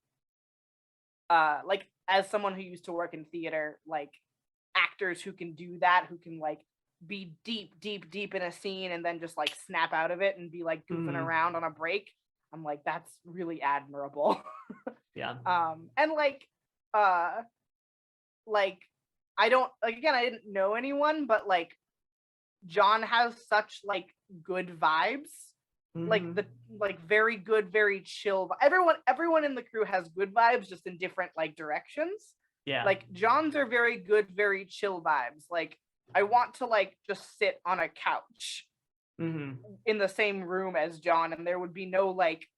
as someone who used to work in theater, like, actors who can do that, who can like be deep in a scene and then just like snap out of it and be like goofing around on a break. I'm like, that's really admirable. Yeah. And like I don't like, again, I didn't know anyone, but like John has such like good vibes. Like Mhm. the like very good, very chill. Everyone in the crew has good vibes, just in different like directions. Yeah. Like John's are very good, very chill vibes. Like I want to like just sit on a couch Mhm. in the same room as John, and there would be no like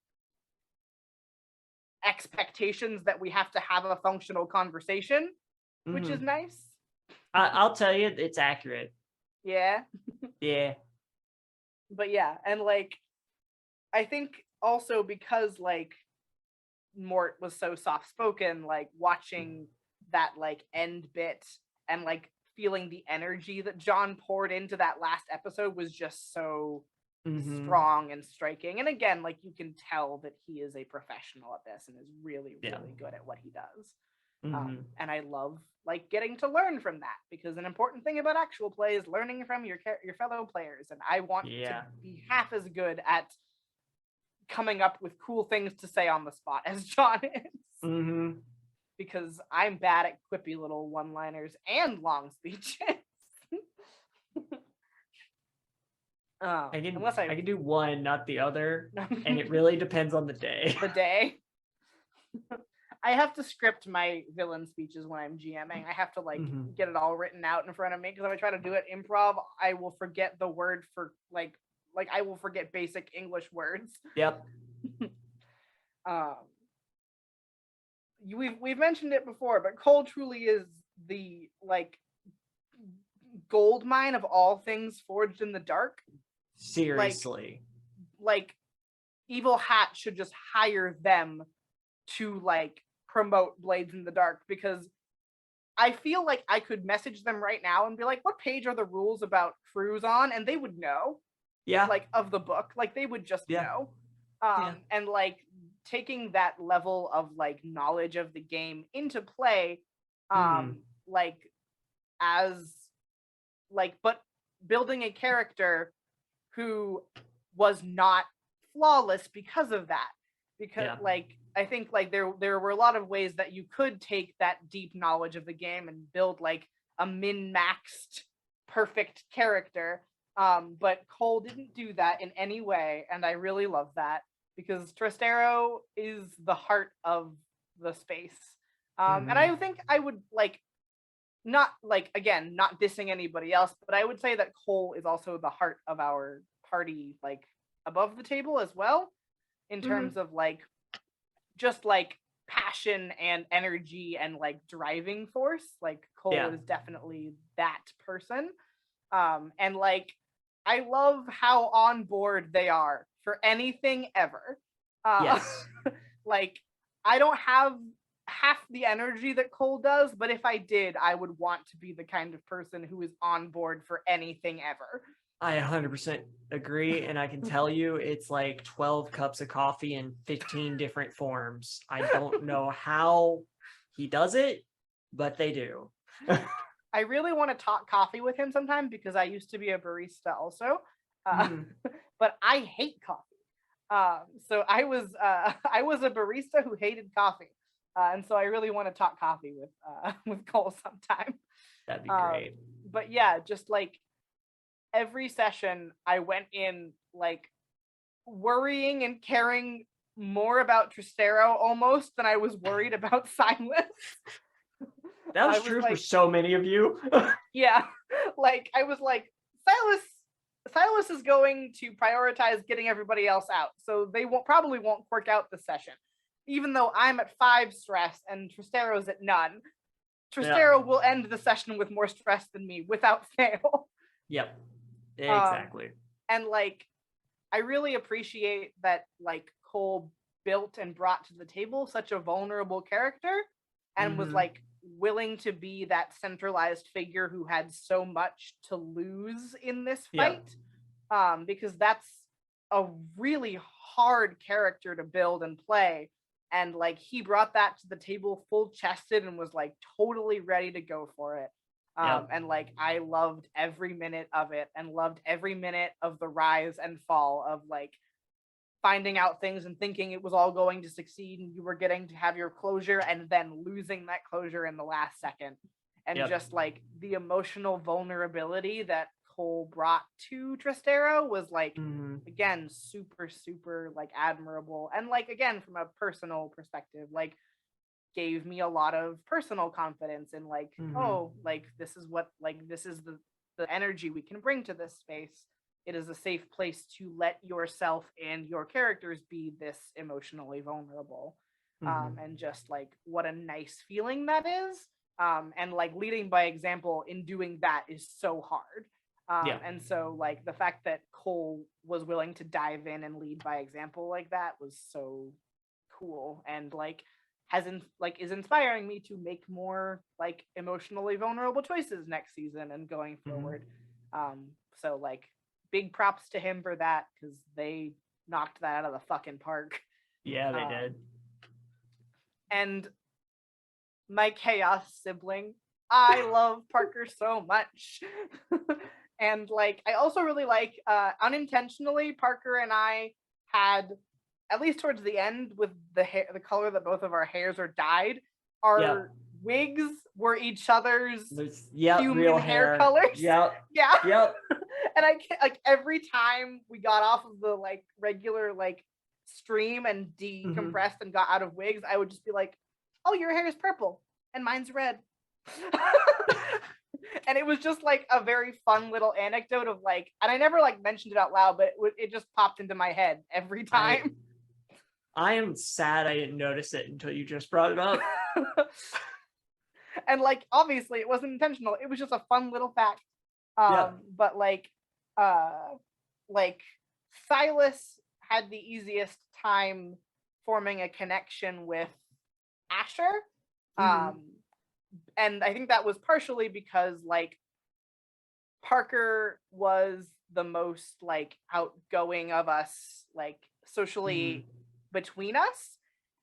expectations that we have to have a functional conversation, which is Mhm. nice. I'll tell you, it's accurate. Yeah. Yeah. But yeah, and like I think also because like Mort was so soft spoken, like watching that like end bit and like feeling the energy that John poured into that last episode was just so Mhm. strong and striking. And again, like you can tell that he is a professional at this and is really, Yeah. really good at what he does. Mhm. And I love like getting to learn from that, because an important thing about actual play is learning from your fellow players, and I want to Yeah. be half as good at coming up with cool things to say on the spot as John is. Mhm. Because I'm bad at quippy little one-liners and long speeches. Unless I can do one, not the other, and it really depends on the day. the day. I have to script my villain speeches when I'm GMing. I have to like Mhm. get it all written out in front of me, because if I try to do it improv, I will forget the word for like I will forget basic English words. Yep. Um, we've mentioned it before, but Cole truly is the like gold mine of all things forged in the dark. Seriously. Like Evil Hat should just hire them to like promote Blades in the Dark, because I feel like I could message them right now and be like, what page are the rules about crews on? And they would know, Yeah. like, of the book. Like, they would just Yeah. know. Yeah. And like taking that level of like knowledge of the game into play, Mhm. like as like, but building a character who was not flawless because of that. Because Yeah. like I think like there were a lot of ways that you could take that deep knowledge of the game and build like a min-maxed perfect character. But Cole didn't do that in any way, and I really love that, because Trastero is the heart of the space. And Mhm. I think I would like, not like, again, not dissing anybody else, but I would say that Cole is also the heart of our party, like above the table as well, in terms Mhm. of like just like passion and energy and like driving force. Like Cole Yeah. is definitely that person. And like I love how on board they are for anything ever. Yes. Like I don't have half the energy that Cole does, but if I did, I would want to be the kind of person who is on board for anything ever. I 100% agree, and I can tell you it's like 12 cups of coffee in 15 different forms. I don't know how he does it, but they do. I really want to talk coffee with him sometime, because I used to be a barista also, Mhm. but I hate coffee. So I was a barista who hated coffee, and so I really want to talk coffee with with Cole sometime. That'd be Um, great. but yeah, just like every session, I went in like worrying and caring more about Trastero almost than I was worried about Silas. That I was was true for like, so many of you. yeah, like I was like, Silas is going to prioritize getting everybody else out, so they probably won't quirk out the session. Even though I'm at 5 stress and Tristero's at none, Yeah. Trastero will end the session with more stress than me without fail. Yep. Um, Exactly. and like I really appreciate that like Cole built and brought to the table such a vulnerable character, and was Mhm. like willing to be that centralized figure who had so much to lose in this Yep. fight. Because that's a really hard character to build and play. And like he brought that to the table full chested and was like totally ready to go for it. Yep. And like I loved every minute of it, and loved every minute of the rise and fall of like finding out things and thinking it was all going to succeed and you were getting to have your closure, and then losing that closure in the last second. and Yep. just like the emotional vulnerability that Cole brought to Trastero was like again super like admirable, and like again from a personal perspective like gave me a lot of personal confidence in like oh like this is what like this is the energy we can bring to this space. It is a safe place to let yourself and your characters be this emotionally vulnerable. And just like what a nice feeling that is. And like leading by example in doing that is so hard. Yeah. And so like the fact that Cole was willing to dive in and lead by example like that was so cool, and like is inspiring me to make more like emotionally vulnerable choices next season and going forward. So like big props to him for that, because they knocked that out of the fucking park. Yeah, they did. And my chaos sibling, I love Parker so much. And like I also really like unintentionally Parker and I had, at least towards the end, with the hair, the color that both of our hairs are dyed, our wigs were each other's human real hair colors. Yeah. Yep. And I can't, like every time we got off of the like regular like stream and decompressed and got out of wigs, I would just be like, oh, your hair is purple and mine's red. And it was just like a very fun little anecdote of like, and I never like mentioned it out loud, but it just popped into my head every time. I am sad I didn't notice it until you just brought it up. And like obviously it wasn't intentional, it was just a fun little fact. But like Silas had the easiest time forming a connection with Asher. And I think that was partially because like Parker was the most like outgoing of us, like socially between us,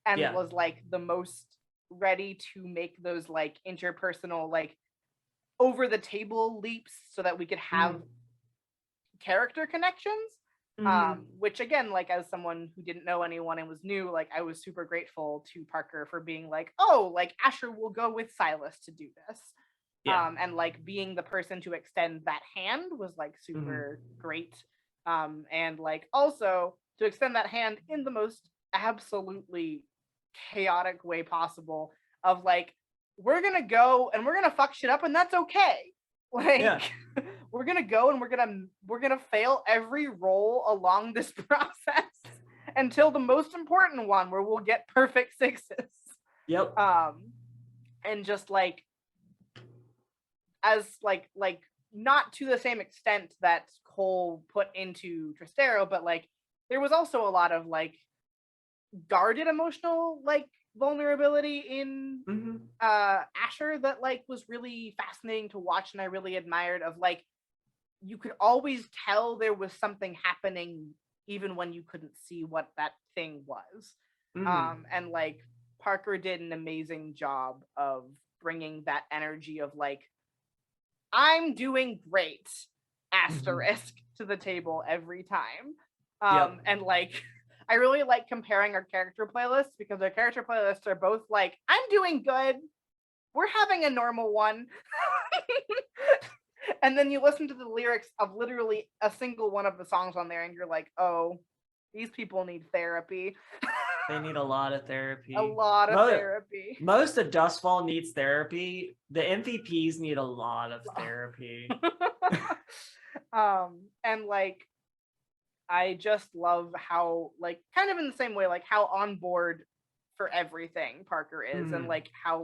and was like the most ready to make those like interpersonal like over the table leaps so that we could have character connections. Which again, like as someone who didn't know anyone and was new, like I was super grateful to Parker for being like, oh, like Asher will go with Silas to do this. And like being the person to extend that hand was like super great. And like also to extend that hand in the most absolutely chaotic way possible of like, we're gonna go and we're gonna fuck shit up and that's okay. Like we're gonna go and we're gonna fail every roll along this process until the most important one where we'll get perfect sixes. And just like as like not to the same extent that Cole put into Trastero, but like there was also a lot of like guarded emotional like vulnerability in Asher that like was really fascinating to watch, and I really admired. Of like you could always tell there was something happening even when you couldn't see what that thing was. And like Parker did an amazing job of bringing that energy of like, I'm doing great asterisk to the table every time. And like I really like comparing our character playlists, because our character playlists are both like, I'm doing good, we're having a normal one. And then you listen to the lyrics of literally a single one of the songs on there and you're like, oh, these people need therapy. They need a lot of therapy. A lot of therapy. Most of Dustfall needs therapy. The MVPs need a lot of therapy. And like I just love how like kind of in the same way like how on board for everything Parker is, and like how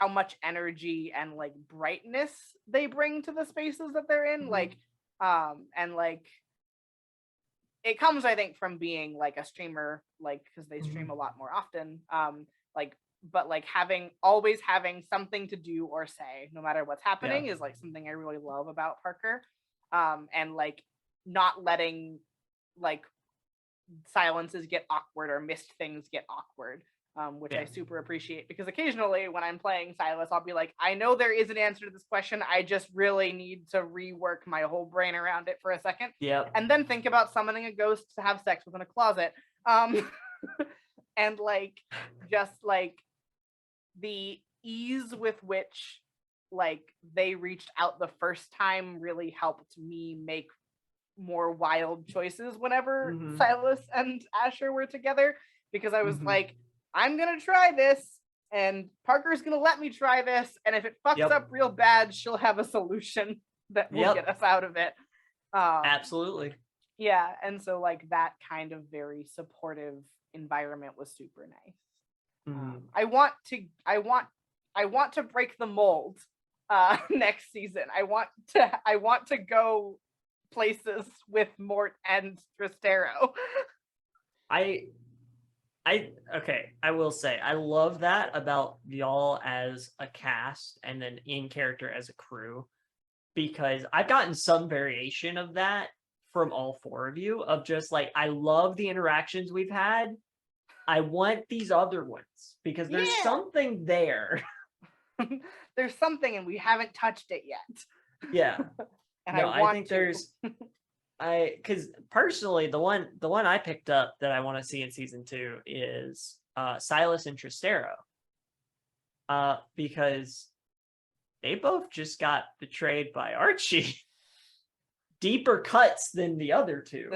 much energy and like brightness they bring to the spaces that they're in. Like and like it comes, I think, from being like a streamer, like because they stream a lot more often. But like always having something to do or say no matter what's happening is like something I really love about Parker. And like not letting like silences get awkward or missed things get awkward, which I super appreciate, because occasionally when I'm playing Silas, I'll be like, I know there is an answer to this question, I just really need to rework my whole brain around it for a second, and then think about summoning a ghost to have sex with in a closet. And like just like the ease with which like they reached out the first time really helped me make more wild choices whenever Silas and Asher were together, because I was like, I'm gonna try this and Parker's gonna let me try this, and if it fucks up real bad, she'll have a solution that will get us out of it. Absolutely. Yeah, and so like that kind of very supportive environment was super nice. I want to break the mold next season. I want to go places with Mort and Tristero. Okay, I will say I love that about y'all as a cast and then in character as a crew, because I've gotten some variation of that from all four of you, of just like, I love the interactions we've had. I want these other ones because there's something there. There's something and we haven't touched it yet. Yeah. And no, I think to. there's because personally the one I picked up that I want to see in season 2 is Silas and Tristero. Because they both just got betrayed by Archie. Deeper cuts than the other two.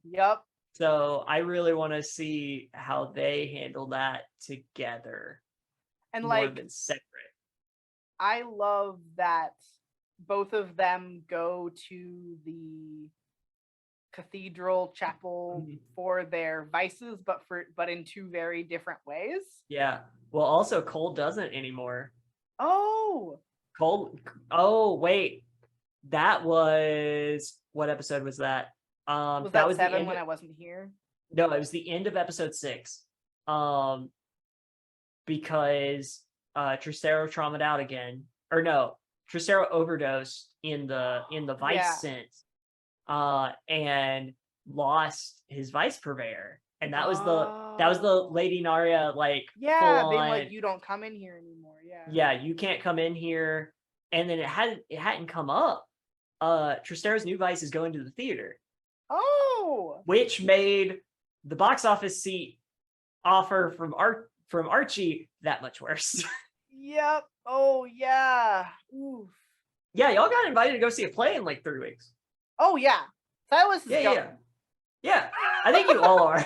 Yep. So I really want to see how they handle that together. And more than separate. I love that both of them go to the cathedral chapel for their vices, but in two very different ways. Yeah. Well, also Cole doesn't anymore. Oh. Cole. Oh, wait. That was, what episode was that? Was that 7 when I wasn't here? No, it was the end of episode 6. Because Tristero traumatized out again, or no, Tristero overdosed in the vice sense, and lost his vice purveyor, and that was the Lady Narya, like, being like, you don't come in here anymore. Yeah, you can't come in here, and then it hadn't come up. Tristero's new vice is going to the theater. Oh, which made the box office seat offer from Archie that much worse. Yep. Oh yeah. Oof. Yeah, y'all got invited to go see a play in like 3 weeks. Oh yeah. Silas is going. Yeah. I think you all are.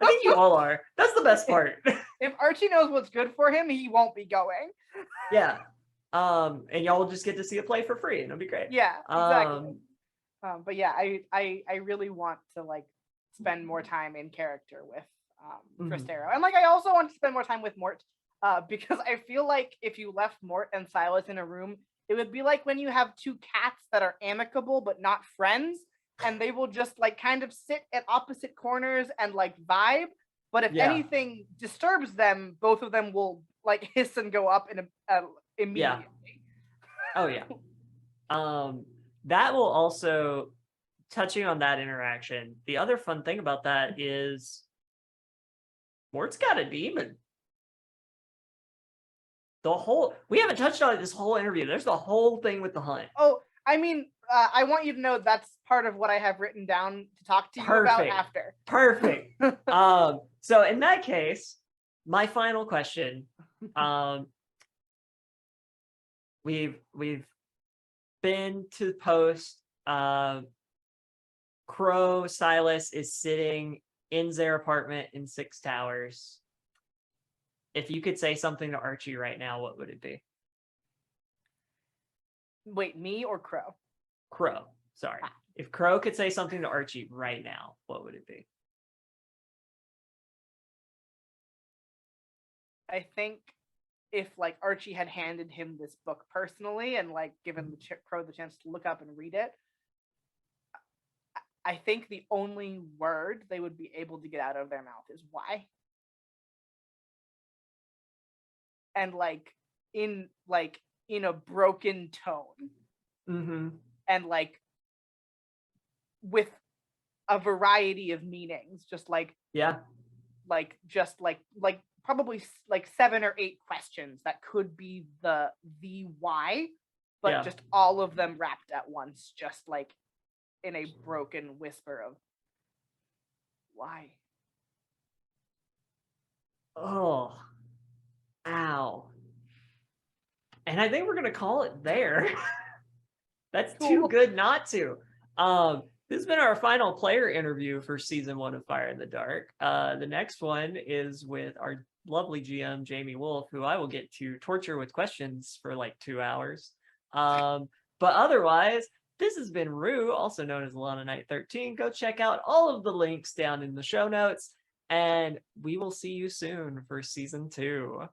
I think you all are. That's the best part. If Archie knows what's good for him, he won't be going. Yeah. And y'all will just get to see a play for free, and it'll be great. Yeah, exactly. But yeah, I really want to like spend more time in character with Tristero. And like I also want to spend more time with Mort, because I feel like if you left Mort and Silas in a room, it would be like when you have two cats that are amicable but not friends, and they will just like kind of sit at opposite corners and like vibe. But if anything disturbs them, both of them will like hiss and go up in immediately. Oh yeah. That will also, touching on that interaction, the other fun thing about that is Mort's got a demon. We haven't touched on it this whole interview. There's the whole thing with the hunt. Oh, I mean, I want you to know that's part of what I have written down to talk to you about after. Perfect. So in that case, my final question, we've been to the post. Crow Silas is sitting in their apartment in 6 Towers. If you could say something to Archie right now, what would it be? Wait, me or Crow? Crow. Sorry. If Crow could say something to Archie right now, what would it be? I think if like Archie had handed him this book personally and like given the Crow the chance to look up and read it, I think the only word they would be able to get out of their mouth is why. And like in a broken tone. And like with a variety of meanings, just like probably like 7 or 8 questions that could be the why, but just all of them wrapped at once, just like in a broken whisper of why. Oh, ow. And I think we're gonna call it there. That's too Cool. good not to. This has been our final player interview for season 1 of Fire in the Dark. The next one is with our lovely GM Jamie Wolf, who I will get to torture with questions for like 2 hours. But otherwise, this has been Rue, also known as Lana Knight 13. Go check out all of the links down in the show notes, and we will see you soon for season 2.